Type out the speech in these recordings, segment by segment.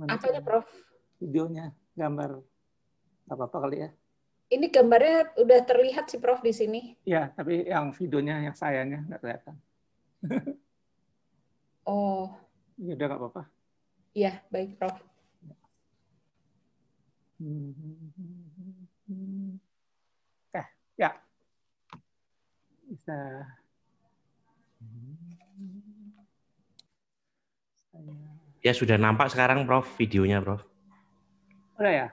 Mana Apanya, Prof? videonya, gambar apa-apa kali ya? Ini gambarnya udah terlihat sih, Prof, di sini. Ya, tapi yang videonya, yang sayanya nggak kelihatan. Oh. Ya udah nggak apa-apa. Iya, baik, Prof. Ya. Bisa. Ya, sudah nampak sekarang, Prof, videonya, Prof. Udah ya?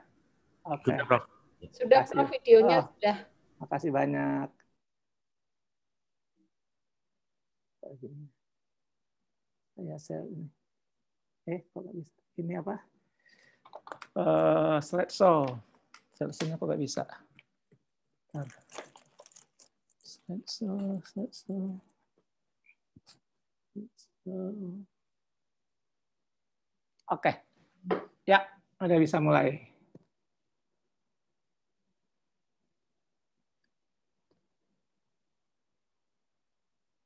Oke. Sudah, Prof. Sudah, Prof, videonya sudah. Makasih banyak. Saya ini. Kok nggak bisa? Ini apa? Slideshow. Slideshow-nya kok nggak bisa? Slideshow. Oke. Ya, udah bisa mulai.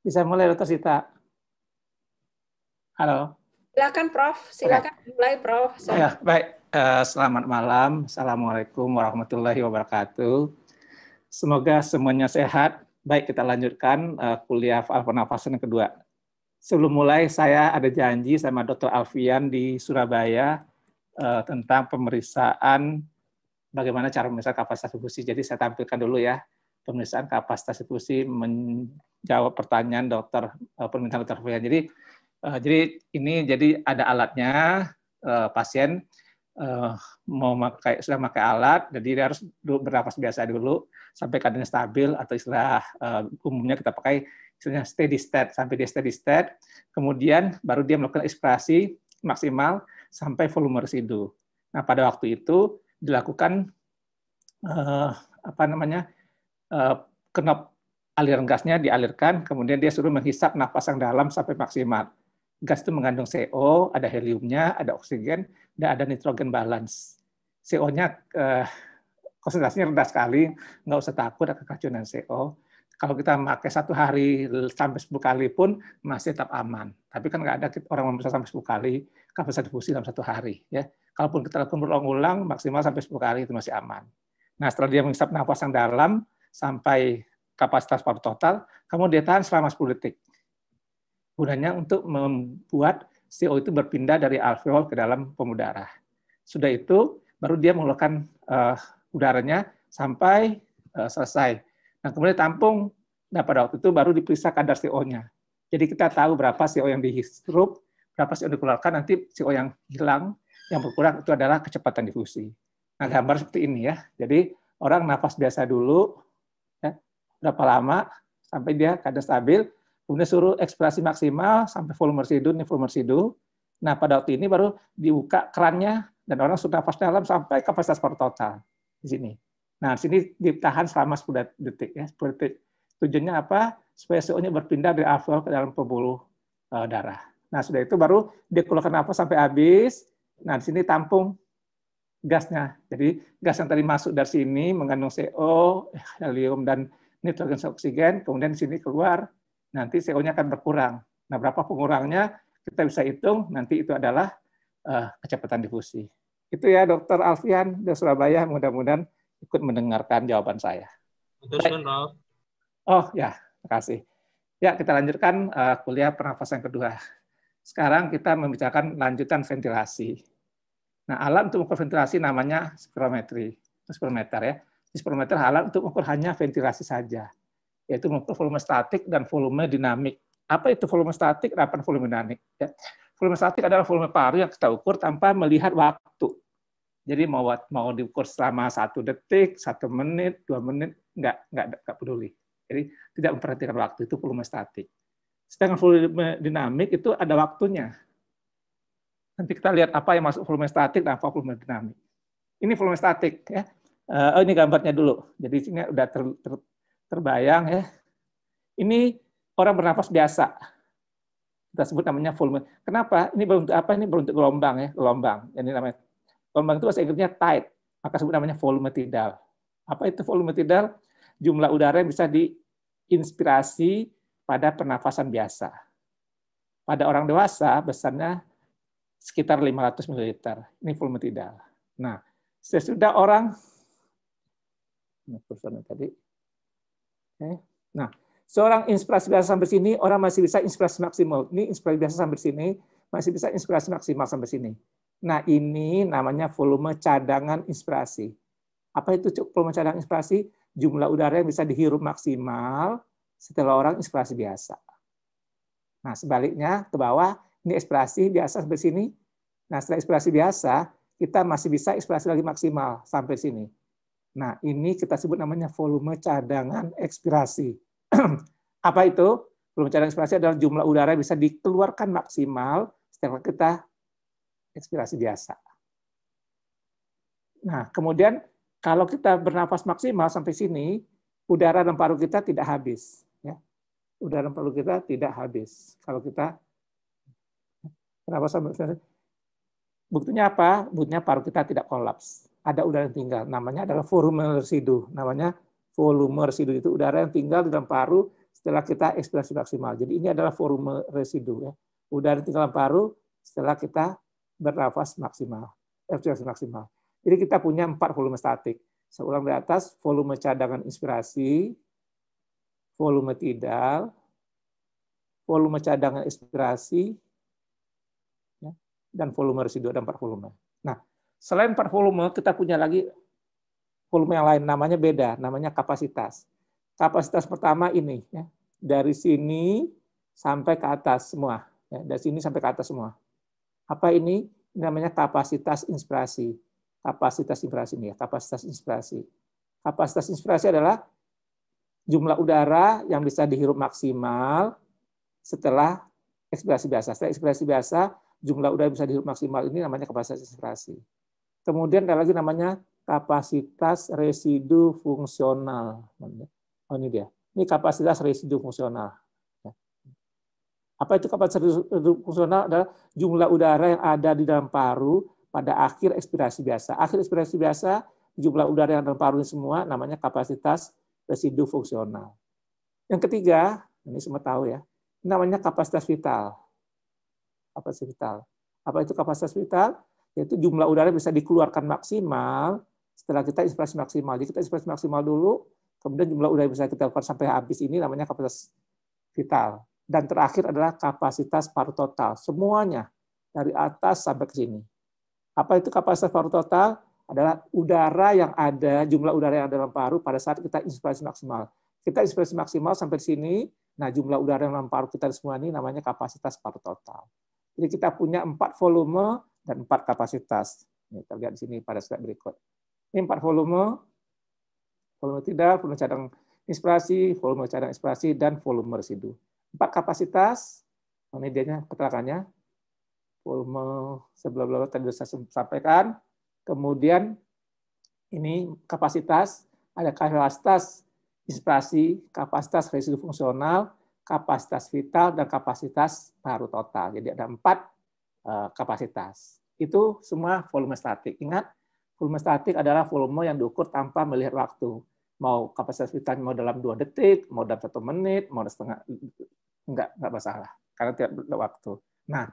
Bisa mulai, Dr. Sita. Halo. Silakan, Prof. Silakan mulai, Prof. Ya, baik. Selamat malam. Assalamualaikum warahmatullahi wabarakatuh. Semoga semuanya sehat. Baik, kita lanjutkan kuliah pernafasan yang kedua. Sebelum mulai, saya ada janji sama Dr. Alfian di Surabaya tentang pemeriksaan bagaimana cara memeriksa kapasitas difusi. Jadi saya tampilkan dulu ya, pemeriksaan kapasitas difusi menjawab pertanyaan permintaan Dr. Alfian. Jadi ini ada alatnya, pasien sudah pakai alat, jadi dia harus bernafas biasa dulu sampai keadaannya stabil, atau istilah umumnya kita pakai istilahnya steady state, sampai dia steady state, kemudian baru dia melakukan ekspirasi maksimal sampai volume residu. Nah, pada waktu itu dilakukan knop aliran gasnya dialirkan, kemudian dia suruh menghisap nafas yang dalam sampai maksimal. Gas itu mengandung CO, ada heliumnya, ada oksigen, dan ada nitrogen balance. CO-nya konsentrasinya rendah sekali, nggak usah takut ada keracunan CO. Kalau kita pakai 1 hari sampai 10 kali pun masih tetap aman. Tapi kan nggak ada orang memeriksa sampai 10 kali kapasitas difusi dalam 1 hari. Ya. Kalaupun kita lakukan berulang-ulang, maksimal sampai 10 kali itu masih aman. Nah, setelah dia menghisap nafas yang dalam sampai kapasitas paru total, kamu dia tahan selama 10 detik. Gunanya untuk membuat CO itu berpindah dari alveol ke dalam pembuluh darah. Sudah itu, baru dia mengeluarkan udaranya sampai selesai. Nah, kemudian tampung. Nah, pada waktu itu baru diperiksa kadar CO-nya. Jadi kita tahu berapa CO yang dihirup, berapa CO yang dikeluarkan, nanti CO yang hilang, yang berkurang itu adalah kecepatan difusi. Nah, gambar seperti ini ya. Jadi orang nafas biasa dulu, ya, berapa lama sampai dia kadar stabil, kemudian suruh ekspirasi maksimal sampai volume residu. Nah, pada waktu ini baru dibuka kerannya dan orang sudah nafas dalam sampai kapasitas paru total di sini. Nah, di sini ditahan selama 10 detik ya, 10 detik. Tujuannya apa? Supaya CO-nya berpindah dari alveol ke dalam pembuluh darah. Nah, sudah itu baru dia keluarkan nafas sampai habis. Nah, di sini tampung gasnya. Jadi gas yang tadi masuk dari sini mengandung CO, helium dan nitrogen oksigen, kemudian di sini keluar, nanti CO-nya akan berkurang. Nah, berapa pengurangnya kita bisa hitung, nanti itu adalah kecepatan difusi. Itu ya, Dr. Alfian dari Surabaya, mudah-mudahan ikut mendengarkan jawaban saya. Betul, Prof. Oh ya, terima kasih. Ya, kita lanjutkan kuliah pernafasan kedua. Sekarang kita membicarakan lanjutan ventilasi. Nah, alat untuk mengukur ventilasi namanya spirometer ya. Spirometer alat untuk mengukur hanya ventilasi saja, yaitu mengukur volume statik dan volume dinamik. Apa itu volume statik dan apa volume dinamik? Ya. Volume statik adalah volume paru yang kita ukur tanpa melihat waktu. Jadi mau diukur selama 1 detik, 1 menit, 2 menit, nggak peduli. Jadi tidak memperhatikan waktu, itu volume statik. Sedangkan volume dinamik itu ada waktunya. Nanti kita lihat apa yang masuk volume statik dan apa volume dinamik. Ini volume statik ya. Ini gambarnya dulu. Jadi sini udah terbayang ya. Ini orang bernafas biasa. Kita sebut namanya volume. Kenapa? Ini beruntuk apa? Ini beruntuk gelombang ya, gelombang. Ini namanya gelombang itu bahasa Inggrisnya tide. Maka sebut namanya volume tidal. Apa itu volume tidal? Jumlah udara yang bisa diinspirasi pada pernafasan biasa. Pada orang dewasa besarnya sekitar 500 ml. Ini volume tidal. Nah, sesudah orang tadi. Nah, seorang inspirasi biasa sampai sini, orang masih bisa inspirasi maksimal. Ini inspirasi biasa sampai sini, masih bisa inspirasi maksimal sampai sini. Nah, ini namanya volume cadangan inspirasi. Apa itu volume cadangan inspirasi? Jumlah udara yang bisa dihirup maksimal setelah orang inspirasi biasa. Nah, sebaliknya ke bawah, ini inspirasi biasa sampai sini. Nah, setelah inspirasi biasa, kita masih bisa inspirasi lagi maksimal sampai sini. Nah, ini kita sebut namanya volume cadangan ekspirasi. Apa itu? Volume cadangan ekspirasi adalah jumlah udara yang bisa dikeluarkan maksimal setelah kita ekspirasi biasa. Nah, kemudian kalau kita bernafas maksimal sampai sini, udara dalam paru kita tidak habis. Ya. Udara dalam paru kita tidak habis. Kalau kita bernafas sampai sini, buktinya apa? Buktinya paru kita tidak kolaps. Ada udara yang tinggal, namanya adalah volume residu. Namanya volume residu itu udara yang tinggal di dalam paru setelah kita ekspirasi maksimal. Jadi ini adalah volume residu, ya. Udara yang tinggal di dalam paru setelah kita bernafas maksimal, ekspirasi maksimal. Jadi kita punya 4 volume statik. Saya ulang di atas, volume cadangan inspirasi, volume tidal, volume cadangan ekspirasi, ya, dan volume residu. Ada 4 volume. Nah, selain 4 volume, kita punya lagi volume yang lain, namanya beda, namanya kapasitas. Kapasitas pertama ini, ya, dari sini sampai ke atas semua, ya, dari sini sampai ke atas semua. Apa ini? Ini namanya kapasitas inspirasi. Kapasitas inspirasi ini, ya, kapasitas inspirasi. Kapasitas inspirasi adalah jumlah udara yang bisa dihirup maksimal setelah ekspirasi biasa. Setelah ekspirasi biasa, jumlah udara yang bisa dihirup maksimal ini namanya kapasitas inspirasi. Kemudian ada lagi namanya kapasitas residu fungsional. Oh, ini dia. Ini kapasitas residu fungsional. Apa itu kapasitas residu fungsional? Adalah jumlah udara yang ada di dalam paru pada akhir ekspirasi biasa. Akhir ekspirasi biasa, jumlah udara yang dalam paru ini semua namanya kapasitas residu fungsional. Yang ketiga, ini semua tahu ya, namanya kapasitas vital. Kapasitas vital. Apa itu kapasitas vital? Yaitu jumlah udara bisa dikeluarkan maksimal setelah kita inspirasi maksimal. Jadi kita inspirasi maksimal dulu, kemudian jumlah udara bisa kita lakukan sampai habis, ini namanya kapasitas vital. Dan terakhir adalah kapasitas paru total. Semuanya dari atas sampai ke sini. Apa itu kapasitas paru total? Adalah udara yang ada, jumlah udara yang ada dalam paru pada saat kita inspirasi maksimal. Kita inspirasi maksimal sampai sini, nah jumlah udara yang dalam paru kita semua ini namanya kapasitas paru total. Jadi kita punya 4 volume dan 4 kapasitas. Ini kita lihat di sini pada slide berikut. Ini 4 volume tidak, volume cadangan inspirasi, volume cadangan inspirasi, dan volume residu. 4 kapasitas, ini dia keterangannya, volume sebelum tadi saya sampaikan. Kemudian ini kapasitas, ada kapasitas inspirasi, kapasitas residu fungsional, kapasitas vital, dan kapasitas paru total. Jadi ada 4 kapasitas. Itu semua volume statik. Ingat, volume statik adalah volume yang diukur tanpa melihat waktu. Mau kapasitas vital mau dalam 2 detik, mau dalam 1 menit, mau setengah, enggak masalah, karena tidak ada waktu. Nah,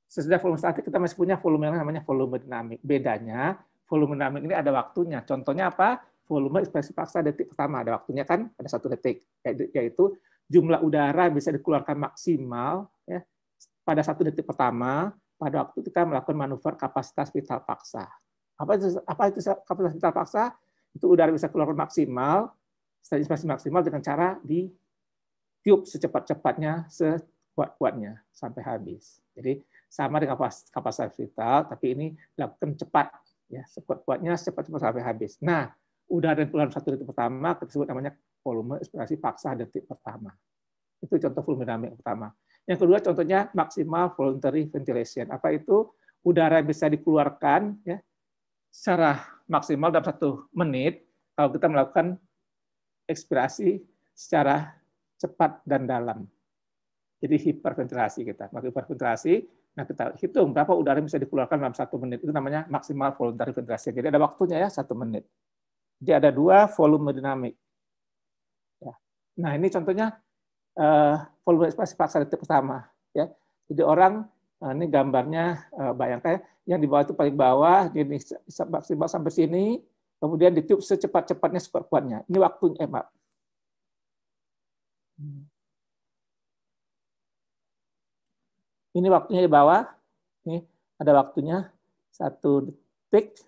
sesudah volume statik kita masih punya volume yang namanya volume dinamik. Bedanya, volume dinamik ini ada waktunya. Contohnya apa? Volume ekspresi paksa detik pertama, ada waktunya kan, ada 1 detik. Yaitu jumlah udara bisa dikeluarkan maksimal, ya, pada 1 detik pertama, pada waktu kita melakukan manuver kapasitas vital paksa. Apa itu kapasitas vital paksa? Itu udara bisa keluar maksimal, setelah inspirasi maksimal dengan cara ditiup secepat-cepatnya, sekuat-kuatnya, sampai habis. Jadi sama dengan kapasitas vital, tapi ini dilakukan cepat, ya, sekuat-kuatnya, secepat-cepat sampai habis. Nah, udara yang keluar 1 detik pertama, kita sebut namanya volume inspirasi paksa detik pertama. Itu contoh volume dinamik pertama. Yang kedua contohnya maksimal voluntary ventilation. Apa itu? Udara yang bisa dikeluarkan, ya, secara maksimal dalam 1 menit kalau kita melakukan ekspirasi secara cepat dan dalam. Jadi hiperventilasi kita. Maka hiperventilasi, nah kita hitung berapa udara yang bisa dikeluarkan dalam 1 menit. Itu namanya maksimal voluntary ventilation. Jadi ada waktunya ya 1 menit. Jadi ada 2 volume dinamik. Ya. Nah ini contohnya volume ekspresi paksa detik pertama. Ya. Jadi orang Nah, ini gambarnya, bayangkan yang di bawah itu paling bawah, ini maksimal sampai sini, kemudian ditiup secepat-cepatnya, sekuat-kuatnya. Ini waktunya, maaf. Ini waktunya di bawah, ini ada waktunya 1 detik,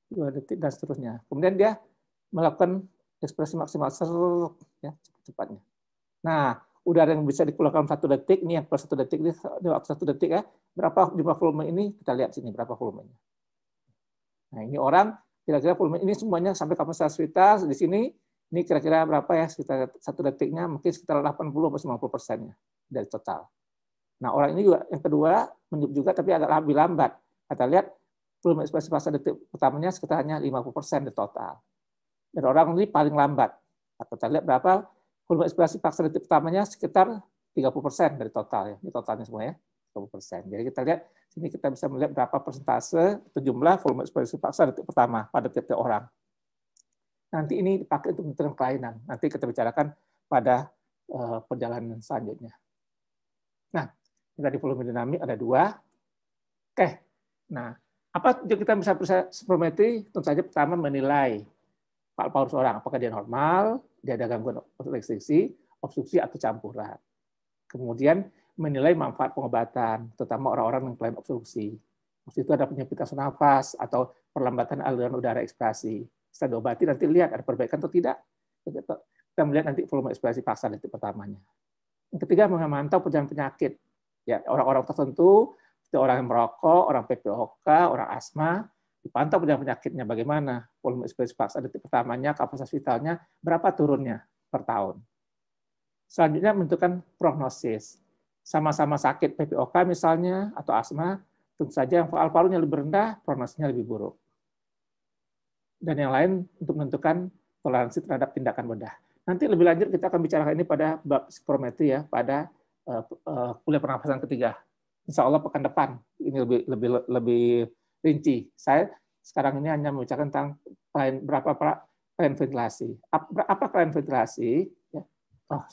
2 detik, dan seterusnya. Kemudian dia melakukan ekspresi maksimal, ya, cepatnya. Nah, udara yang bisa dikeluarkan 1 detik, ini yang per 1 detik, ini waktu 1 detik ya, berapa jumlah volume ini, kita lihat sini berapa volumenya. Nah, ini orang, kira-kira volume ini semuanya sampai kapasitas vital, di sini, ini kira-kira berapa ya, sekitar 1 detiknya, mungkin sekitar 80-90% dari total. Nah, orang ini juga, yang kedua, meniup juga, tapi agak lebih lambat. Kita lihat, volume ekspresi paksa detik pertamanya sekitar hanya 50% dari total. Dan orang ini paling lambat. Kita lihat berapa, volume ekspresi paksa detik pertamanya sekitar 30% dari total. Ya. Ini totalnya semua ya, 30%. Jadi kita lihat, sini kita bisa melihat berapa persentase atau jumlah volume ekspresi paksa detik pertama pada tiap-tiap orang. Nanti ini dipakai untuk menentukan kelainan. Nanti kita bicarakan pada perjalanan selanjutnya. Nah, tadi volume dinamik ada 2. Oke, nah apa kita bisa spirometri? Tentu saja pertama menilai paru seorang, apakah dia normal, dia ada gangguan restriksi, obstruksi atau campuran. Kemudian menilai manfaat pengobatan, terutama orang-orang yang klaim obstruksi. Maksud itu ada penyempitan nafas atau perlambatan aliran udara ekspirasi. Setelah diobati nanti lihat ada perbaikan atau tidak. Kita melihat nanti volume ekspirasi paksa detik pertamanya. Yang ketiga memantau perjalanan penyakit. Ya, orang-orang tertentu, seperti orang yang merokok, orang PPOK, orang asma, dipantau perjalanan penyakitnya bagaimana, volume ekspresi paksa detik pertamanya, kapasitas vitalnya, berapa turunnya per tahun. Selanjutnya menentukan prognosis. Sama-sama sakit PPOK misalnya, atau asma, tentu saja yang paru-parunya lebih rendah, prognosisnya lebih buruk. Dan yang lain untuk menentukan toleransi terhadap tindakan bedah. Nanti lebih lanjut kita akan bicarakan ini pada bab spirometri ya, pada kuliah pernafasan ketiga. Insya Allah pekan depan ini lebih rinci. Saya sekarang ini hanya membicarakan tentang berapa kelainan ventilasi. Apa kelainan ventilasi? Ya.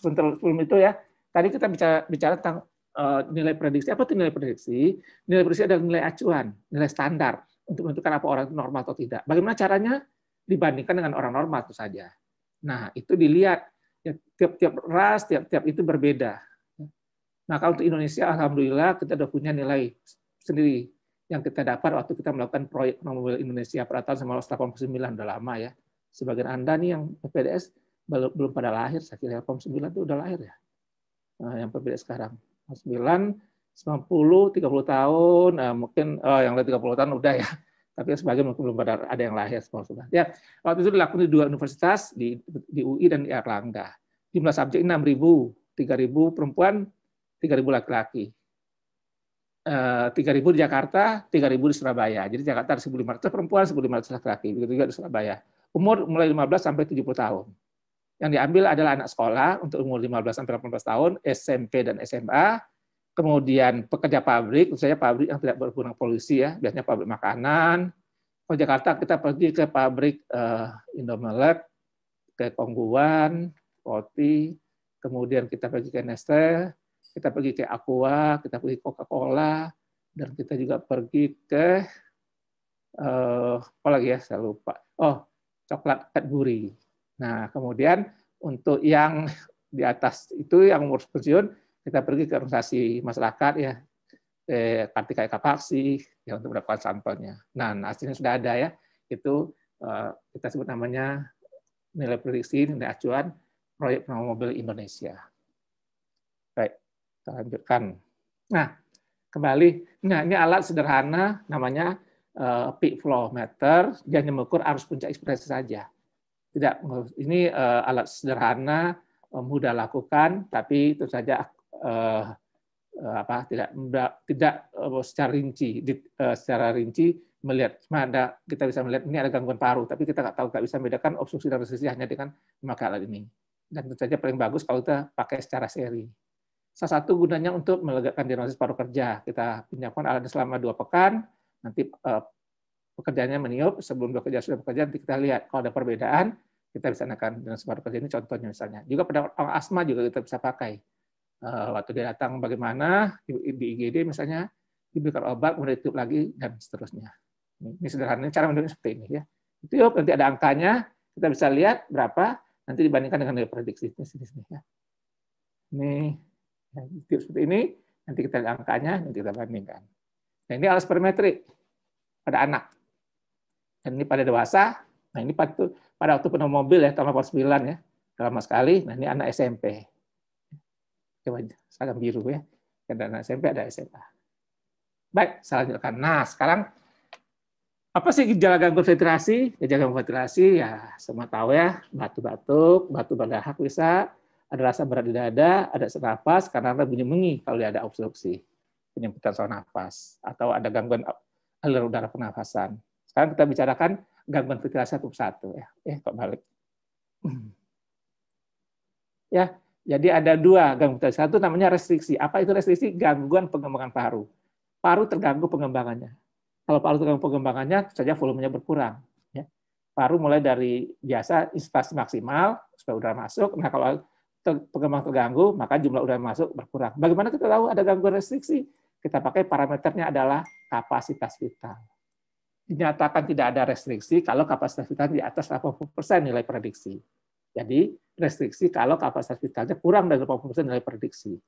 Sebelum itu ya, tadi kita bicara tentang nilai prediksi. Apa itu nilai prediksi? Nilai prediksi adalah nilai acuan, nilai standar untuk menentukan apa orang itu normal atau tidak. Bagaimana caranya? Dibandingkan dengan orang normal itu saja. Nah, itu dilihat ya, tiap-tiap ras, tiap-tiap itu berbeda. Nah, kalau untuk Indonesia, alhamdulillah kita sudah punya nilai sendiri yang kita dapat waktu kita melakukan proyek mobil Indonesia pada tahun 1989, udah lama ya. Sebagian Anda nih yang PPDS belum pada lahir, saya kira 89 itu udah lahir ya. Nah, yang PPDS sekarang 9, 90, 30 tahun, mungkin yang lebih 30 tahun udah ya. Tapi sebagian mungkin belum ada yang lahir semua sudah. Ya, waktu itu dilakukan di 2 universitas di UI dan di Erlangga. Jumlah subjek 6.000, 3.000 perempuan, 3.000 laki-laki. 3.000 di Jakarta, 3.000 di Surabaya. Jadi Jakarta ada 1.500 perempuan, 1.500 laki-laki. Begitu juga di Surabaya. Umur mulai 15 sampai 70 tahun. Yang diambil adalah anak sekolah untuk umur 15 sampai 18 tahun, SMP dan SMA. Kemudian pekerja pabrik, misalnya pabrik yang tidak berhubungan polusi ya, biasanya pabrik makanan. Kalau Jakarta kita pergi ke pabrik Indomaret, ke Kongguan, Roti, kemudian kita pergi ke Nestle, kita pergi ke Aqua, kita pergi ke Coca-Cola, dan kita juga pergi ke apa lagi ya, saya lupa. Oh, coklat Cadbury. Nah, kemudian untuk yang di atas itu yang umur pensiun, kita pergi ke organisasi masyarakat ya, Kartika Eka Paksi ya untuk mendapatkan sampelnya. Nah, hasilnya sudah ada ya. Itu kita sebut namanya nilai prediksi, nilai acuan proyek pengembangan mobil Indonesia. Baik, kita lanjutkan. Nah, kembali. Nah, ini alat sederhana namanya peak flow meter. Dia hanya mengukur arus puncak ekspresi saja. Tidak, ini alat sederhana, mudah lakukan, tapi tentu saja tidak secara rinci melihat. Ada kita bisa melihat ini ada gangguan paru, tapi kita nggak bisa membedakan obstruksi dan restriksi hanya dengan memakai alat ini. Dan tentu saja paling bagus kalau kita pakai secara seri. Salah satu gunanya untuk melegakan diagnosis paru kerja. Kita pinjamkan alatnya selama 2 pekan, nanti pekerjaannya meniup, sebelum bekerja sudah bekerja, nanti kita lihat kalau ada perbedaan, kita bisa naikkan diagnosis paru kerja. Ini contohnya misalnya. Juga pada orang asma juga kita bisa pakai. waktu dia datang bagaimana, di IGD misalnya, diberikan obat, kemudian ditutup lagi, dan seterusnya. Ini sederhananya cara menentukan seperti ini. Ya. Itu yuk, nanti ada angkanya, kita bisa lihat berapa, nanti dibandingkan dengan nilai prediksi. Ya. Ini seperti ini, nanti kita lihat angkanya, nanti kita bandingkan. Nah, ini alas perimetrik pada anak. Dan ini pada dewasa. Nah, ini pada waktu penuh mobil ya, tahun 89 ya. Lama sekali. Nah, ini anak SMP. Coba seragam biru ya. Ada anak SMP, ada SMA. Baik, saya lanjutkan. Nah, sekarang apa sih gejala gangguan ventilasi? Gejala gangguan ventilasi ya semua tahu ya, batuk-batuk, batu berdahak bisa, ada rasa berat di dada, ada sesak napas karena ada bunyi mengi kalau dia ada obstruksi, penyempitan saluran nafas, atau ada gangguan aliran udara pernafasan. Sekarang kita bicarakan gangguan ventilasi satu persatu ya. Kok balik. Ya, jadi ada dua gangguan ventilasi. Satu namanya restriksi. Apa itu restriksi? Gangguan pengembangan paru. Paru terganggu pengembangannya. Kalau paru terganggu pengembangannya, saja volumenya berkurang. Ya. Paru mulai dari biasa inspirasi maksimal supaya udara masuk. Nah, kalau pengembangan terganggu, maka jumlah udara masuk berkurang. Bagaimana kita tahu ada gangguan restriksi? Kita pakai parameternya adalah kapasitas vital. Dinyatakan tidak ada restriksi kalau kapasitas vital di atas 80% nilai prediksi. Jadi restriksi kalau kapasitas vitalnya kurang dari 80% nilai prediksi.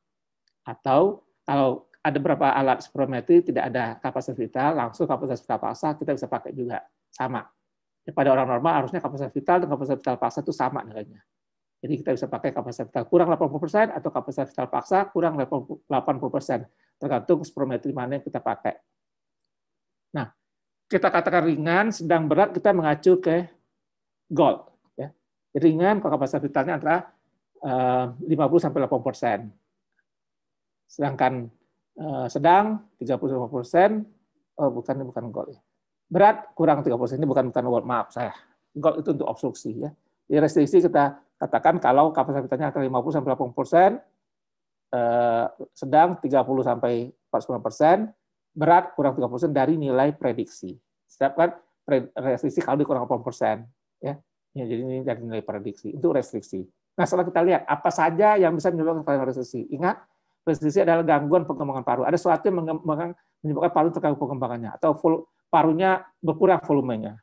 Atau kalau ada beberapa alat spirometri tidak ada kapasitas vital, langsung kapasitas vital paksa kita bisa pakai juga sama. Pada orang normal harusnya kapasitas vital dan kapasitas vital paksa itu sama nilainya. Jadi kita bisa pakai kapasitas vital kurang 80% atau kapasitas vital paksa kurang 80%, tergantung spirometri mana yang kita pakai. Nah, kita katakan ringan, sedang berat kita mengacu ke gold. Ya. Ringan kalau kapasitas vitalnya antara 50-80%. Sedangkan sedang 30-50%, bukan gold. Berat kurang 30%, ini bukan gold, maaf saya. Gold itu untuk obstruksi ya. Di restriksi kita katakan kalau kapasitas vitalnya antara 50-80%, sedang 30-49%, berat kurang 30% dari nilai prediksi. Setiap kan restriksi kalau di kurang 80%, ya. Jadi ini dari nilai prediksi. Itu restriksi. Nah, setelah kita lihat apa saja yang bisa menyebabkan restriksi. Ingat, restriksi adalah gangguan pengembangan paru. Ada sesuatu yang menyebabkan paru terganggu pengembangannya atau parunya berkurang volumenya.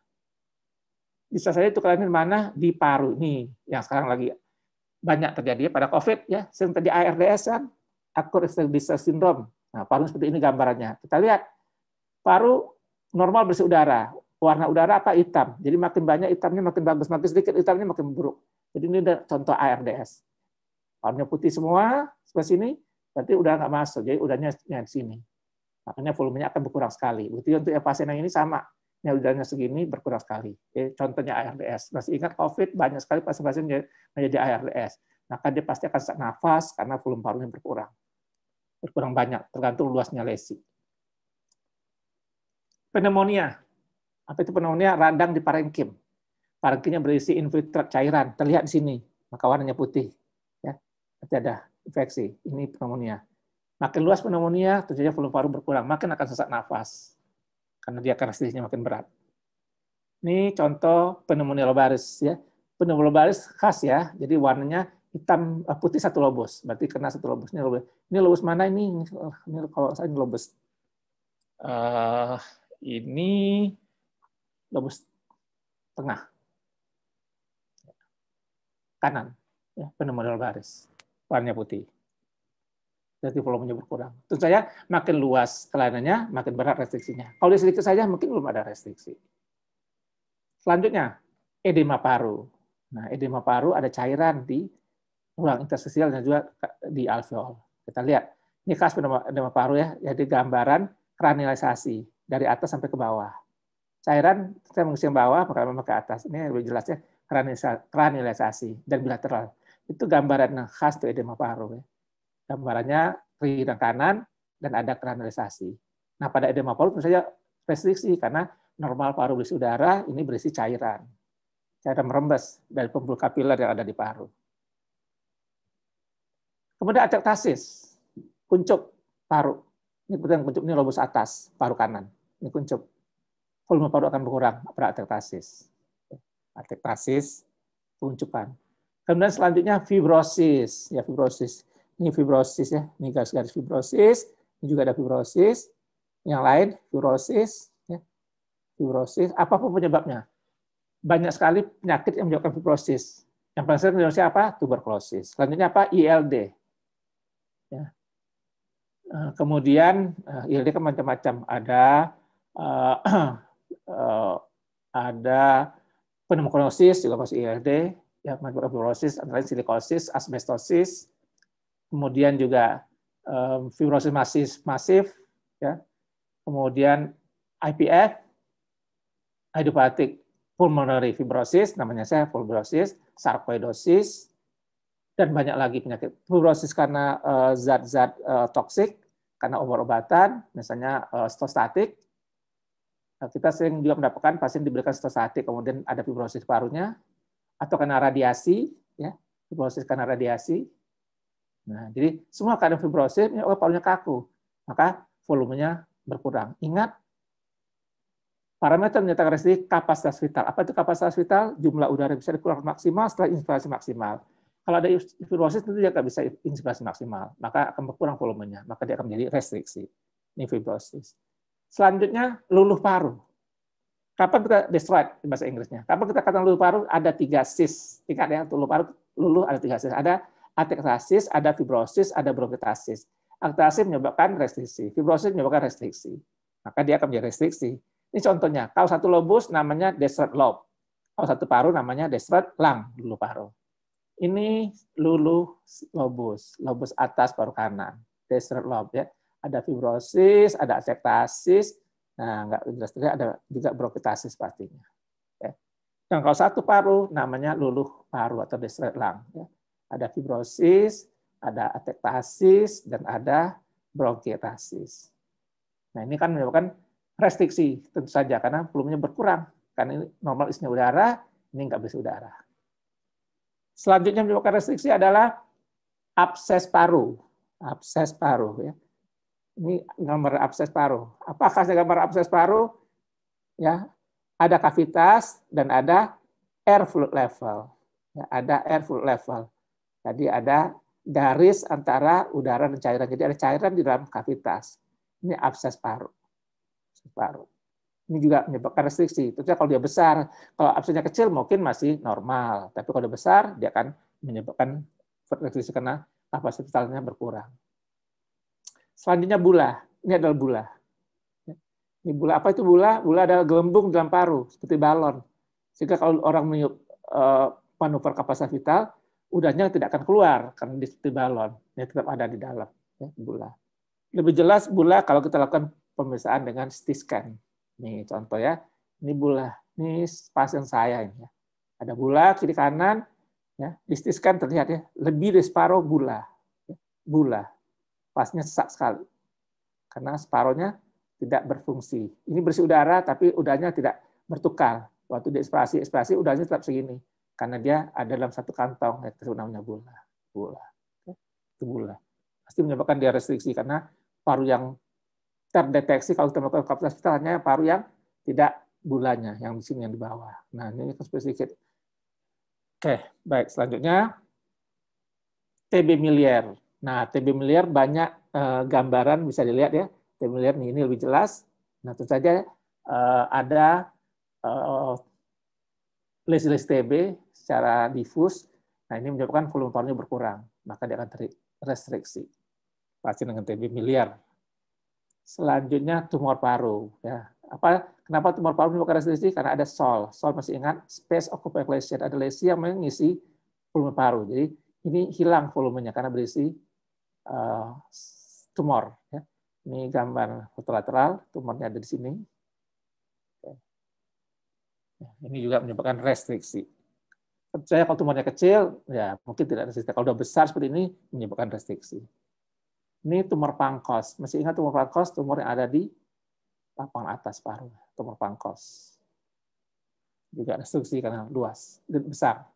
Bisa saja itu kalian mana di paru nih yang sekarang lagi banyak terjadi pada COVID ya, sering tadi ARDS kan, acute respiratory distress syndrome. Nah, paru seperti ini gambarannya. Kita lihat paru normal bersih udara, warna udara apa hitam. Jadi makin banyak hitamnya makin bagus, makin sedikit hitamnya makin buruk. Jadi ini contoh ARDS. Parunya putih semua seperti sini, berarti udara nggak masuk. Jadi udaranya di sini. Makanya volumenya akan berkurang sekali. Bukti untuk pasien yang ini sama. Yang udaranya segini berkurang sekali. Contohnya ARDS. Masih ingat COVID, banyak sekali pasien-pasien menjadi ARDS. Maka dia pasti akan sesak nafas karena volume parunya berkurang. Berkurang banyak, tergantung luasnya lesi. Pneumonia. Apa itu pneumonia? Radang di parenkim. Parenkim berisi infiltrat cairan. Terlihat di sini. Maka warnanya putih. Ya, nanti ada infeksi. Ini pneumonia. Makin luas pneumonia, tentunya volume paru berkurang. Makin akan sesak nafas. Karena dia restrisinya makin berat. Ini contoh pneumonia lobaris ya. Pneumonia lobaris khas ya. Jadi warnanya hitam putih satu lobus. Berarti kena satu lobus. Ini lobus mana ini? Ini kalau saya ini lobus. Ini lobus tengah. Kanan. Ya, pneumonia lobaris. Warnanya putih. Jadi volumenya berkurang. Tentu saja makin luas kelainannya, makin berat restriksinya. Kalau sedikit saja mungkin belum ada restriksi. Selanjutnya, edema paru. Nah, edema paru ada cairan di ruang interstisial dan juga di alveol. Kita lihat, ini khas edema paru ya, jadi gambaran kranialisasi dari atas sampai ke bawah. Cairan saya mengisi yang bawah, maka ke atas. Ini lebih jelasnya kranialisasi dan bilateral. Itu gambaran yang khas untuk edema paru ya. Gambarannya kiri dan kanan, dan ada kranialisasi. Nah, pada edema paru tentu saja restriksi, karena normal paru berisi udara, ini berisi cairan. Cairan merembes dari pembuluh kapiler yang ada di paru. Kemudian atektasis, kuncup paru. Ini kemudian kuncup, ini lobus atas, paru kanan. Ini kuncup. Volume paru akan berkurang pada atektasis. Atektasis, kuncupan. Kemudian selanjutnya fibrosis. Ya, fibrosis. Ini fibrosis ya, ini garis-garis fibrosis, ini juga ada fibrosis. Yang lain fibrosis, ya. Fibrosis, apapun penyebabnya. Banyak sekali penyakit yang menyebabkan fibrosis. Yang paling sering Indonesia apa? Tuberkulosis. Selanjutnya apa? ILD. Ya. Kemudian ILD kan macam-macam. Ada pneumokoniosis juga masuk ILD, ya, fibrosis, antara silikosis, asbestosis, kemudian juga fibrosis masif, ya, kemudian IPF, idiopathic pulmonary fibrosis, namanya saya fibrosis, sarkoidosis, dan banyak lagi penyakit. Fibrosis karena zat-zat toksik, karena obat-obatan, misalnya stostatik. Kita sering juga mendapatkan pasien diberikan stostatik, kemudian ada fibrosis parunya, atau karena radiasi, ya, fibrosis karena radiasi. Nah, jadi semua keadaan fibrosis, parunya kaku, maka volumenya berkurang. Ingat, parameter menyatakan restriksi kapasitas vital. Apa itu kapasitas vital? Jumlah udara yang bisa dikeluarkan maksimal setelah inspirasi maksimal. Kalau ada fibrosis, tentu dia nggak bisa inspirasi maksimal, maka akan berkurang volumenya, maka dia akan menjadi restriksi. Ini fibrosis. Selanjutnya, luluh paru. Kapan kita destroyed di bahasa Inggrisnya? Kapan kita katakan luluh paru? Ada 3 sis. Ingat ya, luluh paru, luluh ada 3 sis. Ada atektasis, ada fibrosis, ada bronkiolitis. Atektasis menyebabkan restriksi, fibrosis menyebabkan restriksi. Maka dia akan menjadi restriksi. Ini contohnya, kalau satu lobus namanya destroyed lobe. Kalau satu paru namanya destroyed lung, luluh paru. Ini luluh lobus, lobus atas paru kanan, destroyed lobe ya. Ada fibrosis, ada atektasis, nah nggak jelas ada juga bronkiolitis pastinya. Ya. Dan kalau satu paru namanya luluh paru atau destroyed lung. Ya. Ada fibrosis, ada atektasis, dan ada bronkiolitis. Nah ini kan menyebabkan restriksi tentu saja karena volumenya berkurang. Karena ini normal isinya udara, ini nggak bisa udara. Selanjutnya menyebabkan restriksi adalah abses paru. Abses paru ya. Ini gambar abses paru. Apa khasnya gambar abses paru? Ya, ada kavitas dan ada air fluid level. Ya, ada air fluid level. Jadi ada garis antara udara dan cairan. Jadi ada cairan di dalam kavitas. Ini abses paru. Abses paru. Ini juga menyebabkan restriksi. Tentunya kalau dia besar, kalau absesnya kecil mungkin masih normal. Tapi kalau dia besar, dia akan menyebabkan restriksi karena kapasitas vitalnya berkurang. Selanjutnya bula. Ini adalah bula. Ini bula. Apa itu bula? Bula adalah gelembung dalam paru, seperti balon. Sehingga kalau orang meniup manuver kapasitas vital, udaranya tidak akan keluar karena di seperti balon. Dia tetap ada di dalam. Ya, bula. Lebih jelas bula kalau kita lakukan pemeriksaan dengan CT scan. Nih contoh ya. Ini bula. Ini pasien saya ini. Ya. Ada bula kiri kanan. Ya. Di CT scan terlihat ya lebih dari separuh bula. Ya. Bula. Pasnya sesak sekali. Karena separuhnya tidak berfungsi. Ini bersih udara, tapi udaranya tidak bertukar. Waktu diinspirasi, udaranya tetap segini. Karena dia ada dalam satu kantong, itu namanya bula. Bula. Itu bula. Pasti menyebabkan dia restriksi, karena paru yang terdeteksi kalau kita melakukan kapasitas vital hanya paru yang tidak bulanya, yang di sini yang di bawah. Nah, ini sedikit. Oke, baik. Selanjutnya, TB miliar. Nah, TB miliar banyak gambaran bisa dilihat ya. TB miliar ini lebih jelas. Nah, tentu saja ada lesi-lesi TB secara difus. Nah, ini menyebabkan volume parunya berkurang. Maka dia akan terrestriksi. Pasien dengan TB miliar. Selanjutnya tumor paru. Ya. Kenapa tumor paru menyebabkan restriksi? Karena ada SOL. SOL masih ingat, space occupied lesion. Ada lesi yang mengisi volume paru. Jadi ini hilang volumenya karena berisi tumor. Ya. Ini gambar foto lateral, tumornya ada di sini. Ini juga menyebabkan restriksi. Tentu saja kalau tumornya kecil, ya mungkin tidak restriksi. Kalau sudah besar seperti ini, menyebabkan restriksi. Ini tumor pankos. Masih ingat tumor pankos? Tumor yang ada di lapangan atas paru. Tumor pankos. Juga restriksi karena luas, besar.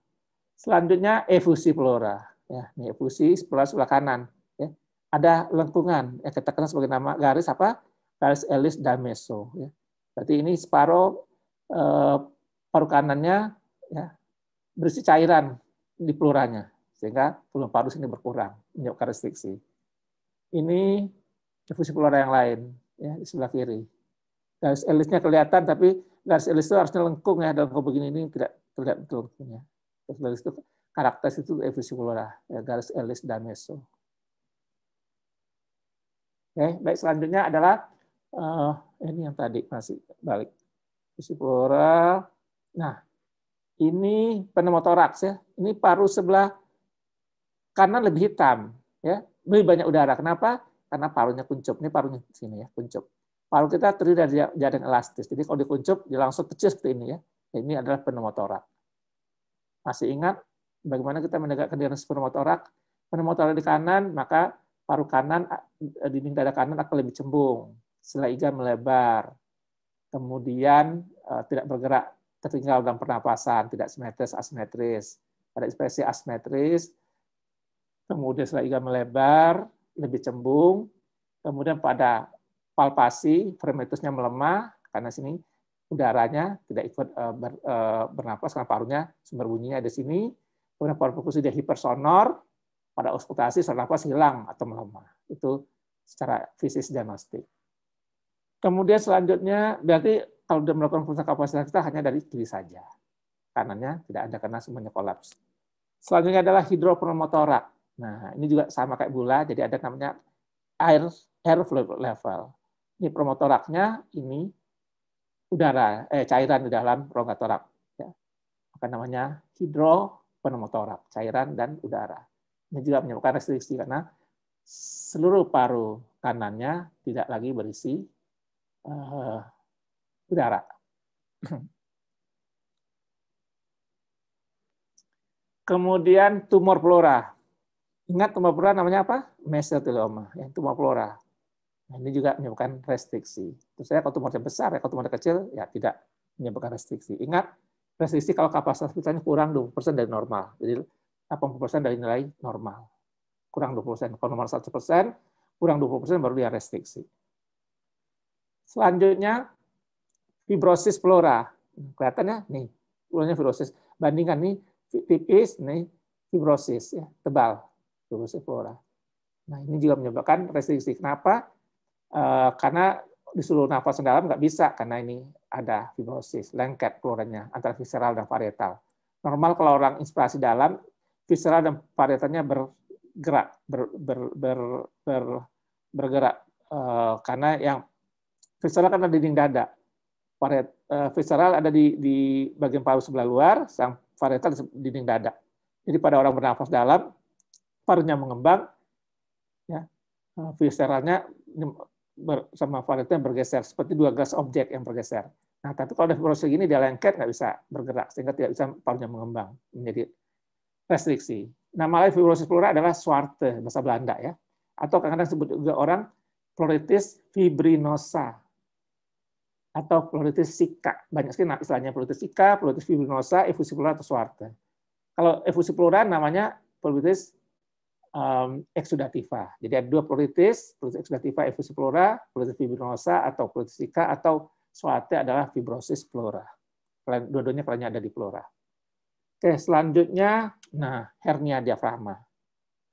Selanjutnya efusi pleura. Ya, ini efusi pleura sebelah kanan. Ya. Ada lengkungan yang kita kenal sebagai nama garis apa? Garis Ellis Dameso. Ya. Berarti ini separuh paru kanannya ya, berisi cairan di pleuranya. sehingga volume paru sini berkurang, menyebabkan restriksi. Ini efusi pleural yang lain, ya, di sebelah kiri. Garis elisnya kelihatan, tapi garis elis itu harusnya lengkung ya, dalam kondisi begini ini tidak terlihat betul lengkungnya. Garis itu karakter itu efusi pleural, ya, garis elis dan meso. Oke, baik, selanjutnya adalah ini yang tadi masih balik efusi pleural. Nah, ini pneumotoraks ya. Ini paru sebelah kanan lebih hitam, ya, lebih banyak udara. Kenapa? Karena parunya kuncup. Ini parunya sini ya, kuncup. Paru kita terdiri dari jaring elastis. Jadi kalau dikuncup, dia langsung kecil seperti ini ya. Ini adalah pneumotoraks. Masih ingat bagaimana kita menegakkan diagnosis pneumotoraks? Pneumotoraks di kanan, maka paru kanan, dinding dada kanan akan lebih cembung. Sela iga melebar. Kemudian tidak bergerak, tertinggal dalam pernapasan, tidak simetris, asimetris. Pada ekspresi asimetris, kemudian sela iga melebar, lebih cembung, kemudian pada palpasi, fremitusnya melemah, karena sini udaranya tidak ikut bernapas, karena parunya sumber bunyinya ada di sini, kemudian paru perkusi dia hipersonor, pada auskultasi saluran napas hilang atau melemah. Itu secara fisis diagnostik. Kemudian selanjutnya, berarti kalau sudah melakukan pemeriksaan kapasitas kita hanya dari kiri saja. Kanannya tidak ada karena semuanya kolaps. Selanjutnya adalah hidropneumotoraks. Nah, ini juga sama kayak gula, jadi ada namanya air fluid level. Ini pneumotoraksnya, ini udara, cairan di dalam rongga toraks. Ya. Maka namanya hidropneumotoraks, cairan dan udara. Ini juga menyebabkan restriksi karena seluruh paru kanannya tidak lagi berisi udara. Kemudian tumor pleura. Ingat tumor pleura namanya apa? Mesotelioma, ya, tumor pleura. Nah, ini juga menyebabkan restriksi. Terus saya kalau tumornya besar, ya, kalau tumornya kecil, ya tidak menyebabkan restriksi. Ingat, restriksi kalau kapasitas kita kurang 20% dari normal. Jadi 80% dari nilai normal. Kurang 20%. Kalau nomor 100%, kurang 20% baru dia restriksi. Selanjutnya, fibrosis pleura. Kelihatan ya? Nih, pleuranya fibrosis. Bandingkan nih, tipis, nih, fibrosis, ya, tebal. Fibrosis pleura. Nah, ini juga menyebabkan restriksi. Kenapa? Karena disuruh nafas dalam nggak bisa, karena ini ada fibrosis, lengket pleuranya, antara visceral dan parietal. Normal kalau orang inspirasi dalam, visceral dan parietalnya bergerak, bergerak. Karena yang visceral kan ada di dinding dada. Visceral ada di bagian paru sebelah luar, sang parietal di dinding dada. Jadi pada orang bernafas dalam, parunya mengembang, ya, visceralnya sama parietalnya bergeser, seperti dua gelas objek yang bergeser. Nah, tapi kalau ada fibrosis gini, dia lengket, nggak bisa bergerak, sehingga tidak bisa parunya mengembang, menjadi restriksi. Nama lain fibrosis pleura adalah Swarte, bahasa Belanda ya, atau kadang-kadang disebut juga orang pleuritis fibrinosa atau pleuritis Zika. Banyak sekali istilahnya pleuritis Zika, pleuritis fibrinosa, efusi pleura atau Swarte. Kalau efusi pleura namanya pleuritis exudativa. Jadi ada dua pleuritis exudativa, efusi pleura, pleuritis fibrinosa atau pleuritis Zika, atau Swarte adalah fibrosis pleura. Dua-duanya perannya ada di pleura. Oke, selanjutnya, nah, hernia diafragma.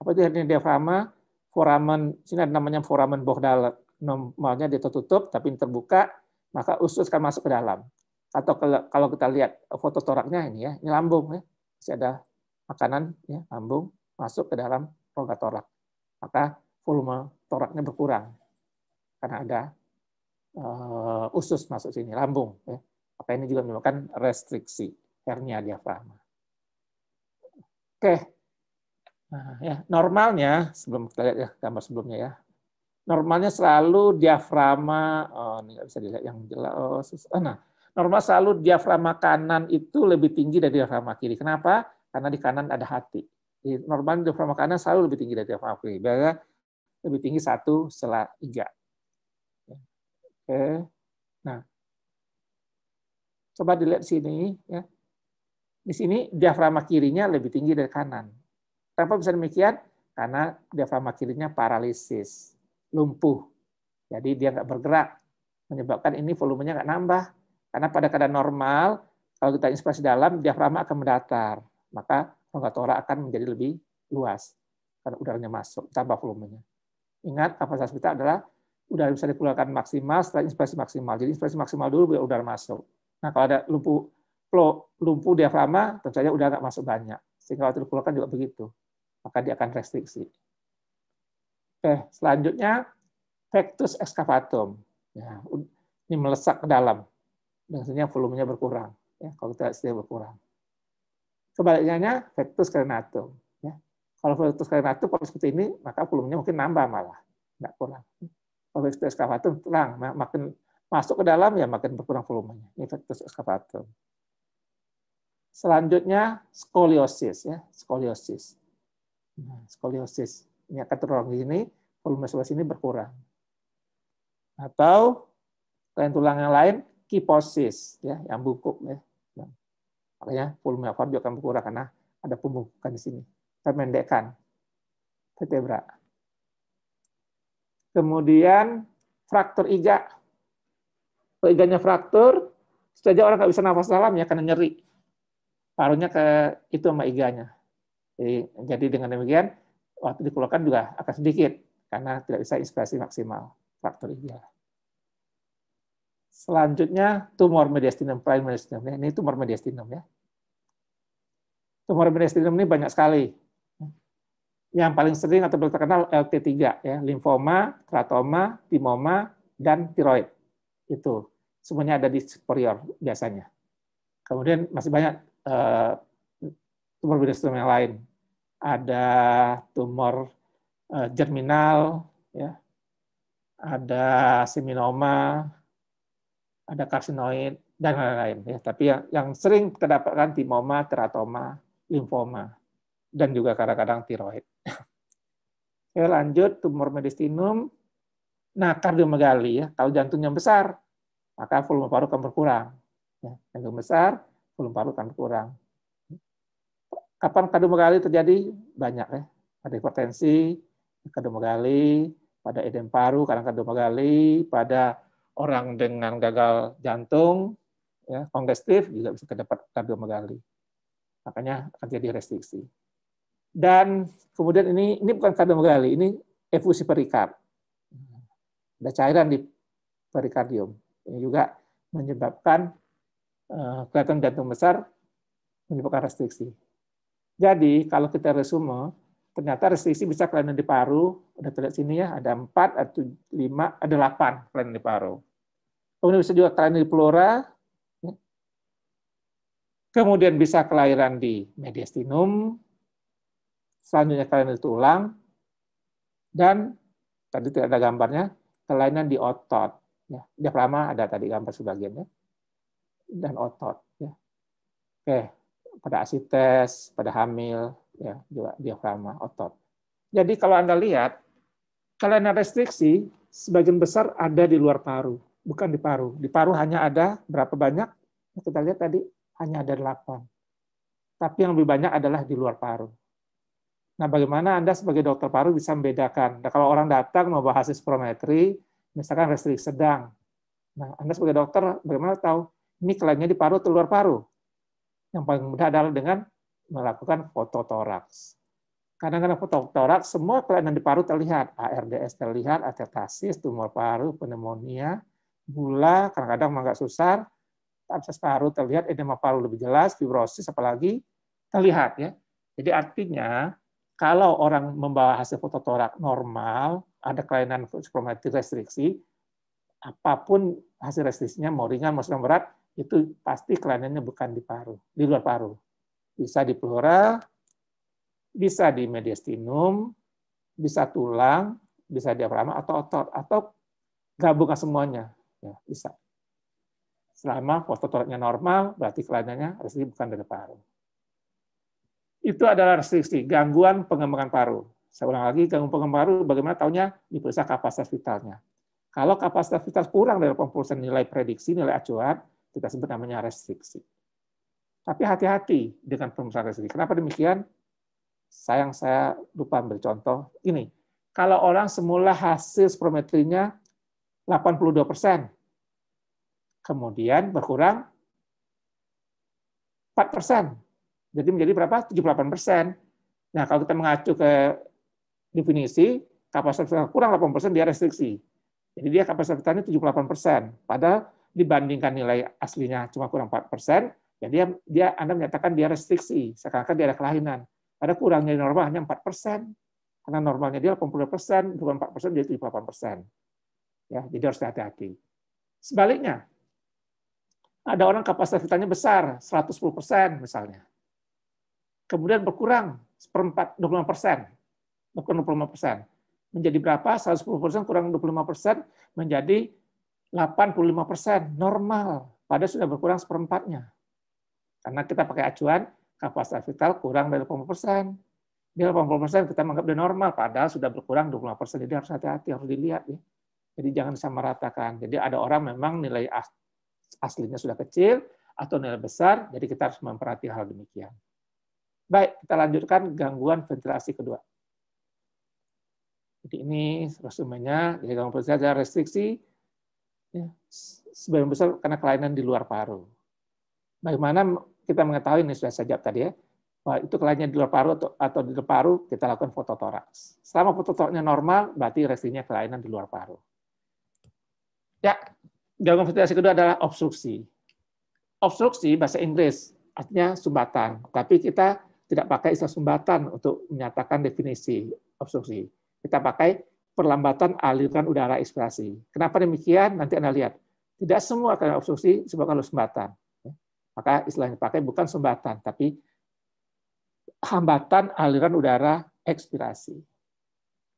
Apa itu hernia diafragma? Foramen, sini ada namanya foramen Bohdal. Normalnya dia tertutup, tapi terbuka, maka usus akan masuk ke dalam. Atau kalau kita lihat foto toraknya ini ya, ini lambung ya, masih ada makanan ya, lambung masuk ke dalam rongga torak. Maka volume toraknya berkurang karena ada usus masuk sini, lambung. Ya. Maka ini juga menyebabkan restriksi hernia diafragma. Oke, nah, ya, normalnya sebelum kita lihat ya gambar sebelumnya ya, normalnya selalu diafragma, ini nggak bisa dilihat yang jelas. Nah, normal selalu diafragma kanan itu lebih tinggi dari diafragma kiri. Kenapa? Karena di kanan ada hati. Jadi normal diafragma kanan selalu lebih tinggi dari diafragma kiri. Biasanya lebih tinggi 1/3. Oke, nah, coba dilihat sini ya. Di sini diafragma kirinya lebih tinggi dari kanan. Kenapa bisa demikian? Karena diafragma kirinya paralisis, lumpuh. Jadi dia nggak bergerak, menyebabkan ini volumenya nggak nambah. Karena pada keadaan normal, kalau kita inspirasi dalam, diafragma akan mendatar. Maka rongga torak akan menjadi lebih luas karena udaranya masuk, tambah volumenya. Ingat, kapasitas vital adalah udara bisa dikeluarkan maksimal setelah inspirasi maksimal. Jadi inspirasi maksimal dulu biar udara masuk. Nah, kalau ada lumpuh diafragma, tentu saja udara nggak masuk banyak. Sehingga waktu dikeluarkan juga begitu. Maka dia akan restriksi. Oke, selanjutnya pectus excavatum. Ya, ini melesak ke dalam. Biasanya volumenya berkurang. Ya, kalau kita setia berkurang. Kebaliknya pectus carinatum. Ya. Kalau pectus carinatum kalau seperti ini, maka volumenya mungkin nambah malah, nggak kurang. Kalau pectus excavatum terang, makin masuk ke dalam ya makin berkurang volumenya. Ini pectus excavatum. Selanjutnya skoliosis, ya, skoliosis. Nah, skoliosis ini akan terorong ini, volume sebelah sini berkurang. Atau selain tulang yang lain, kiposis, ya, yang bungkuk, ya. Makanya volume juga akan berkurang karena ada pembungkukan di sini. Pemendekkan vertebra. Kemudian fraktur iga. Kalau iganya fraktur, saja orang nggak bisa nafas dalam ya karena nyeri. Paruhnya ke itu sama iganya. Jadi dengan demikian waktu dikeluarkan juga akan sedikit karena tidak bisa inspirasi maksimal fraktur iga. Selanjutnya tumor mediastinum, prime mediastinum. Ini tumor mediastinum ya. Tumor mediastinum ini banyak sekali. Yang paling sering atau paling terkenal LT3 ya, limfoma, teratoma, timoma, dan tiroid. Itu semuanya ada di superior biasanya. Kemudian masih banyak tumor mediastinum yang lain. Ada tumor germinal, ya, ada seminoma, ada karsinoid, dan lain-lain. Ya. Tapi yang sering kita dapatkan timoma, teratoma, limfoma, dan juga kadang-kadang tiroid. Oke, lanjut, tumor mediastinum. Nah, kardiomegali, ya. Kalau jantungnya besar, maka volume paru akan berkurang. Ya, jantung besar, volume paru akan berkurang. Kapan kardiomegali terjadi? Banyak ya. Pada hipertensi, kardiomegali, pada edem paru, karena kardiomegali, pada orang dengan gagal jantung, ya, kongestif juga bisa terdapat kardiomegali. Makanya akan jadi restriksi. Dan kemudian ini bukan kardiomegali, ini efusi perikard. Ada cairan di perikardium. Ini juga menyebabkan kelihatan jantung besar, menyebabkan restriksi. Jadi kalau kita resume, ternyata restriksi bisa kelainan di paru. Ada terlihat sini ya, ada 4, ada 5, ada 8 kelainan di paru. Kemudian bisa juga kelainan di pleura. Kemudian bisa kelainan di mediastinum. Selanjutnya kelainan di tulang. Dan tadi tidak ada gambarnya, kelainan di otot. Ya, diafragma ada tadi gambar sebagiannya. Dan otot. Ya. Oke, pada asites, pada hamil, ya, juga diafragma, otot. Jadi kalau Anda lihat, kelainan restriksi sebagian besar ada di luar paru, bukan di paru. Di paru hanya ada berapa banyak? Kita lihat tadi hanya ada 8. Tapi yang lebih banyak adalah di luar paru. Nah, bagaimana Anda sebagai dokter paru bisa membedakan? Nah, kalau orang datang mau bahas spirometri, misalkan restriksi sedang. Nah, Anda sebagai dokter bagaimana tahu ini kelainannya di paru atau luar paru? Yang paling mudah adalah dengan melakukan fototoraks. Kadang-kadang fototoraks, semua kelainan di paru terlihat. ARDS terlihat, atetasis, tumor paru, pneumonia, gula, kadang-kadang mangga susar, abses paru terlihat, edema paru lebih jelas, fibrosis apalagi terlihat. Ya. Jadi artinya, kalau orang membawa hasil fototorak normal, ada kelainan spirometri restriksi, apapun hasil restriksinya, mau ringan, mau sedang berat, itu pasti kelainannya bukan di paru, di luar paru. Bisa di pleura, bisa di mediastinum, bisa tulang, bisa diafragma atau otot, atau gabungan semuanya. Ya, bisa. Selama fototoraknya normal, berarti kelainannya restriksi bukan dari paru. Itu adalah restriksi, gangguan pengembangan paru. Saya ulang lagi, gangguan pengembangan paru, bagaimana tahunya? Diperiksa kapasitas vitalnya. Kalau kapasitas vital kurang dari 80% nilai prediksi, nilai acuan, kita sebut namanya restriksi. Tapi hati-hati dengan pemeriksaan restriksi. Kenapa demikian? Sayang saya lupa ambil contoh. Ini, kalau orang semula hasil spirometrinya 82%, kemudian berkurang 4%. Jadi menjadi berapa? 78%. Nah, kalau kita mengacu ke definisi, kapasitas vital kurang 8% dia restriksi. Jadi dia kapasitas vitalnya 78%. Padahal dibandingkan nilai aslinya cuma kurang 4%, ya Anda menyatakan dia restriksi, seakan-akan dia ada kelainan. Ada kurangnya normal hanya 4%. Karena normalnya dia 80%, bukan 4%, jadi 78%. Ya, jadi harus hati-hati. Sebaliknya, ada orang kapasitas vitalnya besar, 110% misalnya. Kemudian berkurang seperempat, 25%. Berkurang 25%. Menjadi berapa? 110% kurang 25% menjadi 85%. Normal. Padahal sudah berkurang seperempatnya. Karena kita pakai acuan kapasitas vital kurang dari 80%. Di 80% kita menganggap dia normal, padahal sudah berkurang 25%. Jadi harus hati-hati, harus dilihat. Ya. Jadi jangan disamaratakan. Jadi ada orang memang nilai aslinya sudah kecil atau nilai besar, jadi kita harus memperhatikan hal demikian. Baik, kita lanjutkan gangguan ventilasi kedua. Jadi ini resumenya, jadi gangguan ventilasi adalah restriksi, ya, sebagian besar karena kelainan di luar paru. Bagaimana kita mengetahui, ini sudah saya jawab tadi ya, bahwa itu kelainan di luar paru atau di luar paru, kita lakukan fototoraks. Selama fototoraksnya normal, berarti restriksinya kelainan di luar paru. Ya, gangguan ventilasi kedua adalah obstruksi. Obstruksi bahasa Inggris artinya sumbatan, tapi kita tidak pakai istilah sumbatan untuk menyatakan definisi obstruksi. Kita pakai perlambatan aliran udara inspirasi. Kenapa demikian? Nanti Anda lihat. Tidak semua karena obstruksi disebabkan oleh sumbatan. Maka istilahnya pakai bukan sumbatan, tapi hambatan aliran udara ekspirasi.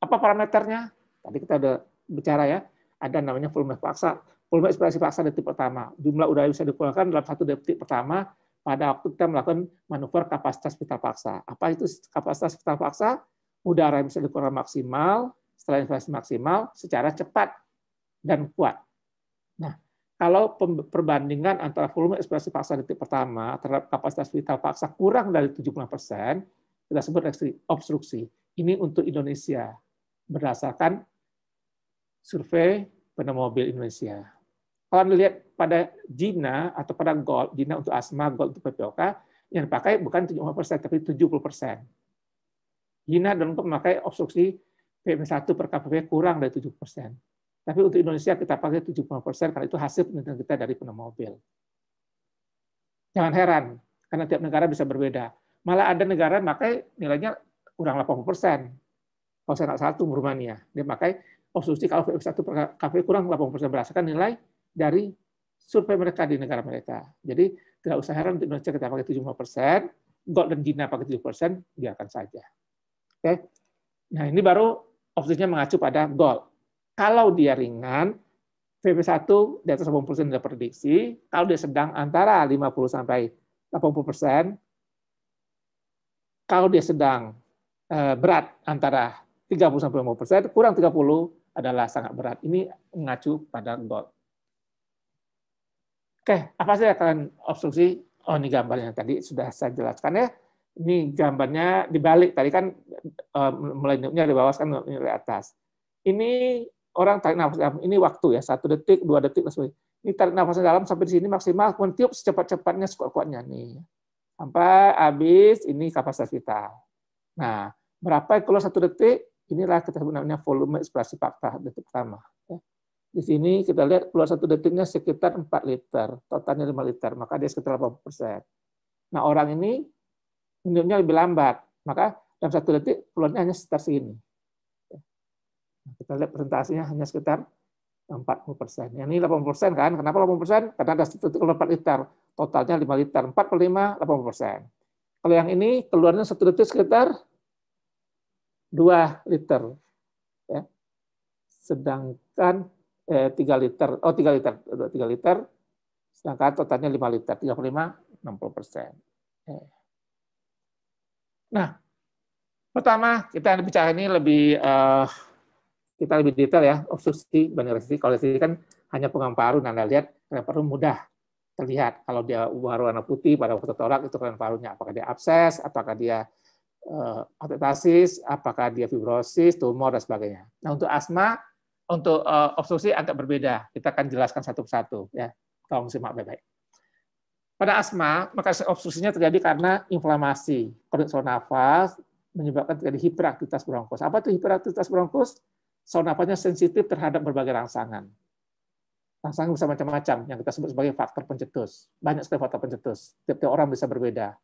Apa parameternya? Tadi kita sudah bicara ya. Ada namanya volume paksa. Volume ekspirasi paksa detik pertama. Jumlah udara yang bisa dikeluarkan dalam 1 detik pertama pada waktu kita melakukan manuver kapasitas vital paksa. Apa itu kapasitas vital paksa? Udara yang bisa dikeluarkan maksimal, setelah inspirasi maksimal, secara cepat dan kuat. Nah, kalau perbandingan antara volume ekspirasi paksa detik pertama terhadap kapasitas vital paksa kurang dari 70%, kita sebut obstruksi. Ini untuk Indonesia, berdasarkan survei pneumobil Indonesia. Kalau Anda lihat pada GINA atau pada GOLD, GINA untuk asma, GOLD untuk PPOK, yang dipakai bukan 75%, tapi 70%. GINA dan untuk memakai obstruksi PM1 per KPP kurang dari 7%. Tapi untuk Indonesia kita pakai 70% karena itu hasil penelitian kita dari pneumobil. Jangan heran, karena tiap negara bisa berbeda. Malah ada negara pakai nilainya kurang 80%. Kalau saya nggak salah itu Rumania. Dia pakai obstruksi kalau PM1 per KPP kurang 80% berdasarkan nilai dari survei mereka di negara mereka. Jadi tidak usah heran untuk Indonesia kita pakai 75%, GOLD dan GINA pakai 7%, biarkan saja. Oke. Nah, ini baru obstruksinya mengacu pada GOLD. Kalau dia ringan, PP1 di atas 80% sudah prediksi. Kalau dia sedang antara 50 sampai 80%. Kalau dia sedang berat antara 30 sampai 50%, kurang 30 adalah sangat berat. Ini mengacu pada GOLD. Oke, apa sih akan obstruksi? Oh, ini gambarnya tadi sudah saya jelaskan ya. Ini gambarnya dibalik, tadi kan mulai di bawah kan di atas. Ini orang tarik nafas dalam, ini waktu ya, 1 detik, 2 detik, ini tarik nafas dalam sampai di sini maksimal, kemudian tiup secepat-cepatnya, sekuat-kuatnya nih. Sampai habis, ini kapasitas vital. Nah, berapa keluar 1 detik, inilah kita sebut namanya volume ekspirasi paksa detik pertama. Di sini kita lihat keluar 1 detiknya sekitar 4 liter, totalnya 5 liter, maka dia sekitar 80%. Nah, orang ini minumnya lebih lambat, maka dalam 1 detik keluarnya hanya sekitar segini. Kita lihat presentasinya hanya sekitar 40%. Yang ini 80% kan? Kenapa 80%? Karena ada 1 detik keluar 4 liter, totalnya 5 liter. 4 per 5, 80%. Kalau yang ini keluarnya 1 detik sekitar 2 liter. Ya. Sedangkan 3 liter, 3 liter, sedangkan totalnya 5 liter, 3 per 5, 60%. Nah, pertama kita bicara ini lebih kita lebih detail ya, obstruksi banding restriksi. Kalau restriksi kan hanya pengam paru, nah Anda lihat kelainan paru mudah terlihat. Kalau dia warna putih pada fototorak itu kelainan parunya, apakah dia abses, apakah dia atetasis, apakah dia fibrosis, tumor dan sebagainya. Nah, untuk asma, untuk obstruksi agak berbeda. Kita akan jelaskan satu persatu ya. Tolong simak baik-baik. Pada asma, maka obstruksinya terjadi karena inflamasi kondisi saluran nafas menyebabkan terjadi hiperaktivitas bronkos. Apa itu hiperaktivitas bronkos? Saluran nafasnya sensitif terhadap berbagai rangsangan. Rangsangan bisa macam-macam yang kita sebut sebagai faktor pencetus. Banyak sekali faktor pencetus. Tiap-tiap orang bisa berbeda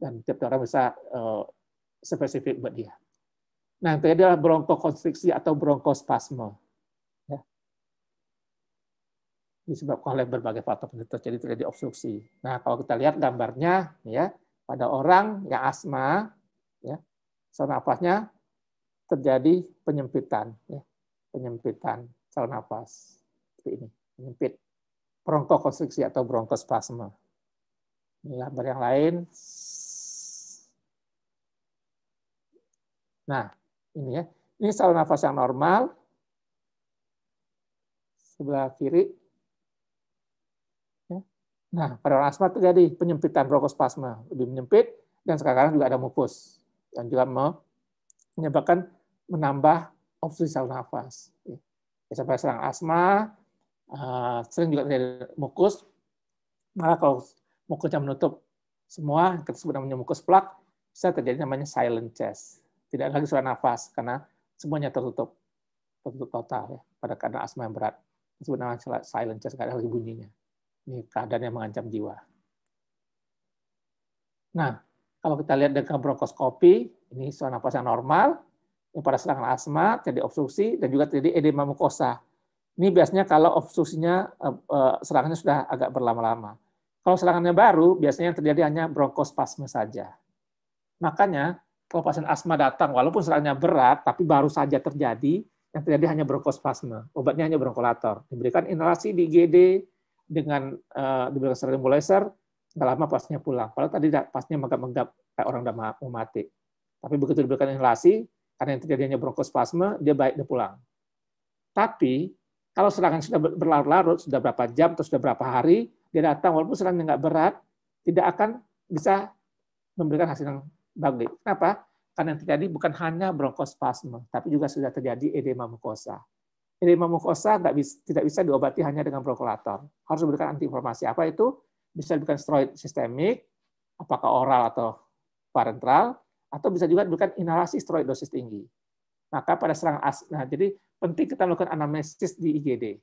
dan tiap-tiap orang bisa spesifik buat dia. Nah, itu adalah bronkokonstriksi atau bronkospasme. Ya. Disebabkan oleh berbagai faktor pencetus, jadi terjadi obstruksi. Nah, kalau kita lihat gambarnya, ya, pada orang yang asma, ya, saluran nafasnya terjadi penyempitan, ya, penyempitan saluran nafas seperti ini, penyempit, bronkokonstriksi atau bronkospasme. Ini gambar yang lain. Nah, ini ya, ini saluran nafas yang normal, sebelah kiri. Nah, pada orang asma terjadi penyempitan bronkospasme, lebih menyempit, dan sekarang juga ada mukus, yang juga menyebabkan menambah obstruksi saluran nafas. Sampai serang asma, sering juga terjadi mukus, malah kalau mukusnya menutup semua, kita sebut namanya mukus plak, bisa terjadi namanya silent chest. Tidak lagi saluran nafas, karena semuanya tertutup total, ya, pada keadaan asma yang berat. Disebut namanya silent chest, tidak ada lagi bunyinya. Ini keadaan yang mengancam jiwa. Nah, kalau kita lihat dengan bronkoskopi, ini saluran nafas yang normal, yang pada serangan asma terjadi obstruksi dan juga terjadi edema mukosa. Ini biasanya kalau obstruksinya serangannya sudah agak berlama-lama. Kalau serangannya baru, biasanya yang terjadi hanya bronkospasme saja. Makanya kalau pasien asma datang, walaupun serangannya berat, tapi baru saja terjadi, yang terjadi hanya bronkospasme. Obatnya hanya bronkolator. Diberikan inhalasi di IGD dengan diberikan steroid nebulizer, nggak lama pasiennya pulang. Padahal tadi pasiennya menggap-menggap kayak orang udah mau mati. Tapi begitu diberikan inhalasi, karena yang terjadi hanya bronkospasme, dia baik, dia pulang. Tapi kalau serangan sudah berlarut-larut, sudah berapa jam atau sudah berapa hari, dia datang, walaupun serangannya nggak berat, tidak akan bisa memberikan hasil yang bagus. Kenapa? Karena yang terjadi bukan hanya bronkospasme, tapi juga sudah terjadi edema mukosa. Edema mukosa tidak bisa diobati hanya dengan bronkolator. Harus diberikan antiinflamasi. Apa itu? Bisa diberikan steroid sistemik, apakah oral atau parenteral, atau bisa juga diberikan inhalasi steroid dosis tinggi. Maka pada serangan asma, jadi penting kita melakukan anamnesis di IGD.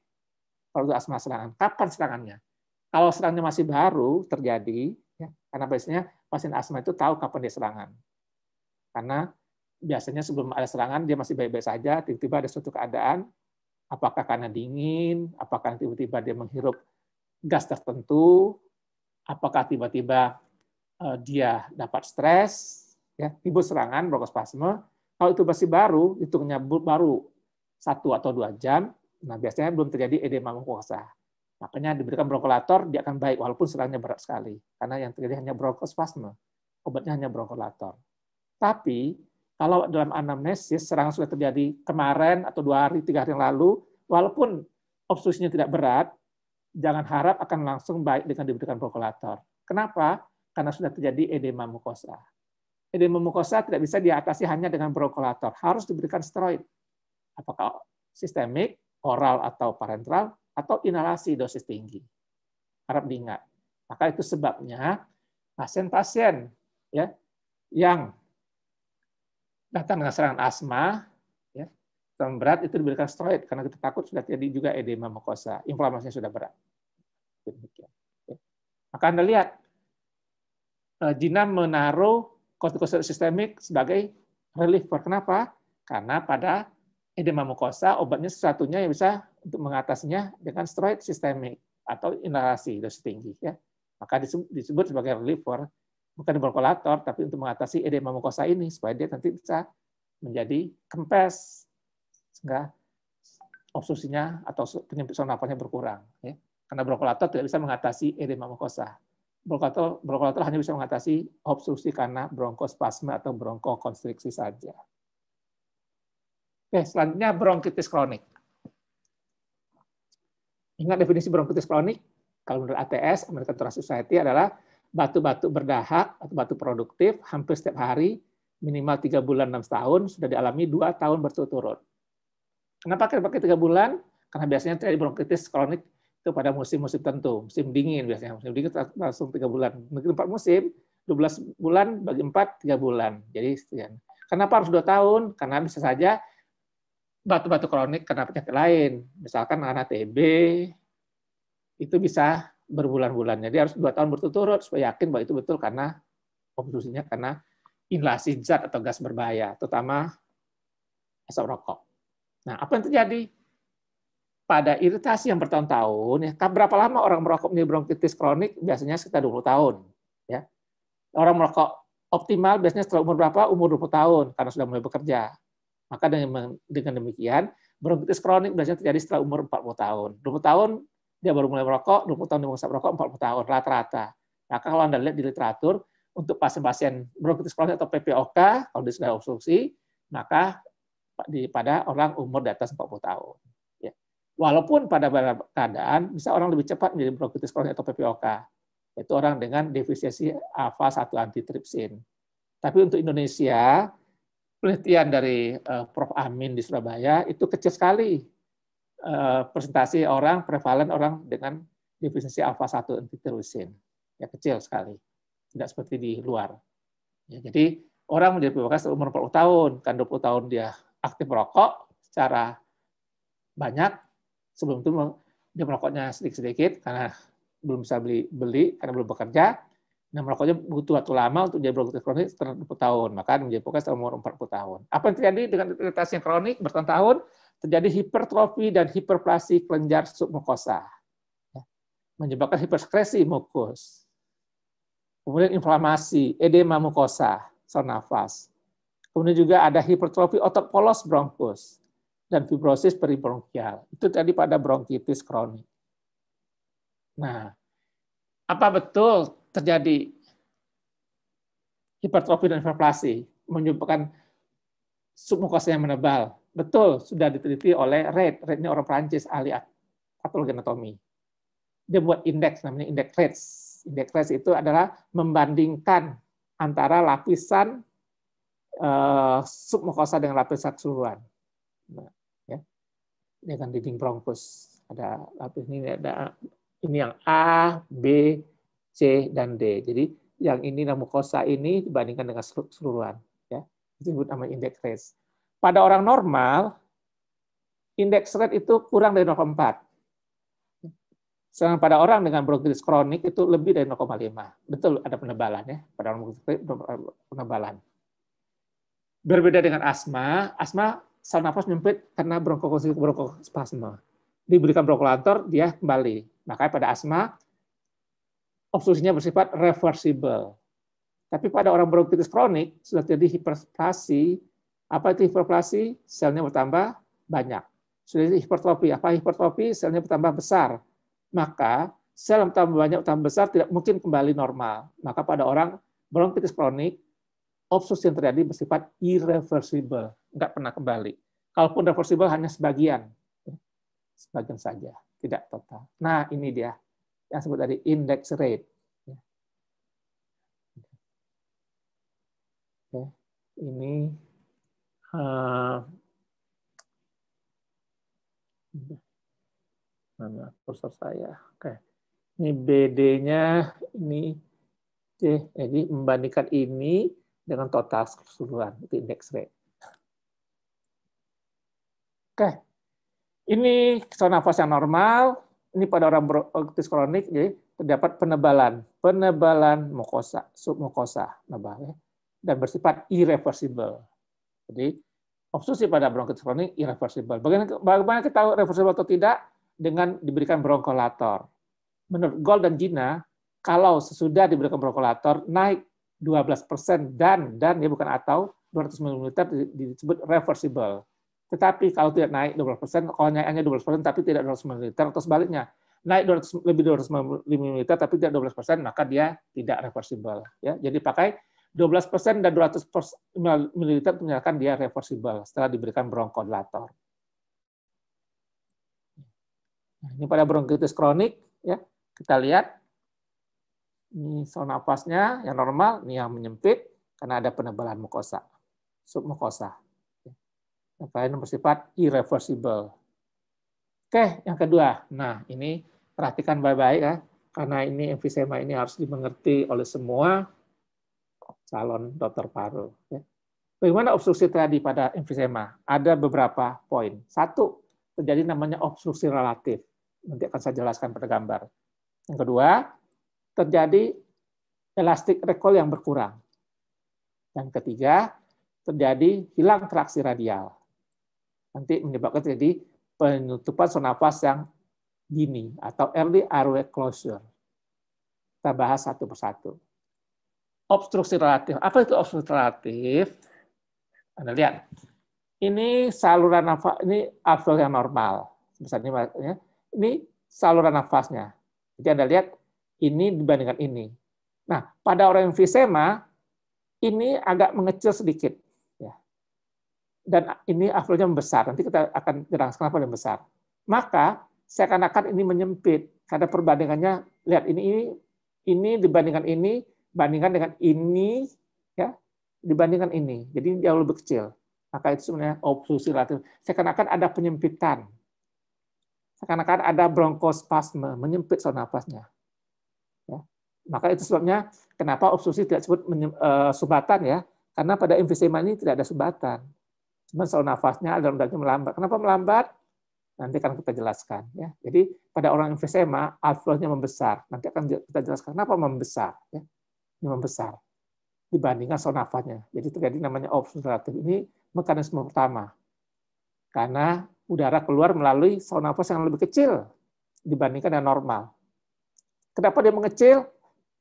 Kalau itu asma serangan, kapan serangannya? Kalau serangannya masih baru terjadi, ya, karena biasanya pasien asma itu tahu kapan dia serangan. Karena biasanya sebelum ada serangan dia masih baik-baik saja, tiba-tiba ada suatu keadaan, apakah karena dingin, apakah tiba-tiba dia menghirup gas tertentu, apakah tiba-tiba dia dapat stres, ya, timbul serangan bronkospasme. Kalau itu masih baru, hitungnya baru 1 atau 2 jam, nah biasanya belum terjadi edema mukosa. Makanya diberikan bronkolator, dia akan baik walaupun serangannya berat sekali, karena yang terjadi hanya bronkospasme, obatnya hanya bronkolator. Tapi kalau dalam anamnesis serangan sudah terjadi kemarin atau 2 hari, 3 hari yang lalu, walaupun obstruksinya tidak berat, jangan harap akan langsung baik dengan diberikan bronkolator. Kenapa? Karena sudah terjadi edema mukosa. Edema mukosa tidak bisa diatasi hanya dengan bronkolator, harus diberikan steroid. Apakah sistemik, oral atau parenteral, atau inhalasi dosis tinggi. Harap diingat. Maka itu sebabnya pasien-pasien, ya, yang datang dengan serangan asma, ya, serangan berat itu diberikan steroid karena kita takut sudah terjadi juga edema mukosa, inflamasinya sudah berat. Demikian. Maka Anda lihat, Gina menaruh kortikosteroid sistemik sebagai reliever. Kenapa? Karena pada edema mukosa obatnya satu-satunya yang bisa untuk mengatasinya dengan steroid sistemik atau inhalasi dosis tinggi. Ya. Maka disebut sebagai reliever, bukan bronkolator, tapi untuk mengatasi edema mukosa ini supaya dia nanti bisa menjadi kempes sehingga obstruksinya atau penyempit saluran nafasnya berkurang. Ya. Karena bronkolator tidak bisa mengatasi edema mukosa. Bronkolator hanya bisa mengatasi obstruksi karena bronkospasme atau bronkokonstriksi saja. Oke, selanjutnya bronkitis kronik. Ingat definisi bronkitis kronik, kalau menurut ATS, American Thoracic Society, adalah batu-batu berdahak atau batu produktif hampir setiap hari, minimal 3 bulan 6 tahun, sudah dialami 2 tahun berturut-turut. Kenapa pakai 3 bulan? Karena biasanya terjadi bronkitis kronik itu pada musim-musim tertentu, musim dingin biasanya. Musim dingin langsung 3 bulan. Mungkin 4 musim, 12 bulan bagi 4, 3 bulan. Jadi sekian. Kenapa harus 2 tahun? Karena bisa saja batu-batu kronik kena penyakit lain. Misalkan karena TB, itu bisa berbulan-bulan. Jadi harus 2 tahun berturut-turut supaya yakin bahwa itu betul karena obstruksinya karena inhalasi zat atau gas berbahaya, terutama asap rokok. Nah, apa yang terjadi? Pada iritasi yang bertahun-tahun, ya, berapa lama orang merokok menjadi bronkitis kronik? Biasanya sekitar 20 tahun. Ya. Orang merokok optimal biasanya setelah umur berapa? Umur 20 tahun, karena sudah mulai bekerja. Maka dengan demikian, bronkitis kronik biasanya terjadi setelah umur 40 tahun. 20 tahun dia baru mulai merokok, 20 tahun dia mengisap rokok, 40 tahun, rata-rata. Maka kalau Anda lihat di literatur, untuk pasien-pasien bronkitis kronik atau PPOK, kalau dia sudah obstruksi, maka pada orang umur di atas 40 tahun. Ya. Walaupun pada beberapa keadaan, bisa orang lebih cepat menjadi bronkitis kronik atau PPOK, yaitu orang dengan defisiensi alfa-1 antitrypsin. Tapi untuk Indonesia, penelitian dari Prof. Amin di Surabaya, itu kecil sekali presentasi orang, prevalen orang dengan defisiensi alfa-1 antitrypsin. Ya, kecil sekali. Tidak seperti di luar. Ya, jadi orang menjadi PPOK setelah umur 40 tahun, kan 20 tahun dia aktif merokok secara banyak, sebelum itu dia merokoknya sedikit-sedikit karena belum bisa beli karena belum bekerja. Nah, merokoknya butuh waktu lama untuk jadi bronkitis kronik setelah 20 tahun, maka menjadi PPOK setelah umur 40 tahun. Apa yang terjadi dengan iritasi yang kronik bertahun-tahun? Terjadi hipertrofi dan hiperplasi kelenjar submukosa, menyebabkan hipersekresi mukus. Kemudian inflamasi, edema mukosa, saluran nafas. Kemudian juga ada hipertrofi otot polos bronkus dan fibrosis peribronkial. Itu tadi pada bronkitis kronik. Nah, apa betul terjadi hipertrofi dan hiperplasi menyebabkan submukosa yang menebal? Betul, sudah diteliti oleh Reid. Reid ini orang Prancis, ahli patologi anatomi. Dia buat indeks, namanya indeks Reid. Indeks Reid itu adalah membandingkan antara lapisan submukosa dengan lapisan keseluruhan. Nah, ya. Dengan dinding bronkus. Ada lapis ini, ada ini yang A, B, C, dan D. Jadi yang ini mukosa ini dibandingkan dengan keseluruhan. Ya. Itu disebut nama indeks Reid. Pada orang normal, indeks Reid itu kurang dari 0,4. Sedangkan pada orang dengan bronkitis kronik itu lebih dari 0,5. Betul ada penebalan ya, pada orang bronkitis penebalan. Berbeda dengan asma saluran nafas menyempit karena bronkospasme. Diberikan bronkolator, dia kembali. Makanya pada asma obstruksinya bersifat reversible. Tapi pada orang bronkitis kronik sudah terjadi hiperplasi. Apa itu hiperplasi? Selnya bertambah banyak. Sudah hipertrofi. Apa hipertrofi? Selnya bertambah besar. Maka sel yang tambah banyak, tambah besar tidak mungkin kembali normal. Maka pada orang bronkitis kronik, obstruksi yang terjadi bersifat irreversible, nggak pernah kembali. Kalaupun reversible hanya sebagian saja, tidak total. Nah, ini dia yang disebut tadi index Reid. Ini mana kursor saya? Oke. Ini BD-nya ini C. Jadi membandingkan ini dengan total keseluruhan, itu indeks Reid. Oke. Ini saluran nafas yang normal, ini pada orang bronkitis kronik, jadi terdapat penebalan mukosa, submukosa, dan bersifat irreversible. Jadi obstruksi pada bronkitis kronik irreversible. Bagaimana kita tahu reversible atau tidak? Dengan diberikan bronkolator. Menurut Gold dan Gina, kalau sesudah diberikan bronkolator naik 12% dan ya bukan atau 200 ml disebut reversible. Tetapi kalau tidak naik 12%, kalau hanya 12% tapi tidak 200 ml atau sebaliknya, naik lebih 200 ml tapi tidak 12%, maka dia tidak reversible. Ya, jadi pakai 12% dan 200 ml menyatakan dia reversible setelah diberikan bronkolator. Nah, ini pada bronkitis kronik, ya kita lihat ini saluran nafasnya yang normal, ini yang menyempit karena ada penebalan mukosa, submukosa. Yang lain bersifat irreversible. Oke, yang kedua. Nah, ini perhatikan baik-baik ya, karena ini emfisema ini harus dimengerti oleh semua. calon dokter paru. Ya. Bagaimana obstruksi terjadi pada emfisema? Ada beberapa poin. Satu, terjadi namanya obstruksi relatif. Nanti akan saya jelaskan pada gambar. Yang kedua, terjadi elastic recall yang berkurang. Dan ketiga, terjadi hilang traksi radial. Nanti menyebabkan terjadi penutupan saluran nafas yang dini atau early airway closure. Kita bahas satu persatu. Obstruksi relatif. Apa itu obstruksi relatif? Anda lihat. Ini saluran nafas, ini alveol yang normal. Sebesar ini, ya. Ini saluran nafasnya. Jadi Anda lihat ini dibandingkan ini. Nah, pada orang emfisema ini agak mengecil sedikit, ya. Dan ini alveolnya membesar. Nanti kita akan jelaskan kenapa dia besar. Maka seakan-akan ini menyempit karena perbandingannya. Lihat ini dibandingkan ini, bandingkan dengan ini, ya, dibandingkan ini. Jadi jauh lebih kecil. Maka itu sebenarnya obstruksi relatif. Seakan-akan ada penyempitan. Seakan-akan ada bronkospasme, menyempit saluran nafasnya. Ya. Maka itu sebabnya kenapa obstruksi tidak disebut sumbatan, ya. Karena pada emfisema ini tidak ada sumbatan. Cuma saluran nafasnya dalam daging melambat. Kenapa melambat? Nanti akan kita jelaskan. Ya. Jadi pada orang emfisema alveolnya membesar. Nanti akan kita jelaskan kenapa membesar. Ya. Ini membesar dibandingkan saluran nafasnya. Jadi terjadi namanya obstruksi relatif. Ini mekanisme pertama. Karena udara keluar melalui saluran nafas yang lebih kecil dibandingkan dengan normal. Kenapa dia mengecil?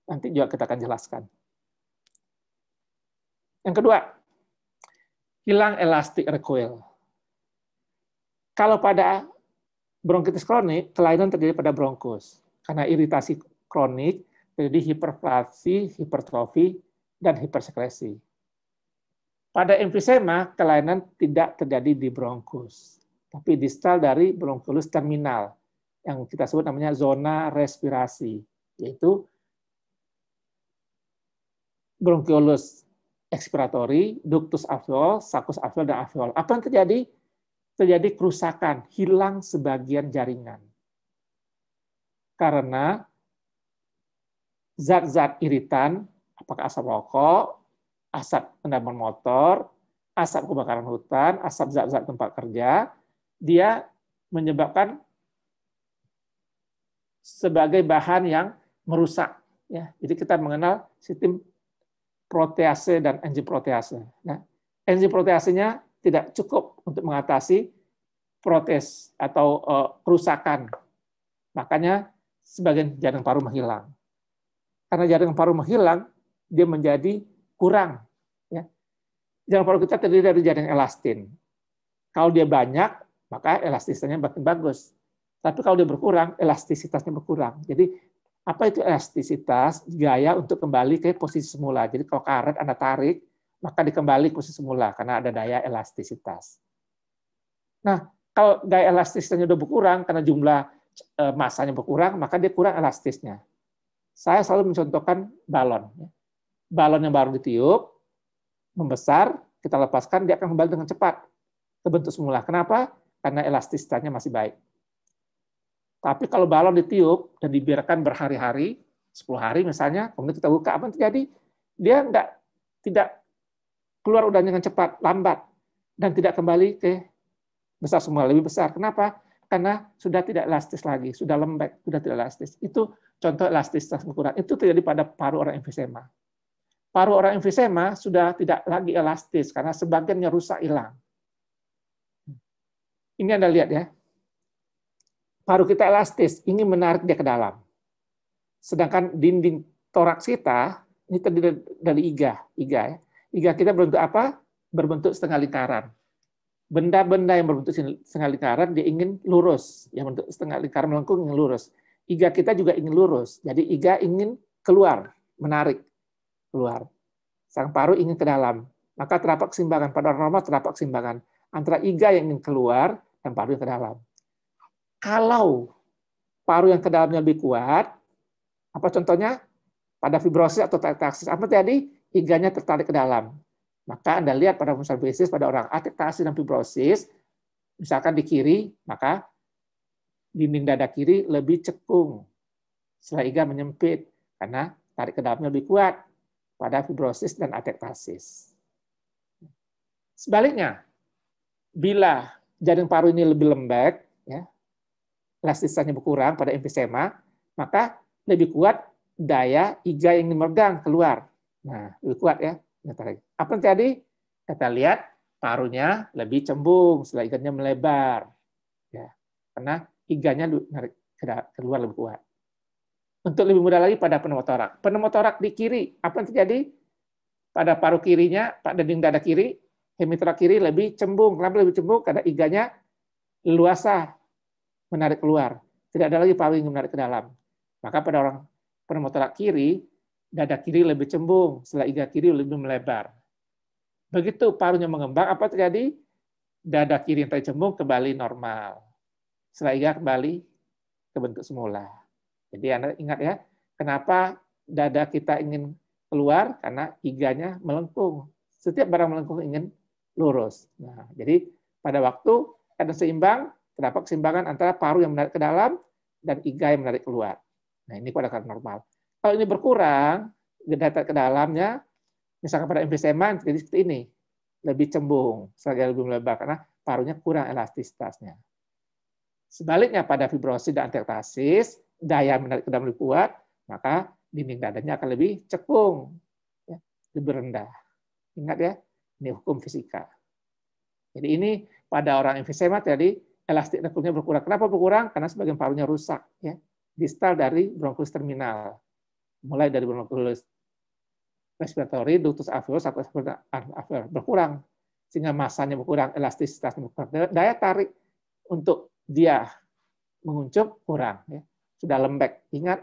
Nanti juga kita akan jelaskan. Yang kedua, hilang elastic recoil. Kalau pada bronkitis kronik, kelainan terjadi pada bronkus. Karena iritasi kronik, terjadi hiperplasi, hipertrofi, dan hipersekresi. Pada emfisema, kelainan tidak terjadi di bronkus, tapi distal dari bronkulus terminal, yang kita sebut namanya zona respirasi, yaitu bronkiolus expiratori, ductus alveol, saccus alveol, dan alveol. Apa yang terjadi? Terjadi kerusakan, hilang sebagian jaringan. Karena zat-zat iritan, apakah asap rokok, asap kendaraan motor, asap kebakaran hutan, asap zat-zat tempat kerja, dia menyebabkan sebagai bahan yang merusak. Ya, jadi kita mengenal sistem protease dan enzim protease. Nah, enzim proteasenya tidak cukup untuk mengatasi protes atau kerusakan. Makanya sebagian jaringan paru menghilang. Karena jaringan paru menghilang, dia menjadi kurang. Ya. Jaringan paru kita terdiri dari jaringan elastin. Kalau dia banyak, maka elastisitasnya makin bagus. Tapi kalau dia berkurang, elastisitasnya berkurang. Jadi apa itu elastisitas? Gaya untuk kembali ke posisi semula. Jadi kalau karet Anda tarik, maka dikembali ke posisi semula karena ada daya elastisitas. Nah, kalau daya elastisitasnya sudah berkurang karena jumlah masanya berkurang, maka dia kurang elastisnya. Saya selalu mencontohkan balon. Balon yang baru ditiup, membesar, kita lepaskan, dia akan kembali dengan cepat ke bentuk semula. Kenapa? Karena elastisitasnya masih baik. Tapi kalau balon ditiup dan dibiarkan berhari-hari, 10 hari misalnya, kemudian kita buka, apa yang terjadi? Dia tidak keluar udaranya dengan cepat, lambat, dan tidak kembali ke besar semula, lebih besar. Kenapa? Karena sudah tidak elastis lagi, sudah lembek, sudah tidak elastis. Itu contoh elastisitas berkurang. Itu terjadi pada paru orang emfisema. Paru orang emfisema sudah tidak lagi elastis karena sebagiannya rusak, hilang. Ini Anda lihat ya. Paru kita elastis, ingin menarik dia ke dalam. Sedangkan dinding toraks kita ini terdiri dari iga ya. Iga kita berbentuk apa? Berbentuk setengah lingkaran. Benda-benda yang berbentuk setengah lingkaran dia ingin lurus, yang bentuk setengah lingkaran melengkung ingin lurus. Iga kita juga ingin lurus. Jadi iga ingin keluar, menarik keluar. Sang paru ingin ke dalam. Maka terdapat keseimbangan. Pada orang normal terdapat keseimbangan antara iga yang ingin keluar dan paru yang ke dalam. Kalau paru yang ke dalamnya lebih kuat, apa contohnya? Pada fibrosis atau tektaksis, apa terjadi? Iganya tertarik ke dalam. Maka Anda lihat pada fibrosis, pada orang atektaksis dan fibrosis, misalkan di kiri, maka dinding dada kiri lebih cekung. Setelah iga menyempit, karena tarik ke dalamnya lebih kuat. pada fibrosis dan atektasis. Sebaliknya, bila jaring paru ini lebih lembek, ya, elastisitasnya berkurang pada emfisema, maka lebih kuat daya iga yang memegang keluar. Nah, lebih kuat ya. Apa yang terjadi? Kita lihat parunya lebih cembung setelah iganya melebar. Ya, karena iganya keluar lebih kuat. Untuk lebih mudah lagi pada pneumotorak. Pneumotorak di kiri, apa yang terjadi? Pada paru kirinya, pada dinding dada kiri, hemitorak kiri lebih cembung. Kenapa lebih cembung? Karena iganya leluasa menarik keluar. Tidak ada lagi paru yang menarik ke dalam. Maka pada orang pneumotorak kiri, dada kiri lebih cembung, setelah iga kiri lebih melebar. Begitu parunya mengembang, apa terjadi? Dada kiri yang tadi cembung kembali normal. Setelah iga kembali ke bentuk semula. Jadi Anda ingat ya, kenapa dada kita ingin keluar? Karena iganya melengkung. Setiap barang melengkung ingin lurus. Nah, jadi pada waktu ada seimbang, terdapat keseimbangan antara paru yang menarik ke dalam dan iga yang menarik keluar. Nah, ini pada keadaan normal. Kalau ini berkurang, data ke dalamnya, misalkan pada emfisema, jadi seperti ini, lebih cembung, lebih melebar, karena parunya kurang elastisitasnya. Sebaliknya pada fibrosis dan atektasis, daya menarik ke dalam lebih kuat, maka dinding dadanya akan lebih cekung, ya, lebih rendah. Ingat ya, ini hukum fisika. Jadi ini pada orang emfisema tadi elastik nekunya berkurang. Kenapa berkurang? Karena sebagian parunya rusak, ya, distal dari bronkus terminal, mulai dari bronkus respiratory, ductus alveolus atau alveolus berkurang, sehingga masanya berkurang, elastisitasnya berkurang, daya tarik untuk dia menguncup kurang, ya. Sudah lembek. Ingat,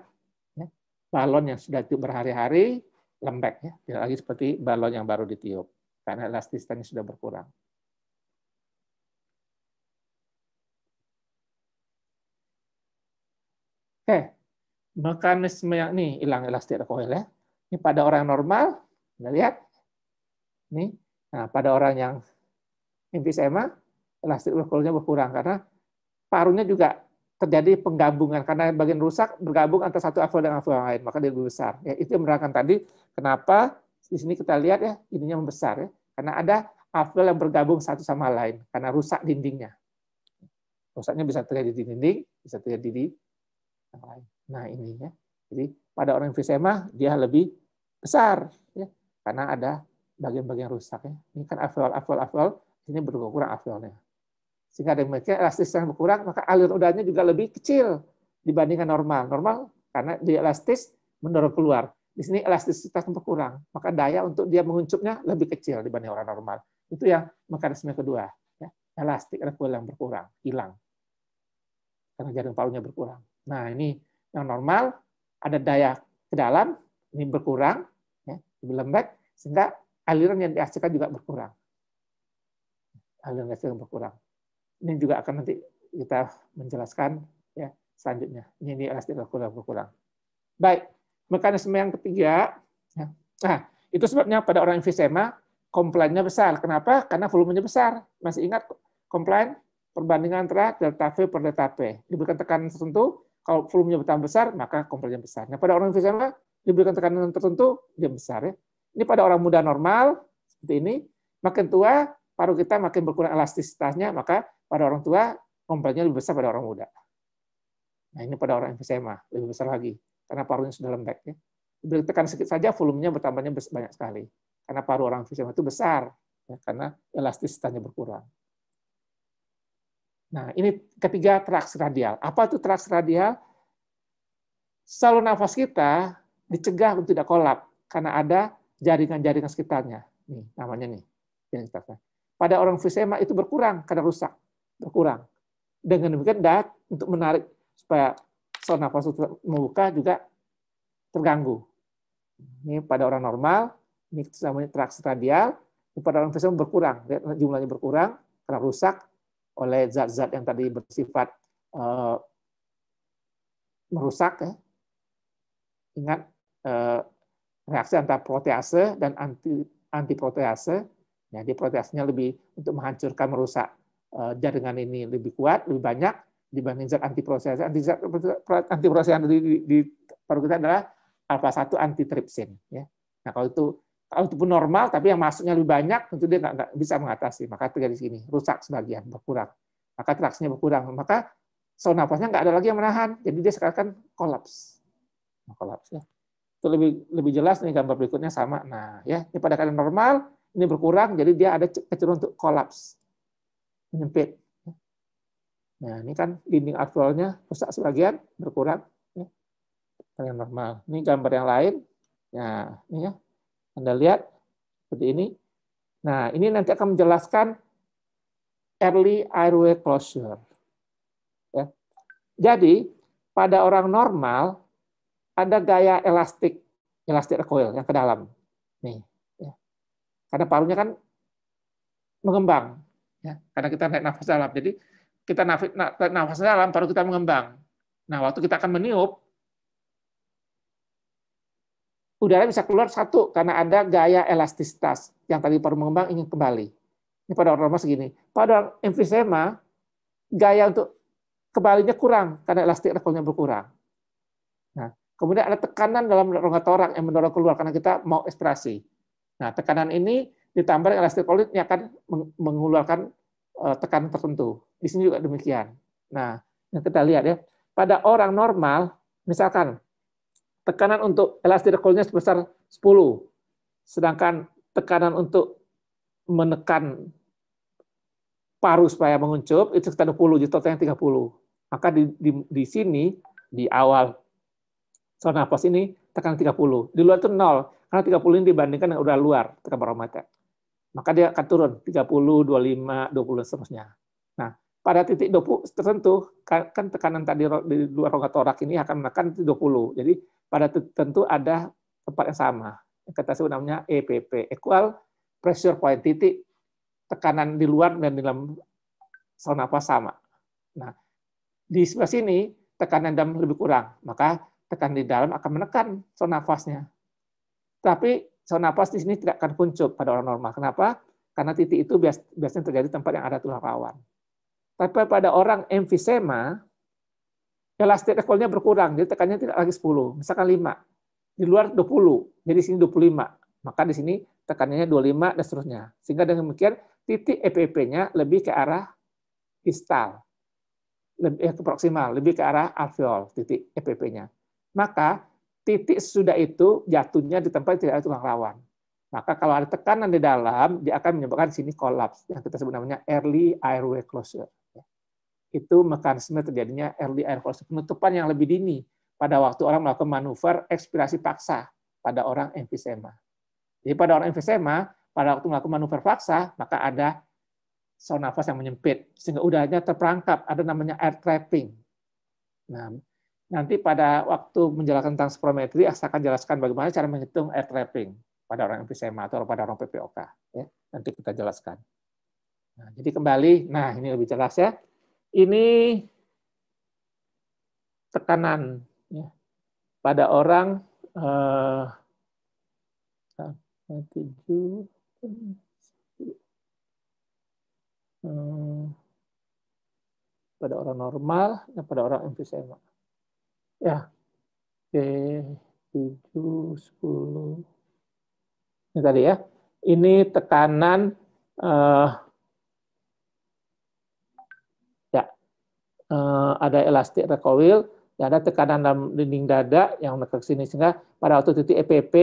ya, balon yang sudah ditiup berhari-hari lembek, ya, tidak lagi seperti balon yang baru ditiup karena elastisitasnya sudah berkurang. Oke, mekanisme yang ini hilang elastik recoil ya. Ini pada orang normal, Anda lihat, nih. Nah, pada orang yang emfisema, elastik recoilnya berkurang karena parunya juga terjadi penggabungan karena bagian rusak bergabung antara satu alveol dengan alveol yang lain, maka dia lebih besar. Ya, itu yang menerangkan tadi kenapa di sini kita lihat ya ininya membesar ya, karena ada alveol yang bergabung satu sama lain karena rusak dindingnya. Rusaknya bisa terjadi di dinding, bisa terjadi di yang lain. Nah ini ya, jadi pada orang emfisema dia lebih besar ya, karena ada bagian-bagian rusak ya. Ini kan alveol, ini berkurang alveolnya. Sehingga demikian elastisitas berkurang, maka aliran udaranya juga lebih kecil dibandingkan normal. Normal karena dia elastis mendorong keluar. Di sini elastisitas berkurang, maka daya untuk dia menguncupnya lebih kecil dibanding orang normal. Itu yang mekanisme kedua, ya. Elastik recoil yang berkurang, hilang. Karena jaring parunya berkurang. Nah, ini yang normal, ada daya ke dalam, ini berkurang, ya, lebih lembek, sehingga aliran yang dihasilkan juga berkurang. Aliran yang dihasilkan berkurang. Ini juga akan nanti kita menjelaskan ya selanjutnya. Ini elastik recoil berkurang. Baik, mekanisme yang ketiga. Ya. Nah, itu sebabnya pada orang emfisema komplainnya besar. Kenapa? Karena volumenya besar. Masih ingat komplain perbandingan antara delta V per delta P. Diberikan tekanan tertentu, kalau volumenya bertambah besar, maka komplainnya besar. Nah, pada orang emfisema diberikan tekanan tertentu, dia besar ya. Ini pada orang muda normal seperti ini, makin tua paru kita makin berkurang elastisitasnya, maka pada orang tua komplainnya lebih besar pada orang muda. Nah ini pada orang emfisema lebih besar lagi karena parunya sudah lembek. Ya. Diberi tekan sedikit saja volumenya bertambahnya banyak sekali karena paru orang emfisema itu besar ya, karena elastisitasnya berkurang. Nah ini ketiga traks radial. Apa itu traks radial? Saluran nafas kita dicegah untuk tidak kolap karena ada jaringan-jaringan sekitarnya. Nih namanya nih. Pada orang emfisema itu berkurang karena rusak. Berkurang. Dengan demikian untuk menarik supaya saluran nafas membuka juga terganggu. Ini pada orang normal, ini namanya traks radial, pada orang emfisema berkurang, jumlahnya berkurang karena rusak oleh zat-zat yang tadi bersifat merusak. Ya. Ingat reaksi antara protease dan antiprotease. Jadi proteasenya lebih untuk menghancurkan, merusak jaringan ini lebih kuat, lebih banyak dibanding zat antiprotease. Antiprotease yang di paru kita adalah alfa 1 antitripsin. Ya. Nah, kalau itu pun normal, tapi yang masuknya lebih banyak, tentu dia nggak bisa mengatasi. Maka terjadi sini, rusak sebagian, berkurang. Maka traksinya berkurang. Maka saluran nafasnya nggak ada lagi yang menahan. Jadi dia sekarang kan kolaps. Kolaps ya. Itu lebih jelas nih gambar berikutnya sama. Nah, ya ini pada keadaan normal, ini berkurang, jadi dia ada kecenderungan untuk kolaps, menyempit. Nah, ini kan dinding alveolnya rusak sebagian, berkurang. Ya. Keadaan normal. Ini gambar yang lain. Nah, ini ya. Anda lihat seperti ini. Nah, ini nanti akan menjelaskan early airway closure. Ya. Jadi, pada orang normal, ada gaya elastic recoil yang ke dalam. Nih, ya. Karena parunya kan mengembang. Ya. Karena kita naik nafas dalam. Jadi, kita naik nafas dalam, paru kita mengembang. Nah, waktu kita akan meniup, udara bisa keluar satu karena ada gaya elastisitas yang tadi paru mengembang ingin kembali. Ini pada orang normal segini. Pada orang emfisema, gaya untuk kembalinya kurang karena elastik recoil-nya berkurang. Nah, kemudian ada tekanan dalam rongga torak yang mendorong keluar karena kita mau ekspirasi. Nah, tekanan ini ditambah dengan elastik recoil ini akan mengeluarkan tekanan tertentu. Di sini juga demikian. Nah, yang kita lihat ya, pada orang normal, misalkan tekanan untuk elastik recoil-nya sebesar 10, sedangkan tekanan untuk menekan paru supaya menguncup itu sekitar 20, jadi totalnya 30. Maka di sini, di awal saluran nafas ini tekanan 30. Di luar itu 0, karena 30 ini dibandingkan dengan udara luar, tekan barometer. Maka dia akan turun 30, 25, 20 dan seterusnya. Nah, pada titik 20 tertentu kan tekanan tadi di luar rongga torak ini akan menekan 20. Jadi pada titik tertentu ada tempat yang sama. Yang kita sebut namanya EPP, equal pressure point, titik tekanan di luar dan di dalam saluran nafas sama. Nah, di sebelah sini tekanan dalam lebih kurang, maka tekanan di dalam akan menekan saluran nafasnya. Tapi saluran nafas di sini tidak akan kuncup pada orang normal. Kenapa? Karena titik itu biasanya terjadi tempat yang ada tulang rawan. Tapi pada orang emfisema, elastik recoil-nya berkurang, jadi tekanannya tidak lagi 10, misalkan 5. Di luar 20, jadi di sini 25. Maka di sini tekanannya 25 dan seterusnya. Sehingga dengan demikian titik EPP-nya lebih ke arah distal, lebih ke proksimal, lebih ke arah alveol titik EPP-nya. Maka titik sesudah itu jatuhnya di tempat tidak ada tulang rawan. Maka kalau ada tekanan di dalam, dia akan menyebabkan sini kolaps, yang kita sebut namanya early airway closure. Itu mekanisme terjadinya early airway closure, penutupan yang lebih dini pada waktu orang melakukan manuver ekspirasi paksa pada orang emfisema. Jadi pada orang emfisema, pada waktu melakukan manuver paksa, maka ada saluran nafas yang menyempit, sehingga udaranya terperangkap, ada namanya air trapping. Nah, nanti pada waktu menjelaskan tentang spirometri, saya akan jelaskan bagaimana cara menghitung air trapping pada orang emfisema atau pada orang PPOK. Ya, nanti kita jelaskan. Nah, jadi kembali, nah ini lebih jelas ya. Ini tekanan ya, pada orang 7 pada orang normal dan pada orang emfisema. Ya, oke, 7, 10. Ini tadi ya. Ini tekanan ada elastik recoil, dan ada tekanan dalam dinding dada yang menekan ke sini, sehingga pada waktu titik EPP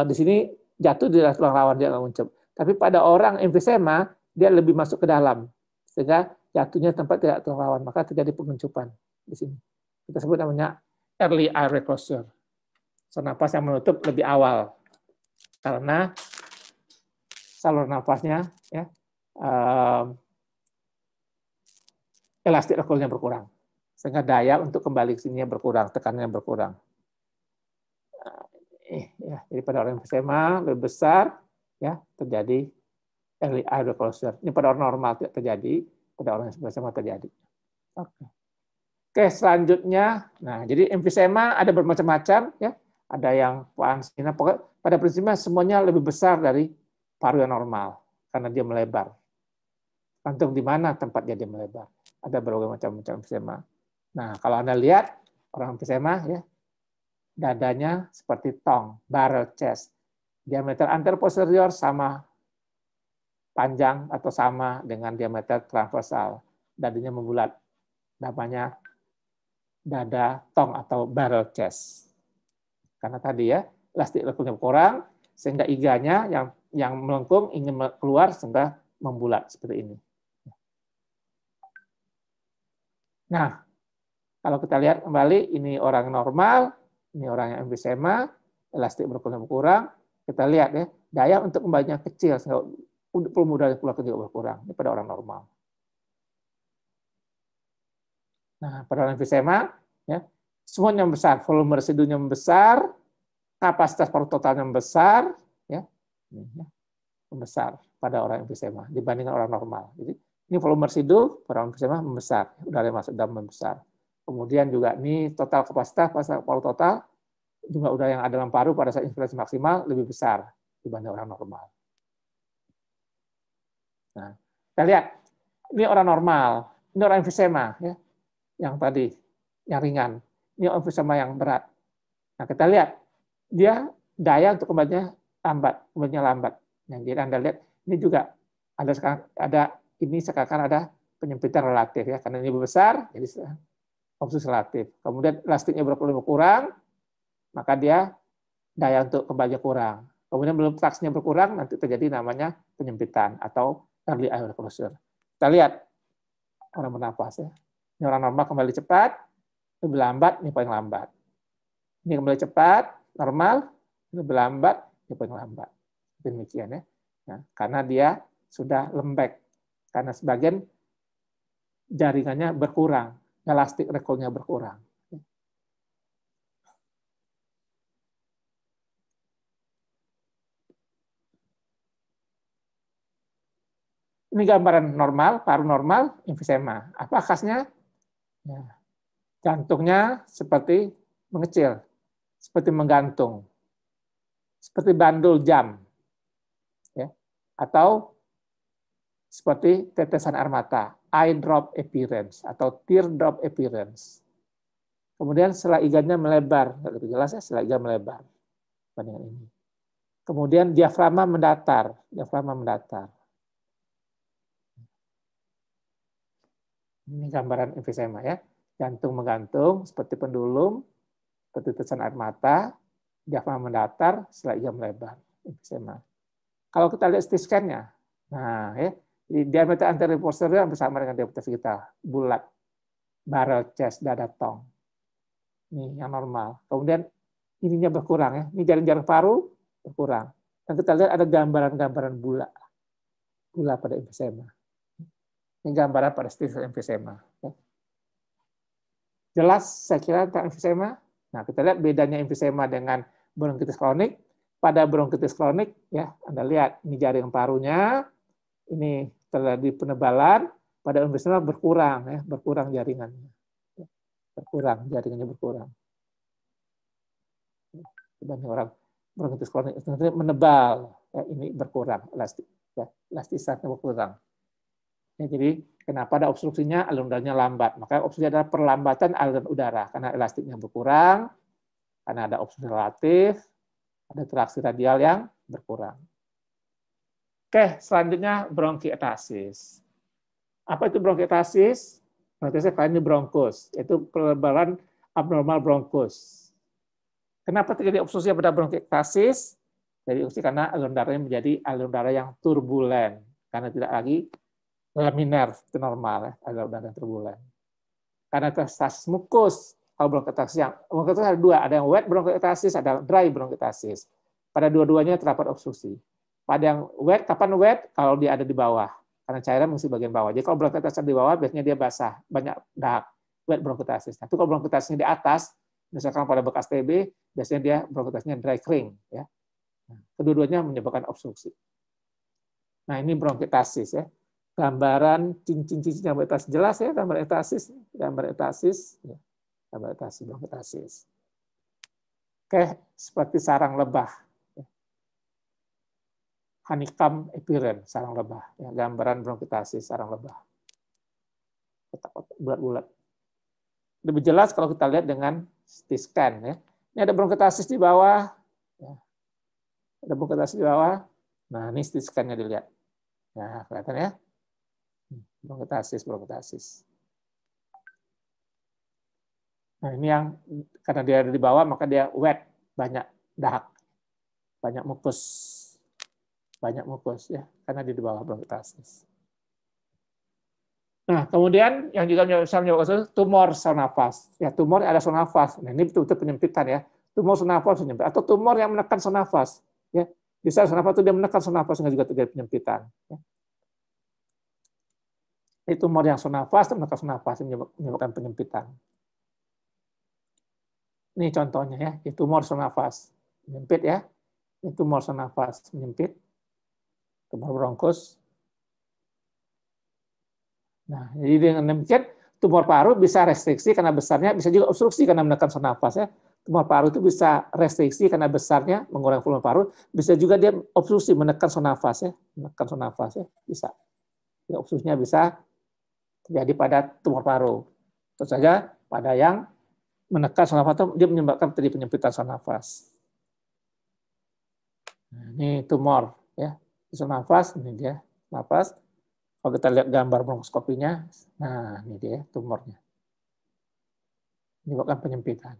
di sini jatuh di tulang rawan, dia nggak muncul. Tapi pada orang emfisema dia lebih masuk ke dalam, sehingga jatuhnya tempat tidak tulang rawan, maka terjadi penguncupan di sini. Kita sebut namanya early airway closure. Saluran nafas yang menutup lebih awal karena saluran nafasnya ya elastik recoil-nya berkurang, sehingga daya untuk kembali ke sininya berkurang, tekanannya berkurang. Ya, jadi pada orang emfisema lebih besar, ya terjadi early airway closure. Ini pada orang normal tidak terjadi, pada orang emfisema terjadi. Oke, selanjutnya, nah jadi emfisema ada bermacam-macam, ya, ada yang pansina, pokoknya pada prinsipnya semuanya lebih besar dari paru yang normal karena dia melebar. Tergantung di mana tempatnya dia melebar. Ada berbagai macam emfisema. Nah, kalau Anda lihat orang emfisema ya, dadanya seperti tong, barrel chest. Diameter anterior posterior sama panjang atau sama dengan diameter transversal. Dadanya membulat. Namanya dada tong atau barrel chest. Karena tadi ya, elastik rekulnya berkurang, sehingga iganya yang melengkung ingin keluar sehingga membulat seperti ini. Nah, kalau kita lihat kembali, ini orang normal, ini orang yang emfisema, elastik rekulnya berkurang. Kita lihat ya, daya untuk kembalinya kecil, sehingga volume udara yang keluar juga berkurang. Ini pada orang normal. Nah, pada orang emfisema, ya, semuanya membesar, volume residunya membesar, kapasitas paru totalnya membesar, ya, membesar pada orang emfisema dibandingkan orang normal. Jadi ini volume residu pada orang emfisema membesar, udara yang masuk dalam membesar. Kemudian juga ini total kapasitas paru total, jumlah udara yang ada dalam paru pada saat inspirasi maksimal lebih besar dibanding orang normal. Nah, kita lihat ini orang normal, ini orang emfisema, ya, yang tadi, yang ringan. Ini orang emfisema yang berat. Nah, kita lihat dia daya untuk kembalinya lambat. Nah, jadi Anda lihat ini juga ada ini sekarang ada penyempitan relatif ya, karena ini besar jadi obstruksi relatif. Kemudian elastiknya berkurang, maka dia daya untuk kembalinya kurang. Kemudian belum traksinya berkurang, nanti terjadi namanya penyempitan atau early airway closure. Kita lihat orang bernafas ya. Ini orang normal kembali cepat, lebih lambat, ini paling lambat. Ini kembali cepat, normal, lebih lambat, ini paling lambat. Demikian ya. Nah, karena dia sudah lembek, karena sebagian jaringannya berkurang, elastik rekulnya berkurang. Ini gambaran normal, paru normal, emfisema. Apa khasnya? Ya. Jantungnya seperti mengecil, seperti menggantung, seperti bandul jam, ya. Atau seperti tetesan air mata, eye drop appearance atau tear drop appearance. Kemudian sela iganya melebar, lebih jelas ya, sela iga melebar bandingan ini. Kemudian diafragma mendatar, Ini gambaran emfisema ya, jantung menggantung seperti pendulum, seperti tetesan air mata, diafragma mendatar, sela iga melebar, emfisema. Kalau kita lihat CT scan-nya, nah ya, di diameter anterior posterior bersama dengan diameter kita, bulat, barrel chest, dada tong. Ini yang normal. Kemudian ininya berkurang ya, ini jaring-jaring paru berkurang. Dan kita lihat ada gambaran-gambaran bula pada emfisema. Ini gambaran pada stage emfisema. Jelas saya kira tentang emfisema. Nah, kita lihat bedanya emfisema dengan bronkitis kronik. Pada bronkitis kronik, ya Anda lihat ini jaring parunya, ini terjadi penebalan. Pada emfisema berkurang jaringannya, jaringannya berkurang. Dibanding orang bronkitis kronik menebal, ya, ini berkurang elastisasinya berkurang. Ya, jadi kenapa ada obstruksinya? Aliran udaranya lambat. Maka obstruksi adalah perlambatan aliran udara karena elastiknya berkurang, karena ada obstruksi relatif, ada traksi radial yang berkurang. Oke, selanjutnya bronkiektasis. Apa itu bronkiektasis? Bronkiektasis ini bronkus, yaitu pelebaran abnormal bronkus. Kenapa terjadi obstruksi pada bronkiektasis? Jadi obstruksi karena aliran udaranya menjadi aliran udara yang turbulen, karena tidak lagi laminar, itu normal ya, aliran udara yang turbulen. Karena ektasis mukus, kalau bronkiektasis ada dua, ada yang wet bronkiektasis, ada dry bronkiektasis. Pada dua-duanya terdapat obstruksi. Pada yang wet, kapan wet? Kalau dia ada di bawah, karena cairan mengisi bagian bawah. Jadi kalau bronkiektasis di bawah, biasanya dia basah, banyak dahak, wet bronkiektasis. Tapi kalau bronkiektasisnya di atas, misalkan pada bekas TB, biasanya dia bronkiektasisnya dry kering. Ya. Kedua-duanya menyebabkan obstruksi. Nah ini bronkiektasis ya. Gambaran cincin-cincin yang bronkiektasis jelas ya, gambar ektasis bronkiektasis. Oke, seperti sarang lebah. Honeycomb appearance, sarang lebah. Ya, gambaran bronkiektasis sarang lebah. Kotak-kotak bulat-bulat. Lebih jelas kalau kita lihat dengan CT scan ya. Ini ada bronkitasis di bawah. Ya. Ada bronkitasis di bawah. Nah, ini CT scan-nya dilihat. Nah, kelihatan ya. Bronkitasis. Nah, ini yang karena dia ada di bawah, maka dia wet, banyak dahak, banyak mukus ya, karena dia di bawah bronkitasis. Nah, kemudian yang juga bisa menyebabkan tumor sel nafas. Ya, tumor ada sel nafas. Nah, ini betul-betul penyempitan ya. Tumor sel nafas penyempit atau tumor yang menekan sel nafas. Ya, di sel nafas itu dia menekan sel nafas sehingga juga terjadi penyempitan. Ya. Ini tumor yang sel nafas menekan sel nafas menyebabkan penyempitan. Ini contohnya ya, itu tumor sel nafas menyempit ya. Ini tumor sel nafas menyempit. Tumor bronkus. Nah, jadi dengan demikian tumor paru bisa restriksi karena besarnya, bisa juga obstruksi karena menekan sel nafas ya. Tumor paru itu bisa restriksi karena besarnya mengurangi volume paru, bisa juga dia obstruksi menekan sel nafas ya, menekan sel nafas ya, bisa. Ya, obstruksinya bisa terjadi pada tumor paru. Tentu saja pada yang menekan sel nafas dia menyebabkan terjadi penyempitan sel nafas. Nah, ini tumor ya, sel nafas, ini dia nafas. Kalau kita lihat gambar bronkoskopinya, nah ini dia tumornya. Menyebabkan penyempitan.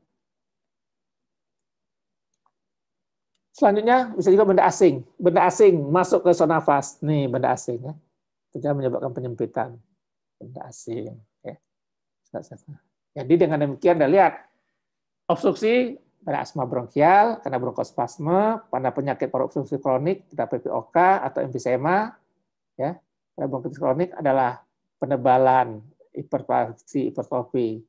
Selanjutnya bisa juga benda asing. Benda asing masuk ke sel nafas. Nih benda asing ya. Itu menyebabkan penyempitan. Benda asing. Ya. Jadi dengan demikian Anda lihat obstruksi pada asma bronkial, karena bronkospasme, pada penyakit paru obstruksi kronik, kita PPOK atau emfisema, ya. Pada bronkitis kronik adalah penebalan, hipertrofi,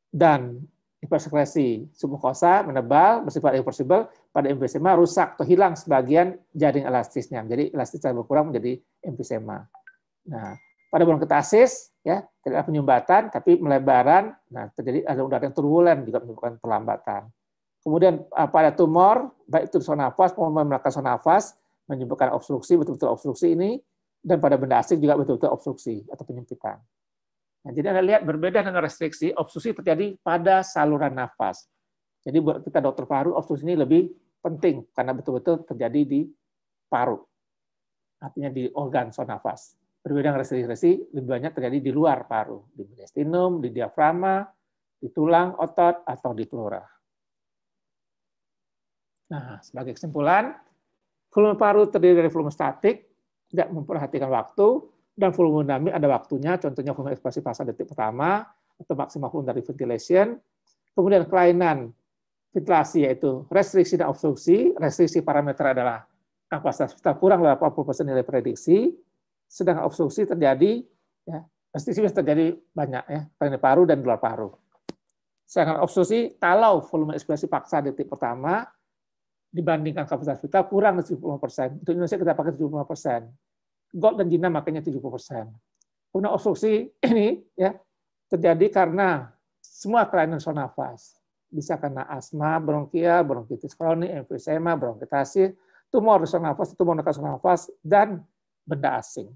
dan hipersekresi submukosa menebal, bersifat irreversibel. Pada emfisema rusak atau hilang sebagian jaring elastisnya. Jadi elastisnya berkurang menjadi emfisema. Nah, pada bronkitasis ya tidak ada penyumbatan tapi melebaran. Nah, terjadi ada udara yang turbulen juga menyebabkan perlambatan. Kemudian pada tumor baik itu sel nafas maupun menekan sel nafas menyebabkan obstruksi, betul-betul obstruksi ini, dan pada benda asing juga betul-betul obstruksi atau penyempitan. Nah, jadi Anda lihat berbeda dengan restriksi, obstruksi terjadi pada saluran nafas. Jadi buat kita dokter paru, obstruksi ini lebih penting karena betul-betul terjadi di paru, artinya di organ sel nafas. Berbeda dengan restriksi, lebih banyak terjadi di luar paru, di mediastinum, di diafragma, di tulang, otot, atau di pleura. Nah, sebagai kesimpulan, volume paru terdiri dari volume statik, tidak memperhatikan waktu, dan volume dinamik ada waktunya, contohnya volume ekspansi fase detik pertama, atau maksimal volume dari ventilation. Kemudian kelainan ventilasi yaitu restriksi dan obstruksi. Restriksi parameter adalah kapasitas vital kurang dari 40% nilai prediksi, sedangkan obstruksi terjadi, ya, restriksi bisa terjadi banyak ya, di paru dan di luar paru. Sedangkan obstruksi kalau volume ekspansi paksa detik pertama dibandingkan kapasitas vital kurang dari 70%. Untuk Indonesia kita pakai 75%. Gold dan China makanya 70%. Kemudian obstruksi ini ya terjadi karena semua kelainan saluran nafas. Bisa karena asma bronkial, bronkitis kronik, emfisema, bronkitasis, tumor saluran nafas, tumor menekan saluran nafas, dan benda asing.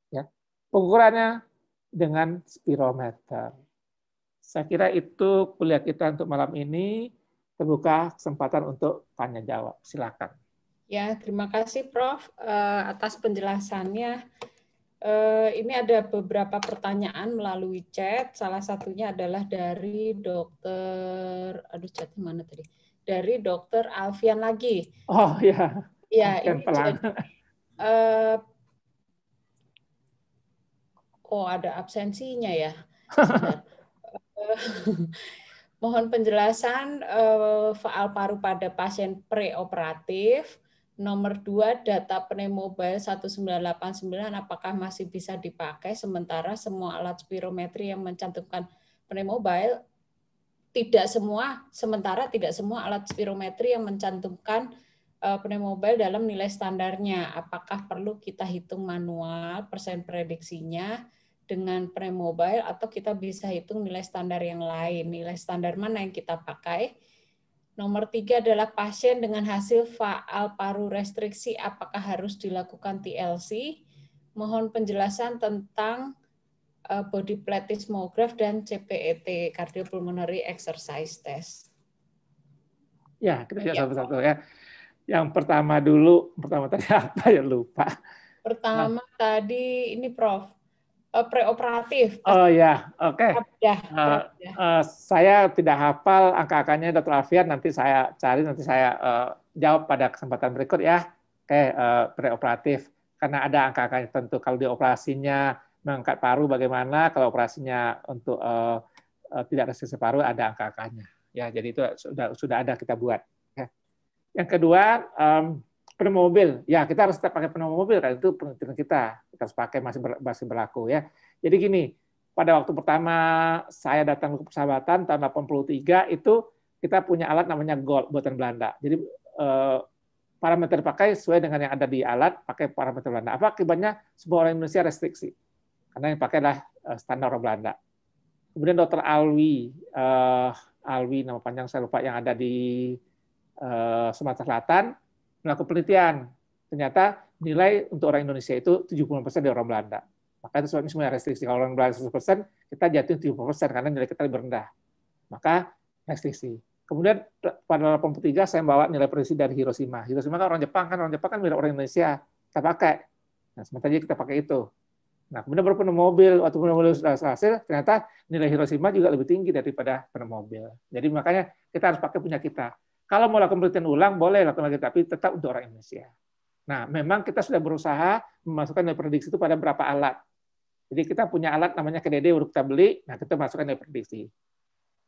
Ya. Pengukurannya dengan spirometer. Saya kira itu kuliah kita untuk malam ini. Terbuka kesempatan untuk tanya jawab. Silakan. Ya, terima kasih Prof atas penjelasannya. Ini ada beberapa pertanyaan melalui chat. Salah satunya adalah dari Dokter, chatnya mana tadi? Dari Dokter Alfian lagi. Oh ya. Ya, ini jadi, ada absensinya ya. Sebentar. Mohon penjelasan faal paru pada pasien preoperatif. Nomor 2, data pneumobile 1989 apakah masih bisa dipakai sementara semua alat spirometri yang mencantumkan pneumobile tidak semua alat spirometri yang mencantumkan pneumobile dalam nilai standarnya. Apakah perlu kita hitung manual persen prediksinya dengan pneumobile atau kita bisa hitung nilai standar yang lain? Nilai standar mana yang kita pakai? Nomor 3 adalah pasien dengan hasil faal paru restriksi, apakah harus dilakukan TLC? Mohon penjelasan tentang body platelet tomograph dan CPET, cardiopulmonary exercise test. Ya, kita jawab satu-satu ya. Yang pertama tadi apa ya, lupa. Pertama tadi ini Prof, preoperatif. Oh ya, oke. Saya tidak hafal angka-angkanya Dr. Alfian, nanti saya cari, nanti saya jawab pada kesempatan berikut ya. Oke, preoperatif. Karena ada angka-angkanya tentu. Kalau di operasinya mengangkat paru bagaimana, kalau operasinya untuk tidak restriksi paru ada angka-angkanya. Ya, jadi itu sudah ada kita buat. Ya. Yang kedua, pneumomobil. Ya, kita harus tetap pakai pneumomobil karena itu penelitian kita harus pakai, masih berlaku ya. Jadi gini, pada waktu pertama saya datang ke Persahabatan tahun 83 itu kita punya alat namanya GOLD buatan Belanda. Jadi parameter dipakai sesuai dengan yang ada di alat, pakai parameter Belanda. Apa akibatnya? Semua orang Indonesia restriksi. Karena yang pakailah standar orang Belanda. Kemudian Dr. Alwi, nama panjang saya lupa, yang ada di Sumatera Selatan, melakukan penelitian. Ternyata nilai untuk orang Indonesia itu 70% dari orang Belanda. Maka itu sebabnya semuanya restriksi. Kalau orang Belanda 100%, kita jatuh 70% karena nilai kita lebih rendah. Maka restriksi. Kemudian pada 83 saya bawa nilai prediksi dari Hiroshima. Hiroshima kan orang Jepang kan mirip orang Indonesia. Kita pakai. Nah, sementara kita pakai itu. Nah, kemudian baru pneumomobil, waktu pneumomobil sudah hasil, ternyata nilai Hiroshima juga lebih tinggi daripada pneumomobil. Jadi makanya kita harus pakai punya kita. Kalau mau lakukan penelitian ulang, boleh lakukan lagi, tapi tetap untuk orang Indonesia. Nah, memang kita sudah berusaha memasukkan nilai prediksi itu pada beberapa alat. Jadi kita punya alat namanya KDD, udah kita beli, nah kita masukkan nilai prediksi.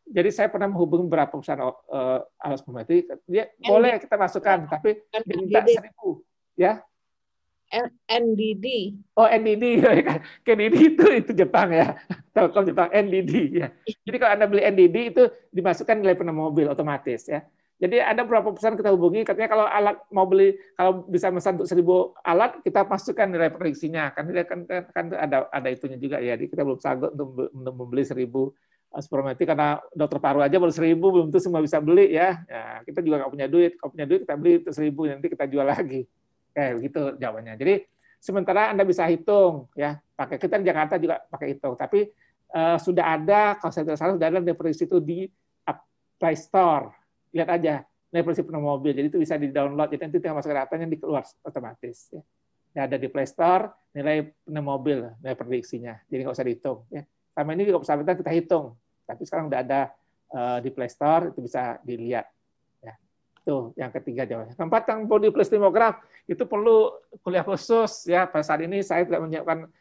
Jadi saya pernah menghubungi beberapa perusahaan alat spirometri, dia boleh kita masukkan, tapi diminta 1.000, ya. NDD. Oh, NDD. KDD itu Jepang ya. Telkom Jepang, NDD ya. Jadi kalau Anda beli NDD itu dimasukkan nilai pneumomobil otomatis ya. Jadi ada beberapa perusahaan kita hubungi, katanya kalau alat mau beli, kalau bisa pesan untuk 1.000 alat, kita masukkan nilai prediksinya. Kan ada itunya juga ya. Jadi kita belum sanggup untuk membeli 1.000 spirometri karena dokter paru aja baru 1.000, belum tentu semua bisa beli ya. Ya, kita juga nggak punya duit. Kalau punya duit kita beli itu 1.000, nanti kita jual lagi. Kayak begitu jawabannya. Jadi sementara Anda bisa hitung ya, pakai kita di Jakarta juga pakai hitung, tapi sudah ada, kalau saya tidak salah sudah ada nilai prediksi itu di Play Store. Lihat aja nilai prediksi pneumomobil. Jadi itu bisa di-download, jadi nanti tinggal masuk ke datanya dikeluar otomatis ya. Ya, ada di Play Store nilai pneumomobil, nilai prediksinya. Jadi nggak usah dihitung ya. Sama ini juga Persahabatan kita hitung, tapi sekarang udah ada di Play Store, itu bisa dilihat. Tuh, yang ketiga jawabannya. Keempat, yang body plasmograph itu perlu kuliah khusus ya. Pada saat ini saya tidak menyiapkan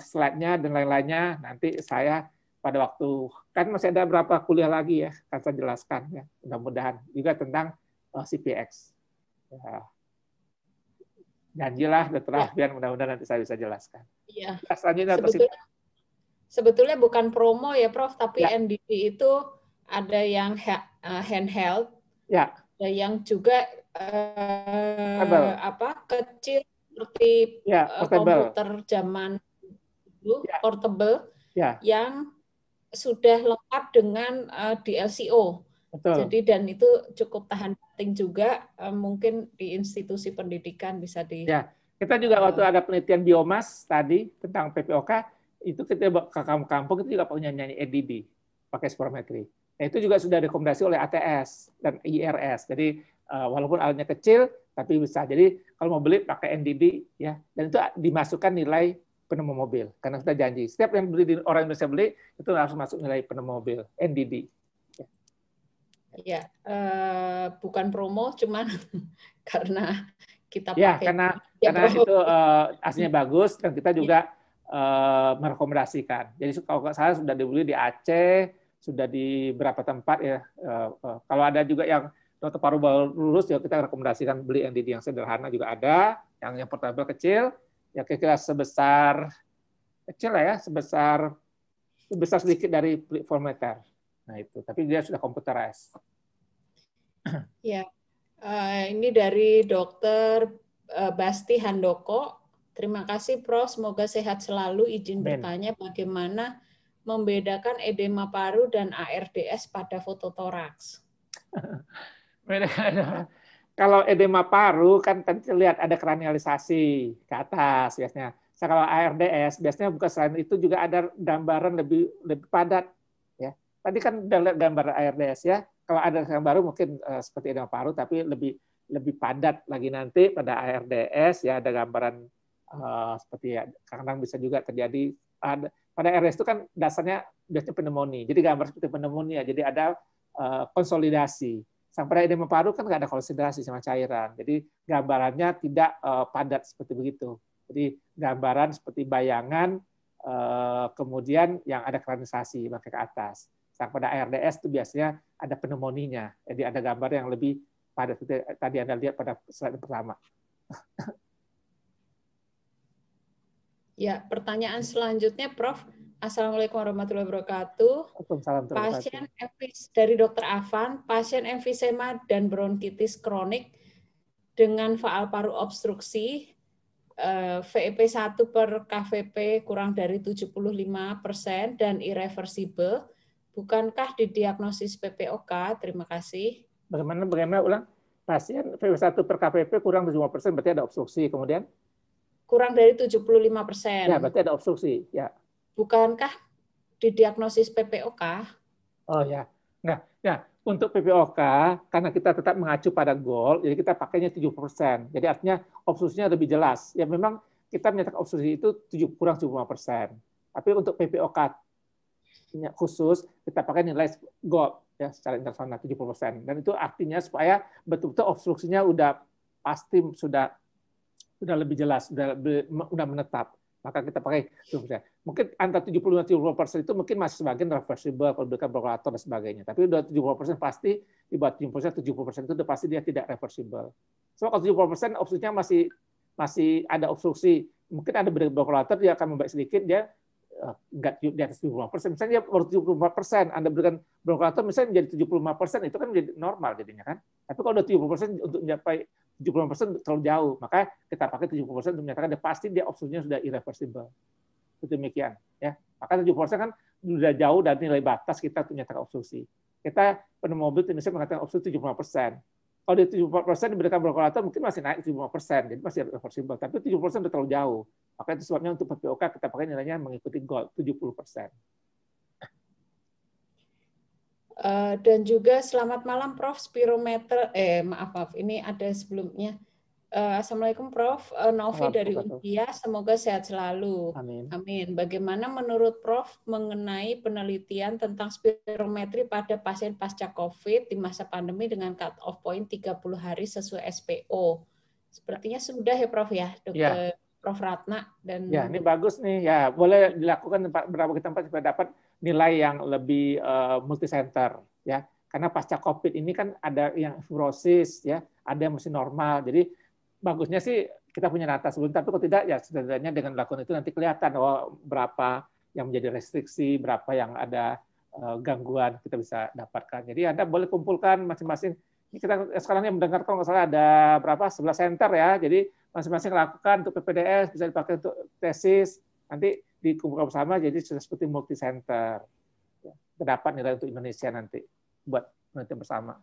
slide-nya dan lain-lainnya. Nanti saya pada waktu kan masih ada berapa kuliah lagi ya, akan saya jelaskan ya. Mudah-mudahan juga tentang CPX. Ya. Janjilah Dr. Alfian, mudah-mudahan nanti saya bisa jelaskan. Iya. Selanjutnya sebetulnya bukan promo ya, Prof, tapi ya. NDD itu ada yang handheld. Ya. Ada yang juga kecil seperti komputer zaman dulu, portable, yang sudah lengkap dengan DLCO. Betul. Jadi dan itu cukup tahan banting juga, mungkin di institusi pendidikan bisa di. Ya, kita juga waktu ada penelitian biomas tadi tentang PPOK, itu kita ke kampung-kampung itu juga punya nyanyi NDD pakai spirometri. Nah, itu juga sudah direkomendasi oleh ATS dan IRS. Jadi walaupun alatnya kecil, tapi bisa. Jadi kalau mau beli pakai NDD ya, dan itu dimasukkan nilai pneumomobil karena sudah janji. Setiap yang beli orang Indonesia beli itu harus masuk nilai pneumomobil NDD. Ya, bukan promo, cuman karena kita pakai. Ya, karena itu aslinya bagus dan kita juga merekomendasikan. Jadi kalau saya sudah dibeli di Aceh, sudah di beberapa tempat ya. Kalau ada juga yang dokter paru baru lulus, ya kita rekomendasikan beli NDD yang sederhana juga ada, yang portable kecil, ya kira-kira sebesar kecil lah ya, sebesar sedikit dari voltmeter. Nah itu, tapi dia sudah computerized. Ya, ini dari Dokter Basti Handoko. Terima kasih, Prof. Semoga sehat selalu. Izin bertanya, bagaimana membedakan edema paru dan ARDS pada fototoraks? Kalau edema paru kan terlihat ada kranialisasi ke atas biasanya. Kalau ARDS biasanya bukan selain itu juga ada gambaran lebih padat ya. Tadi kan udah lihat gambar ARDS ya, kalau ada yang baru mungkin seperti edema paru, tapi lebih padat lagi nanti pada ARDS ya, ada gambaran seperti ya, kadang bisa juga terjadi pada ARDS itu kan dasarnya biasanya pneumonia, jadi gambar seperti pneumonia, jadi ada konsolidasi. Sampai pada edema paru kan nggak ada konsolidasi sama cairan, jadi gambarannya tidak padat seperti begitu. Jadi gambaran seperti bayangan, kemudian yang ada kronisasi makin ke atas. Sampai pada ARDS itu biasanya ada pneumoninya, jadi ada gambar yang lebih padat seperti tadi Anda lihat pada slide pertama. Ya, pertanyaan selanjutnya, Prof. Assalamualaikum warahmatullahi wabarakatuh. Pasien dari Dr. Afan, pasien emfisema dan bronkitis kronik dengan faal paru obstruksi, VEP1 per KVP kurang dari 75% dan irreversible, bukankah didiagnosis PPOK? Terima kasih. Bagaimana ulang? Pasien VEP1 per KVP kurang 75%, berarti ada obstruksi. Kemudian? Kurang dari 75%. Ya, berarti ada obstruksi. Ya. Bukankah didiagnosis PPOK? Oh ya. Nah, ya, untuk PPOK, karena kita tetap mengacu pada goal, jadi kita pakainya 70%. Jadi artinya obstruksinya lebih jelas. Ya memang kita menyatakan obstruksi itu kurang 75%. Tapi untuk PPOK khusus, kita pakai nilai goal ya secara internasional 70%. Dan itu artinya supaya betul-betul obstruksinya udah pasti sudah lebih jelas, sudah menetap. Maka kita pakai 70%. Mungkin antara 70-70% itu mungkin masih sebagian reversible kalau berikan bronchodilator dan sebagainya. Tapi udah 70% pasti di bawah 70% itu udah pasti dia tidak reversible. So kalau 70% obstruksinya masih ada obstruksi, mungkin ada bronchodilator dia akan membaik sedikit, dia enggak di atas 75%. Misalnya dia baru 74%, Anda berikan bronchodilator misalnya menjadi 75%, itu kan menjadi normal jadinya kan. Tapi kalau udah 70% untuk mencapai 70% terlalu jauh, maka kita pakai 70% untuk menyatakan dia pasti dia obstruksinya sudah irreversible. Itu demikian ya. Maka 70% kan sudah jauh dari nilai batas kita untuk menyatakan obstruksi. Kita pneumobil Indonesia mengatakan obstruksi 75%. Kalau di 74% diberikan bronchodilator mungkin masih naik 75%, jadi masih irreversible. Tapi 70% sudah terlalu jauh. Maka itu sebabnya untuk PPOK kita pakai nilainya mengikuti goal 70%. Dan juga selamat malam Prof. Spirometer, maaf, ini ada sebelumnya. Assalamualaikum Prof. Novi dari Untia, semoga sehat selalu. Amin. Amin. Bagaimana menurut Prof mengenai penelitian tentang spirometri pada pasien pasca COVID di masa pandemi dengan cut off point 30 hari sesuai SPO? Sepertinya sudah ya Prof ya, Dr. Ya. Prof Ratna dan ya ini bagus nih ya, boleh dilakukan beberapa tempat supaya dapat nilai yang lebih multicenter ya, karena pasca COVID ini kan ada yang fibrosis ya, ada yang masih normal, jadi bagusnya sih kita punya data sebelum, tapi kalau tidak ya setidaknya dengan lakukan itu nanti kelihatan berapa yang menjadi restriksi, berapa yang ada gangguan kita bisa dapatkan. Jadi Anda boleh kumpulkan masing-masing. Kita sekarang yang mendengar kalau nggak salah ada berapa 11 center ya, jadi masing-masing lakukan untuk PPDS, bisa dipakai untuk tesis, nanti dikumpulkan bersama jadi sudah seperti multi center. Terdapat nilai untuk Indonesia nanti buat penelitian bersama.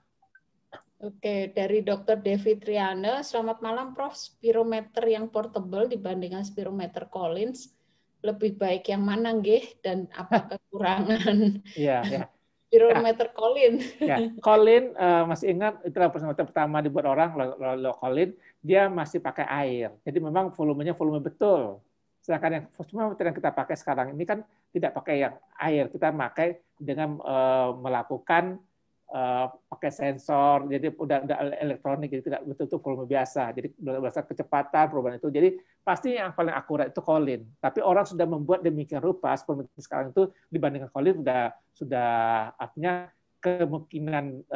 Oke, dari Dr. Devi Triana, selamat malam Prof. Spirometer yang portable dibandingkan spirometer Collins lebih baik yang mana nggih dan apa kekurangan? Iya, ya. Spirometer Collins. Ya, Collins masih ingat itulah spirometer pertama dibuat orang lo Collins, dia masih pakai air. Jadi memang volumenya volume betul. Sedangkan yang spirometer yang kita pakai sekarang ini kan tidak pakai yang air, kita pakai dengan melakukan pakai sensor, jadi udah elektronik, jadi tidak betul-betul volume biasa. Jadi berdasarkan kecepatan perubahan itu. Jadi pasti yang paling akurat itu Collins. Tapi orang sudah membuat demikian rupa spirometer sekarang itu dibandingkan Collins sudah artinya kemungkinan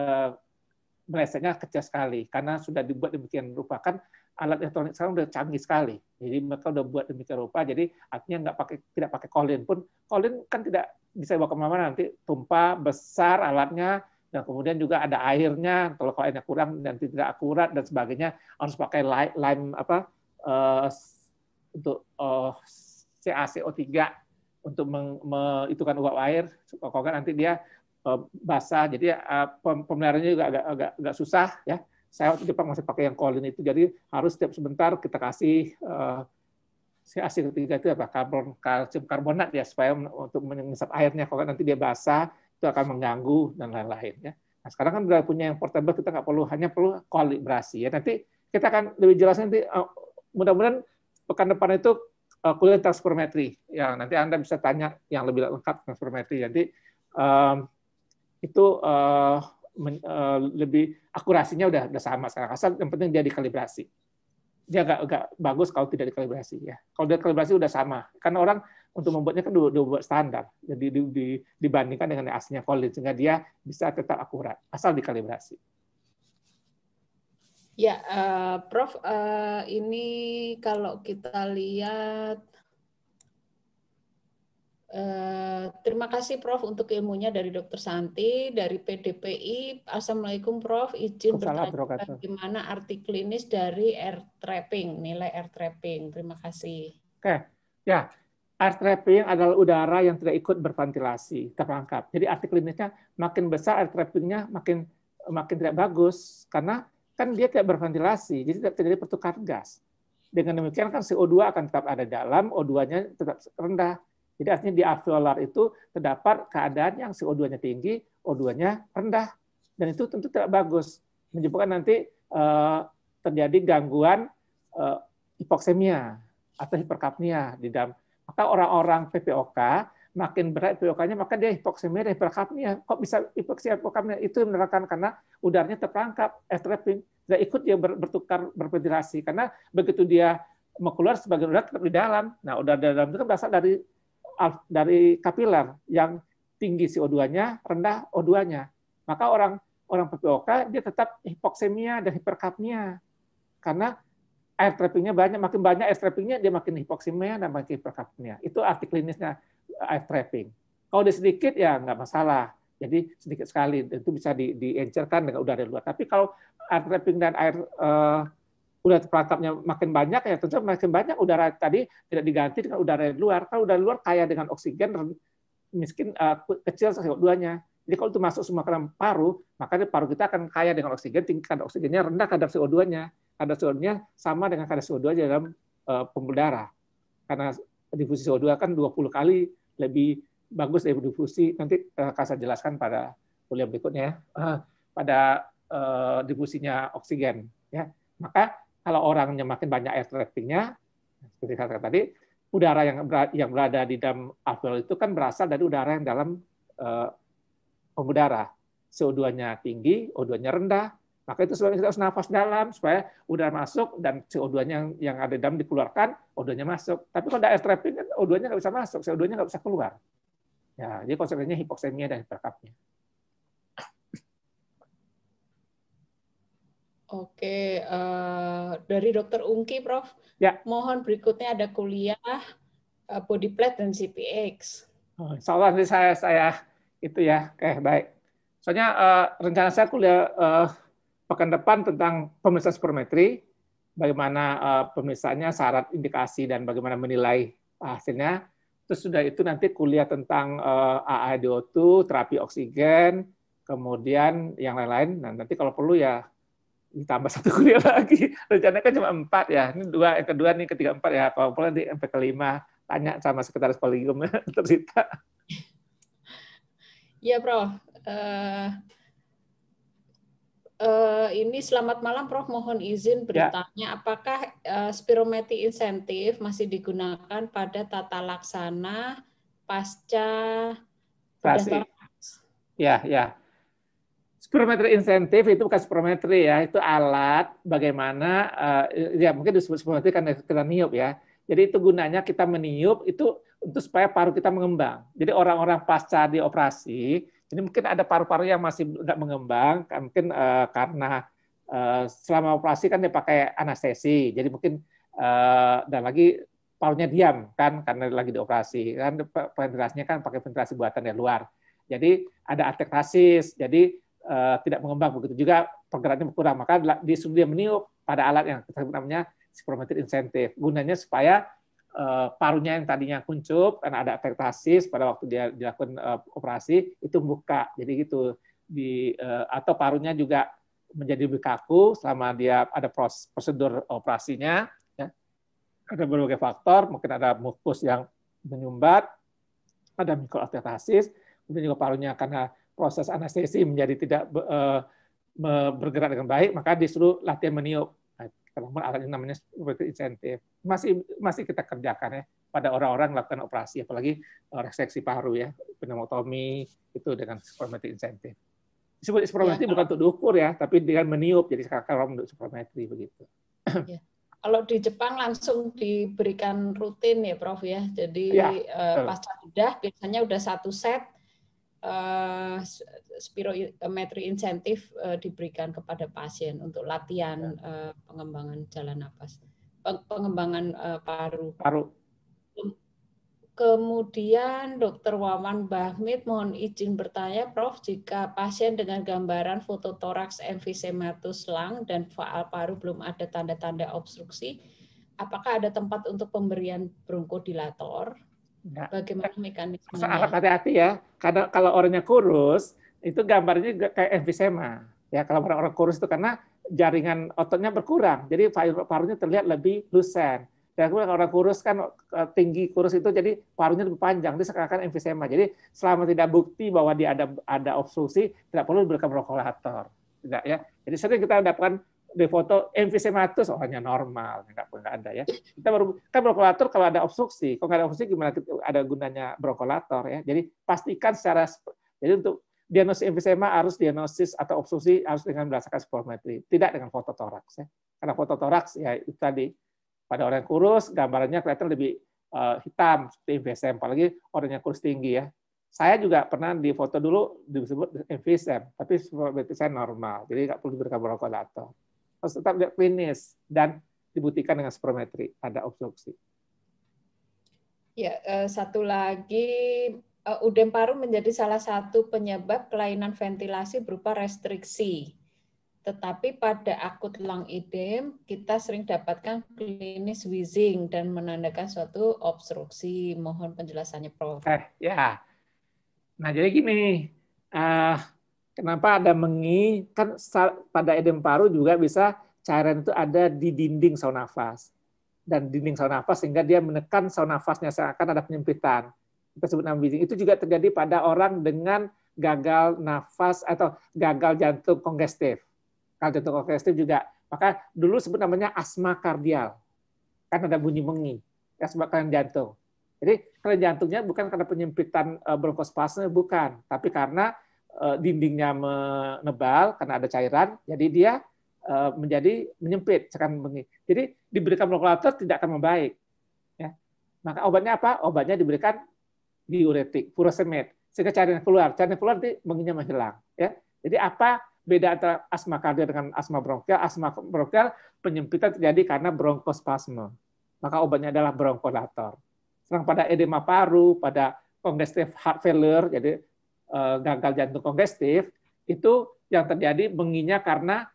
melesetnya kecil sekali karena sudah dibuat demikian rupa. Kan alat elektronik sekarang udah canggih sekali. Jadi mereka udah buat demikian rupa. Jadi artinya tidak pakai Collins pun. Collins kan tidak bisa bawa kemana-mana, nanti tumpah besar alatnya. Dan kemudian juga ada airnya, kalau airnya kurang dan tidak akurat dan sebagainya, harus pakai lime untuk CaCO3 untuk menghitungkan uap air, supaya nanti dia basah. Jadi pemeliharaannya juga agak susah ya. Saya waktu di Jepang masih pakai yang Collins itu, jadi harus setiap sebentar kita kasih CaCO3 itu apa, kalsium karbonat ya, supaya untuk mengisap airnya. Kalau nanti dia basah itu akan mengganggu dan lain-lain ya. Nah, sekarang kan udah punya yang portable, kita nggak perlu, hanya perlu kalibrasi ya. Nanti kita akan lebih jelas nanti, mudah-mudahan pekan depan itu kuliah tentang spirometri. Ya, nanti Anda bisa tanya yang lebih lengkap tentang spirometri. Nanti itu lebih akurasinya udah sama sekarang. Asal yang penting dia dikalibrasi. Dia nggak bagus kalau tidak dikalibrasi ya. Kalau dia kalibrasi udah sama. Karena orang untuk membuatnya kan udah buat standar. Jadi dibandingkan dengan yang aslinya Collins sehingga dia bisa tetap akurat asal dikalibrasi. Ya, Prof, ini kalau kita lihat, terima kasih Prof untuk ilmunya dari Dr. Santi, dari PDPI. Assalamualaikum Prof, izin bertanya bagaimana arti klinis dari air trapping, nilai air trapping. Terima kasih. Oke, ya. Air trapping adalah udara yang tidak ikut berventilasi, terperangkap. Jadi arti klinisnya makin besar air trappingnya makin tidak bagus karena kan dia tidak berventilasi, jadi tidak terjadi pertukaran gas. Dengan demikian kan CO2 akan tetap ada dalam, O2-nya tetap rendah. Jadi artinya di alveolar itu terdapat keadaan yang CO2-nya tinggi, O2-nya rendah. Dan itu tentu tidak bagus. Menyebabkan nanti terjadi gangguan hipoksemia atau hiperkapnia di dalam. Maka orang-orang PPOK makin berat PPOK-nya, maka dia hipoksemia dan hiperkapnia. Kok bisa hipoksemia hiperkapnia? Itu menerangkan karena udaranya terperangkap, air trapping, tidak ikut dia bertukar berventilasi. Karena begitu dia mau keluar sebagian udara tetap di dalam. Nah, udara di dalam itu kan berasal dari kapiler yang tinggi CO2-nya, rendah O2-nya. Maka orang PPOK dia tetap hipoksemia dan hiperkapnia. Karena air trappingnya banyak, makin banyak air trappingnya dia makin hipoksemia dan makin hiperkapnia. Itu arti klinisnya air trapping. Kalau dia sedikit ya nggak masalah. Jadi sedikit sekali itu bisa diencerkan dengan udara luar. Tapi kalau air trapping dan air udara terperangkapnya makin banyak ya tentu makin banyak udara tadi tidak diganti dengan udara luar. Kalau udara luar kaya dengan oksigen, miskin kecil CO2-nya. Jadi kalau itu masuk semua ke dalam paru, maka paru kita akan kaya dengan oksigen, tinggi kadar oksigennya, rendah kadar CO2-nya. Kadar CO2-nya sama dengan kadar CO2 dalam pembuluh darah. Karena difusi CO2 kan 20 kali lebih bagus dari difusi. Nanti akan saya jelaskan pada kuliah berikutnya pada difusinya oksigen. Ya. Maka kalau orangnya makin banyak air trapping-nya, seperti kata tadi, udara yang berada di dalam alveol itu kan berasal dari udara yang dalam pembuluh darah. CO2-nya tinggi, O2-nya rendah. Maka itu sebabnya kita harus nafas dalam supaya udara masuk dan CO2-nya yang ada di dalam dikeluarkan, O2-nya masuk. Tapi kalau ada air trapping, O2-nya nggak bisa masuk, CO2-nya nggak bisa keluar. Ya, jadi konsekuensinya hipoksemia dan hiperkapnia. Oke, dari Dr. Ungki, Prof. Ya. Mohon berikutnya ada kuliah body plate dan CPX. Insya Allah nanti saya itu ya, oke baik. Soalnya rencana saya kuliah pekan depan tentang pemeriksaan spirometri, bagaimana pemeriksaannya, syarat, indikasi, dan bagaimana menilai hasilnya. Terus sudah itu nanti kuliah tentang AaDO2, terapi oksigen, kemudian yang lain-lain. Nah, nanti kalau perlu ya ditambah satu kuliah lagi. Rencananya kan cuma 4 ya. Ini 2, yang kedua nih, ketiga 4 ya. Kalau perlu nanti sampai kelima, tanya sama sekretaris kolegium tersita. Ya, Prof. Ini selamat malam Prof, mohon izin bertanya, apakah spirometri insentif masih digunakan pada tata laksana pasca pendaftaran? Ya. Spirometri insentif itu bukan spirometri ya, itu alat bagaimana ya mungkin disebut spirometri karena kita niup ya. Jadi itu gunanya kita meniup itu untuk supaya paru kita mengembang. Jadi orang-orang pasca dioperasi ini mungkin ada paru-paru yang masih nggak mengembang, mungkin karena selama operasi kan dia pakai anestesi, jadi mungkin dan lagi parunya diam kan karena lagi dioperasi, kan ventilasinya kan pakai ventilasi buatan dari luar. Jadi ada artektasis, jadi tidak mengembang, begitu juga pergerakannya berkurang, maka disuruh dia meniup pada alat yang kita namanya spirometri insentif. Gunanya supaya parunya yang tadinya kuncup karena ada artektasis pada waktu dia dilakukan operasi itu buka, jadi gitu atau parunya juga menjadi lebih kaku selama dia ada prosedur operasinya ya. Ada berbagai faktor, mungkin ada mukus yang menyumbat, ada mikroartektasis, kemudian juga parunya karena proses anestesi menjadi tidak bergerak dengan baik, maka disuruh latihan meniup. Nah, alat ini namanya spirometri insentif. Masih kita kerjakan ya pada orang-orang melakukan operasi, apalagi reseksi paru ya, pneumotomi itu dengan spirometri insentif. Disebut spirometri bukan untuk diukur ya, tapi dengan meniup, jadi kalau untuk spirometri begitu. Ya. Kalau di Jepang langsung diberikan rutin ya Prof ya, jadi pasca bedah biasanya udah satu set spirometri insentif diberikan kepada pasien untuk latihan pengembangan jalan napas, pengembangan paru. Kemudian Dr. Wawan Bahmid mohon izin bertanya, Prof, jika pasien dengan gambaran foto toraks emfisematus lung dan faal paru belum ada tanda-tanda obstruksi, apakah ada tempat untuk pemberian bronkodilator? Bagaimana mekanismenya? Sangat hati-hati ya, karena kalau orangnya kurus, itu gambarnya kayak emfisema. Ya, kalau orang kurus itu karena jaringan ototnya berkurang, jadi parunya terlihat lebih lusen. Dan kalau orang kurus kan tinggi kurus itu jadi parunya lebih panjang, itu seakan-akan emfisema. Jadi selama tidak bukti bahwa dia ada obstruksi, tidak perlu diberikan bronkodilator. Tidak ya. Jadi sering kita dapatkan di foto emfisematus orangnya normal, nggak ada ya. Kita baru kan bronkodilator kalau ada obstruksi, kalau nggak ada obstruksi gimana ada gunanya bronkodilator ya. Jadi pastikan jadi untuk diagnosis emfisema harus diagnosis atau obstruksi harus dengan berdasarkan spirometri, tidak dengan foto toraks ya. Karena foto toraks ya itu tadi pada orang kurus gambarannya kelihatan lebih hitam seperti emfisem, apalagi orangnya kurus tinggi ya. Saya juga pernah di foto dulu disebut emfisem, tapi spirometri saya normal, jadi nggak perlu diberikan bronkodilator. Harus tetap lihat klinis dan dibuktikan dengan spirometri ada obstruksi. Ya, satu lagi, udem paru menjadi salah satu penyebab kelainan ventilasi berupa restriksi. Tetapi pada akut lung edem, kita sering dapatkan klinis wheezing dan menandakan suatu obstruksi. Mohon penjelasannya, Prof. Ya. Nah, jadi gini, kenapa ada mengi? Kan pada edem paru juga bisa cairan itu ada di dinding saluran nafas. Dan dinding saluran nafas sehingga dia menekan saluran nafasnya, seakan ada penyempitan. Kita sebut namanya wheezing. Itu juga terjadi pada orang dengan gagal nafas atau gagal jantung kongestif. Kalau jantung kongestif juga, maka dulu sebut namanya asma kardial, kan ada bunyi mengi, ya sebabkan jantung. Jadi kalau jantungnya bukan karena penyempitan bronkospasme, bukan, tapi karena dindingnya menebal, karena ada cairan, jadi dia menjadi menyempit, seakan mengi. Jadi diberikan bronkodilator tidak akan membaik. Ya. Maka obatnya apa? Obatnya diberikan diuretik, furosemide, sehingga cairan keluar nanti menginya menghilang. Ya. Jadi apa beda antara asma kardial dengan asma bronkial? Asma bronkial penyempitan terjadi karena bronkospasme. Maka obatnya adalah bronkodilator. Sedang pada edema paru, pada congestive heart failure, jadi gagal jantung kongestif, itu yang terjadi menginya karena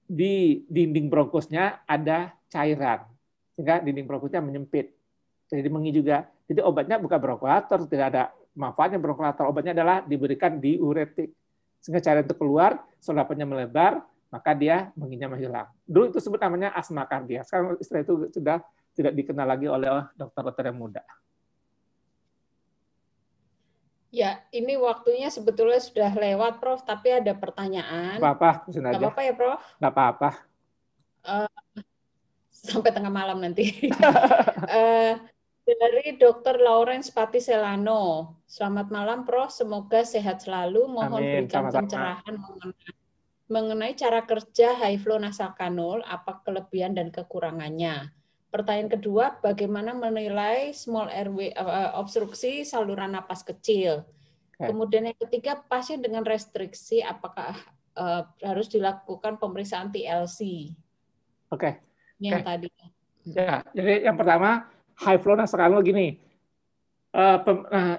di dinding bronkosnya ada cairan, sehingga dinding bronkosnya menyempit. Jadi mengi juga. Jadi obatnya bukan bronkodilator, tidak ada manfaatnya bronkodilator. Obatnya adalah diberikan diuretik. Sehingga cairan itu keluar, saluran melebar, maka dia menginya menghilang. Dulu itu sebut namanya asma kardial. Sekarang istilah itu sudah tidak dikenal lagi oleh dokter-dokter yang muda. Ya, ini waktunya sebetulnya sudah lewat, Prof. Tapi ada pertanyaan. Apa-apa, nggak apa-apa ya, Prof? Nggak apa-apa. Sampai tengah malam nanti. Dari Dr. Lawrence Patiselano. Selamat malam, Prof. Semoga sehat selalu. Mohon berikan pencerahan mengenai cara kerja high flow nasal kanul, apa kelebihan dan kekurangannya. Pertanyaan kedua, bagaimana menilai small airway obstruksi saluran napas kecil? Kemudian yang ketiga, pasien dengan restriksi, apakah harus dilakukan pemeriksaan TLC? Yang tadi. Ya, jadi yang pertama, high flow nasal kanul gini.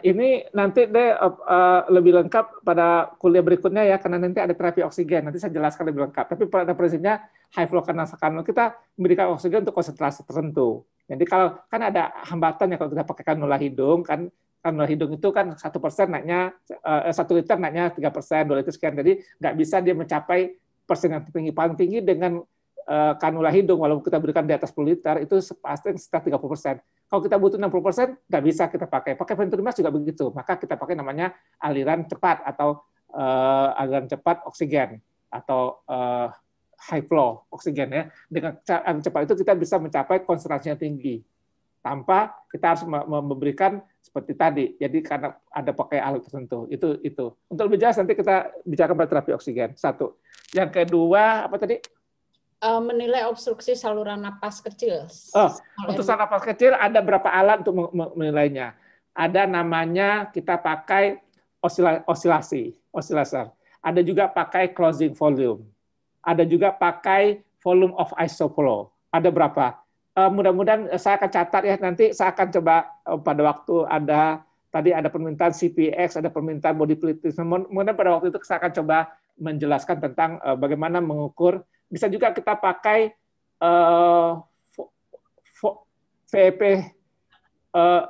Ini nanti deh lebih lengkap pada kuliah berikutnya ya, karena nanti ada terapi oksigen. Nanti saya jelaskan lebih lengkap. Tapi pada prinsipnya high flow nasal kanul kita memberikan oksigen untuk konsentrasi tertentu. Jadi kalau kan ada hambatan ya kalau kita pakai kanula hidung, kan kanula hidung itu kan 1% naiknya 1 liter naiknya 3%, 2 liter sekian. Jadi nggak bisa dia mencapai persen yang paling tinggi dengan kanula hidung, walaupun kita berikan di atas 10 liter, itu pasti sekitar 30%. Kalau kita butuh 60%, nggak bisa kita pakai. Pakai ventrimas juga begitu. Maka kita pakai namanya aliran cepat atau aliran cepat oksigen atau high flow oksigen ya. Dengan aliran cepat itu kita bisa mencapai konsentrasi yang tinggi tanpa kita harus memberikan seperti tadi. Jadi karena ada pakai alat tertentu. Itu. Untuk lebih jelas nanti kita bicarakan pada terapi oksigen. Satu. Yang kedua apa tadi? Menilai obstruksi saluran napas kecil. Untuk saluran napas kecil ada berapa alat untuk menilainya. Ada namanya kita pakai oscillator. Ada juga pakai closing volume. Ada juga pakai volume of isoflow. Ada berapa? Mudah-mudahan saya akan catat ya, nanti saya akan coba pada waktu tadi ada permintaan CPX, ada permintaan body placement. Mudah-mudahan pada waktu itu saya akan coba menjelaskan tentang bagaimana mengukur. Bisa juga kita pakai VEP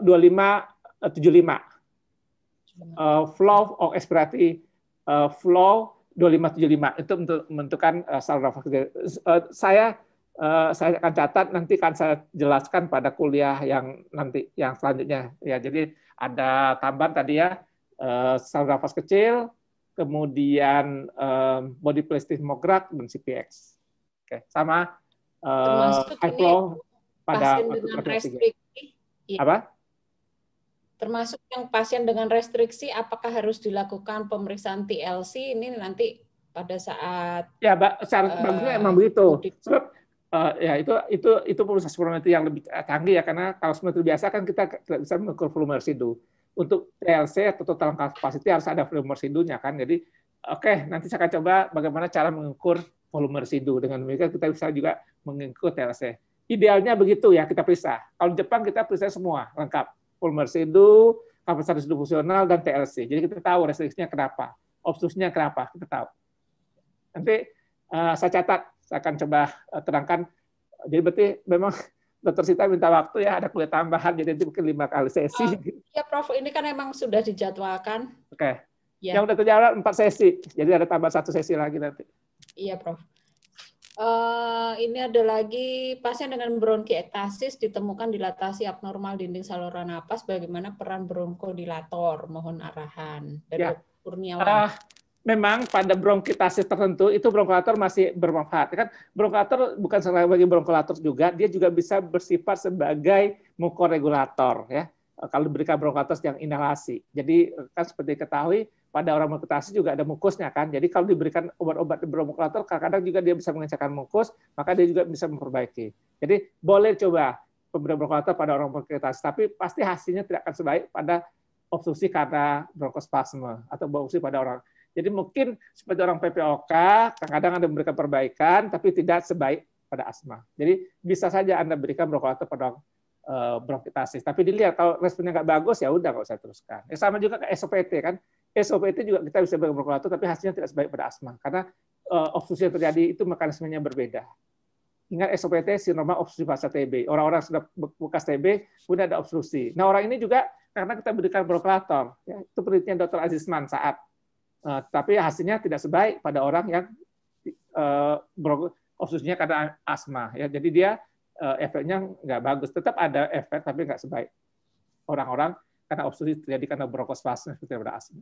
2575, flow of expiratory flow 2575 itu untuk menentukan saluran nafas. Saya akan catat, nanti akan saya jelaskan pada kuliah yang selanjutnya ya. Jadi ada tambahan tadi ya, saluran nafas kecil, kemudian body plethysmograph dan CPX. Oke, sama high flow pada pasien dengan restriksi. Apa? Termasuk yang pasien dengan restriksi, apakah harus dilakukan pemeriksaan TLC ini nanti pada saat bagusnya emang begitu. Sebab ya itu proses spirometri yang lebih canggih ya, karena kalau spirometri biasa kan kita tidak bisa mengukur volume residu. Untuk TLC atau total capacity harus ada volume residunya kan. Jadi nanti saya akan coba bagaimana cara mengukur volume residu. Dengan demikian kita bisa juga mengukur TLC. Idealnya begitu ya, kita periksa. Kalau Jepang kita periksa semua lengkap. Volume residu, kapasitas residu fungsional, dan TLC. Jadi kita tahu restriksinya kenapa, obstruksinya kenapa, kita tahu. Nanti saya catat, saya akan coba terangkan. Jadi berarti memang Dr. Sita minta waktu ya, ada kuliah tambahan, jadi nanti mungkin 5 kali sesi. Ya Prof, ini kan memang sudah dijadwalkan. Oke. Ya. Yang udah terjadwal 4 sesi, jadi ada tambah 1 sesi lagi nanti. Iya Prof. Ini ada lagi pasien dengan bronkiektasis ditemukan dilatasi abnormal dinding saluran napas. Bagaimana peran bronkodilator? Mohon arahan dari Dr. Kurniawan. Memang pada bronkitasis tertentu itu bronkodilator masih bermanfaat. Kan bronkodilator bukan sekedar bagi bronkodilator juga, dia juga bisa bersifat sebagai mukoregulator ya. Kalau diberikan bronkodilator yang inhalasi. Jadi kan seperti diketahui pada orang bronkodilator juga ada mukusnya kan. Jadi kalau diberikan obat-obat bronkodilator kadang-kadang juga dia bisa mengencangkan mukus, maka dia juga bisa memperbaiki. Jadi boleh coba pemberian bronkodilator pada orang bronkodilator, tapi pasti hasilnya tidak akan sebaik pada obstruksi karena bronkospasme atau obstruksi pada orang. Jadi mungkin seperti orang PPOK, kadang-kadang Anda memberikan perbaikan, tapi tidak sebaik pada asma. Jadi bisa saja Anda berikan bronkodilator pada bronkitis. Tapi dilihat kalau responnya nggak bagus, ya udah nggak usah teruskan. Ya, sama juga ke SOPT kan. SOPT juga kita bisa berikan bronkodilator, tapi hasilnya tidak sebaik pada asma. Karena obstruksi yang terjadi itu mekanismenya berbeda. Ingat SOPT, sindroma obstruksi pasca TB. Orang-orang sudah bekas TB, kemudian ada obstruksi. Nah orang ini juga karena kita berikan bronkodilator, ya, itu penelitian Dr. Azizman saat tapi hasilnya tidak sebaik pada orang yang obstruksinya karena asma. Ya, jadi dia efeknya nggak bagus. Tetap ada efek, tapi nggak sebaik orang-orang karena obstruksi terjadi karena bronkospasme seperti pada asma.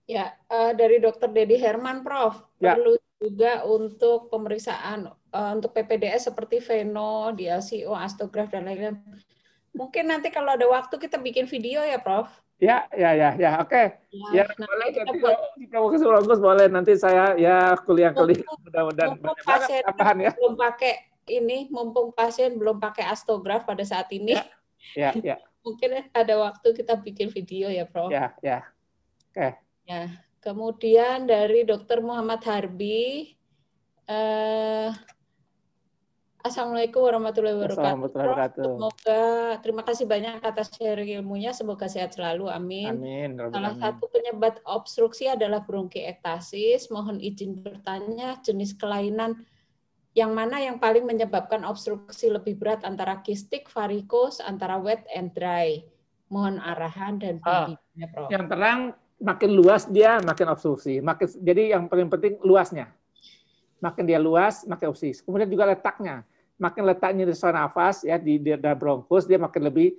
Ya, dari Dr. Dedi Herman, Prof. Perlu juga untuk pemeriksaan untuk PPDS seperti Veno, DLCO, Astograf dan lain-lain. Mungkin nanti kalau ada waktu kita bikin video ya, Prof. Ya, oke. Ya, boleh nanti kalau bagus boleh nanti saya ya kuliah-kuliah mudah-mudahan banyak banget tambahan ya. Mumpung pasien belum pakai astograf pada saat ini. Ya. Mungkin ada waktu kita bikin video ya, Prof. Ya. Oke. Ya, kemudian dari Dr. Muhammad Harbi, Assalamualaikum warahmatullahi wabarakatuh. Semoga terima kasih banyak atas sharing ilmunya. Semoga sehat selalu. Amin. Salah satu penyebab obstruksi adalah bronkiektasis. Mohon izin bertanya, jenis kelainan yang mana yang paling menyebabkan obstruksi lebih berat antara kistik, varikos, antara wet and dry? Mohon arahan dan bimbingannya, Prof. Yang terang makin luas dia makin obstruksi. Jadi yang paling penting luasnya. Makin dia luas, makin obstruksi. Kemudian juga letaknya. makin letaknya di saluran nafas ya di dalam bronkus dia makin lebih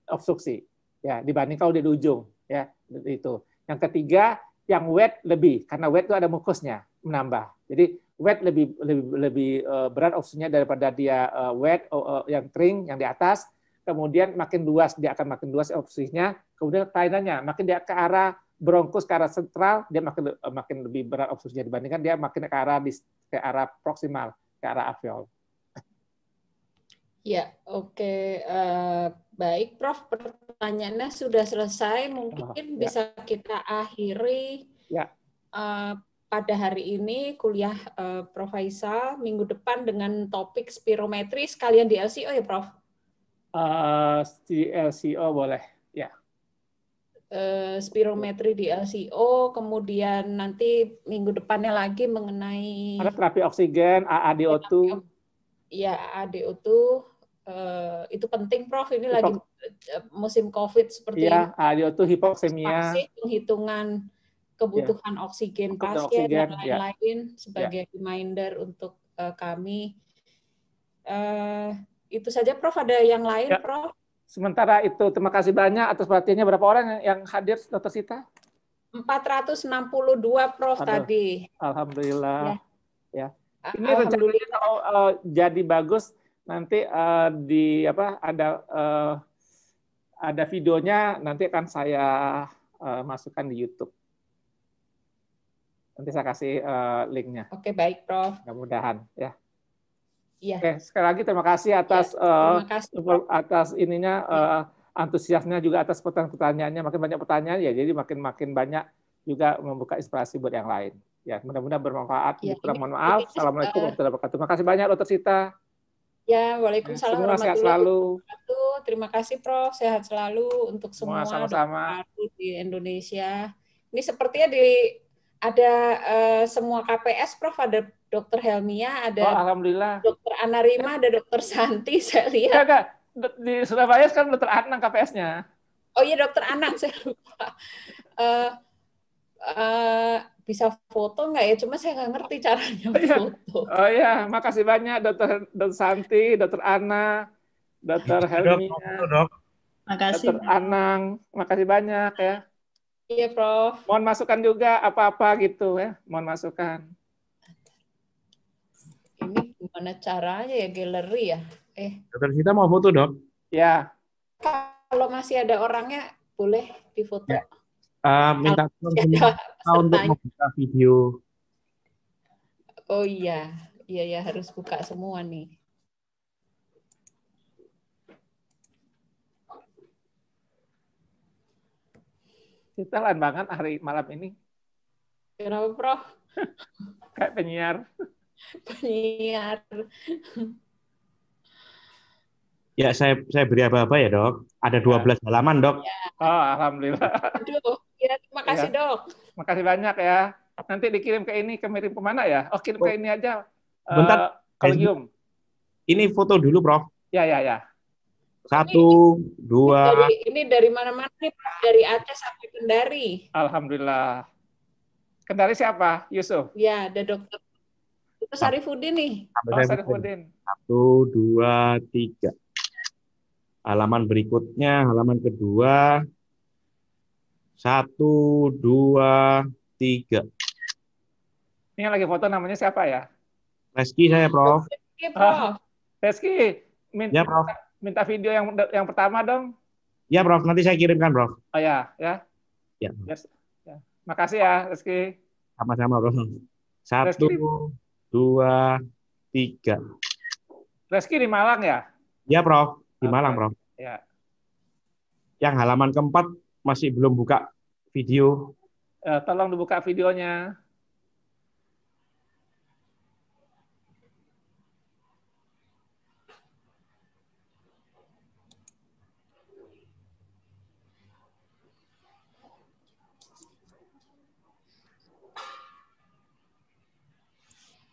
obstruksi ya dibanding kalau di ujung ya itu. Yang ketiga yang wet lebih karena wet itu ada mukusnya menambah. Jadi wet lebih berat obstruksinya daripada dia wet yang kering yang di atas. Kemudian makin luas dia akan makin luas obstruksinya. Kemudian kelainannya makin dia ke arah bronkus ke arah sentral dia makin lebih berat obstruksinya dibandingkan dia makin ke arah proksimal ke arah alveol. Ya, oke. Baik, Prof. Pertanyaannya sudah selesai. Mungkin bisa kita akhiri pada hari ini kuliah Prof. Faisal. Minggu depan dengan topik spirometri sekalian di LCO ya, Prof? Di LCO boleh, ya. Spirometri di LCO, kemudian nanti minggu depannya lagi mengenai ada terapi oksigen, AADO2. Ya, AADO2 itu penting, Prof. Ini lagi musim COVID seperti ini. AADO2 hipoksemia. Penghitungan kebutuhan oksigen pasien dan lain-lain sebagai reminder untuk kami. Itu saja, Prof. Ada yang lain, Prof? Sementara itu, terima kasih banyak atas perhatiannya. Berapa orang yang hadir, Dr. Sita? 462, Prof. Tadi. Alhamdulillah. Ya. Ini rencananya kalau jadi bagus nanti ada videonya nanti akan saya masukkan di YouTube. Nanti saya kasih linknya. Oke, baik, Prof. Mudah-mudahan ya. Iya. Oke, sekali lagi terima kasih atas atas ininya antusiasnya juga atas pertanyaannya, makin banyak pertanyaan ya, jadi makin banyak juga membuka inspirasi buat yang lain. Ya, mudah-mudahan bermanfaat. Kurang mohon maaf. Assalamualaikum warahmatullahi wabarakatuh. Terima kasih banyak, Dr. Sita. Ya, waalaikumsalam warahmatullahi wabarakatuh. Terima kasih, Prof. Sehat selalu untuk semua sama-sama di Indonesia. Ini sepertinya ada semua KPS, Prof. Ada Dr. Helmia, ada alhamdulillah. Dr. Anarima, ada Dr. Santi, saya lihat. Enggak. Di Surabaya kan Dr. Anang KPS-nya. Oh iya, Dr. Anang, saya lupa. Bisa foto nggak ya? Cuma saya nggak ngerti caranya foto. Oh iya, makasih banyak Dr. Santi, Dr. Ana, Dr. Helmia, makasih. Dr. Anang, makasih banyak ya. Iya, Prof. Mohon masukan juga apa-apa gitu ya, mohon masukan. Ini gimana caranya ya, galeri ya? Dokter Sita mau foto, Dok? Ya. Kalau masih ada orangnya, boleh difoto. Ya. Minta untuk membuka video. Oh iya, iya harus buka semua nih. Kita lain banget hari malam ini. Kenapa, Prof? Kayak penyiar. Penyiar. Ya, saya beri apa-apa ya, Dok. Ada 12 halaman, Dok. Ya. Oh, alhamdulillah. Aduh, ya, terima kasih, Dok. Makasih banyak ya. Nanti dikirim ke ini, kirim kemana ya? Oh, kirim ke ini aja. Bentar. Kolegium. Ini foto dulu, Prof. Ya. 1, 2. Ini dari mana-mana nih, Prof. Dari Aceh sampai Kendari. Alhamdulillah. Kendari siapa? Yusuf? Ya, ada Dokter Sarifudin nih. Sarifudin. 1, 2, 3. Halaman berikutnya, halaman kedua. 1, 2, 3. Ini yang lagi foto namanya siapa ya? Reski saya, Prof. Reski, Prof. Reski, minta video yang pertama dong. Ya, Prof. Nanti saya kirimkan, Prof. Oh ya. Yes. Ya. Makasih ya, Reski. Sama-sama, Prof. 1, 2, 3. Reski di Malang ya? Ya, Prof. Di Malang, Prof. Ya. Yang halaman keempat masih belum buka video. Tolong dibuka videonya.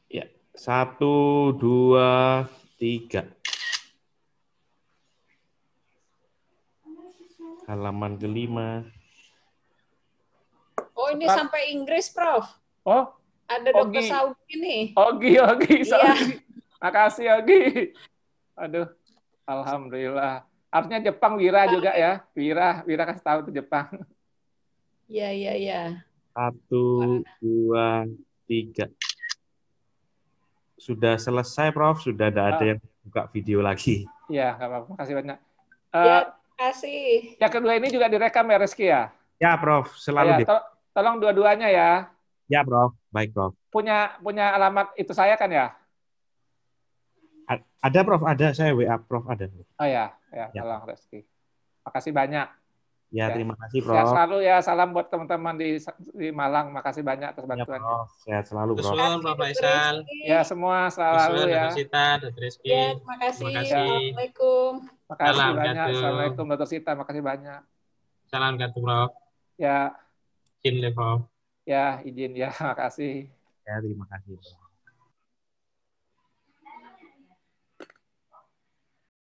Ya, 1, 2, 3. Halaman kelima. Oh, ini sampai Inggris, Prof. Oh, ada Dokter Saudi nih. Ogi, Saudi. Makasih Yogi. Aduh, alhamdulillah. Harusnya Jepang Wira juga ya. Wira kasih tahu tuh Jepang. Ya, ya, ya. 1, 2, 3. Sudah selesai, Prof. Sudah tidak ada yang buka video lagi. Iya, nggak apa-apa. Makasih banyak. Ya, terima kasih. Yang kedua ini juga direkam ya, Rizky ya? Ya, Prof. Selalu tolong dua-duanya ya. Ya, Prof. Baik, Prof. Punya alamat itu saya kan ya? Ada, Prof. Ada. Saya WA, Prof. Ada. Oh ya, tolong Rizky. Makasih banyak. Ya, terima kasih, Prof. Sehat selalu ya. Salam buat teman-teman di Malang. Makasih banyak atas bantuannya. Ya, Prof. Sehat selalu, Prof. Prof. Faisal. Ya, semua selalu ya. Dr. Rizky. Ya, terima kasih. Assalamualaikum. Makasih banyak. Assalamualaikum, Dr. Sita. Makasih banyak. Salam kartu, Prof. Ya. Izin, Prof. Ya, izin ya. Makasih. Ya, terima kasih, Prof.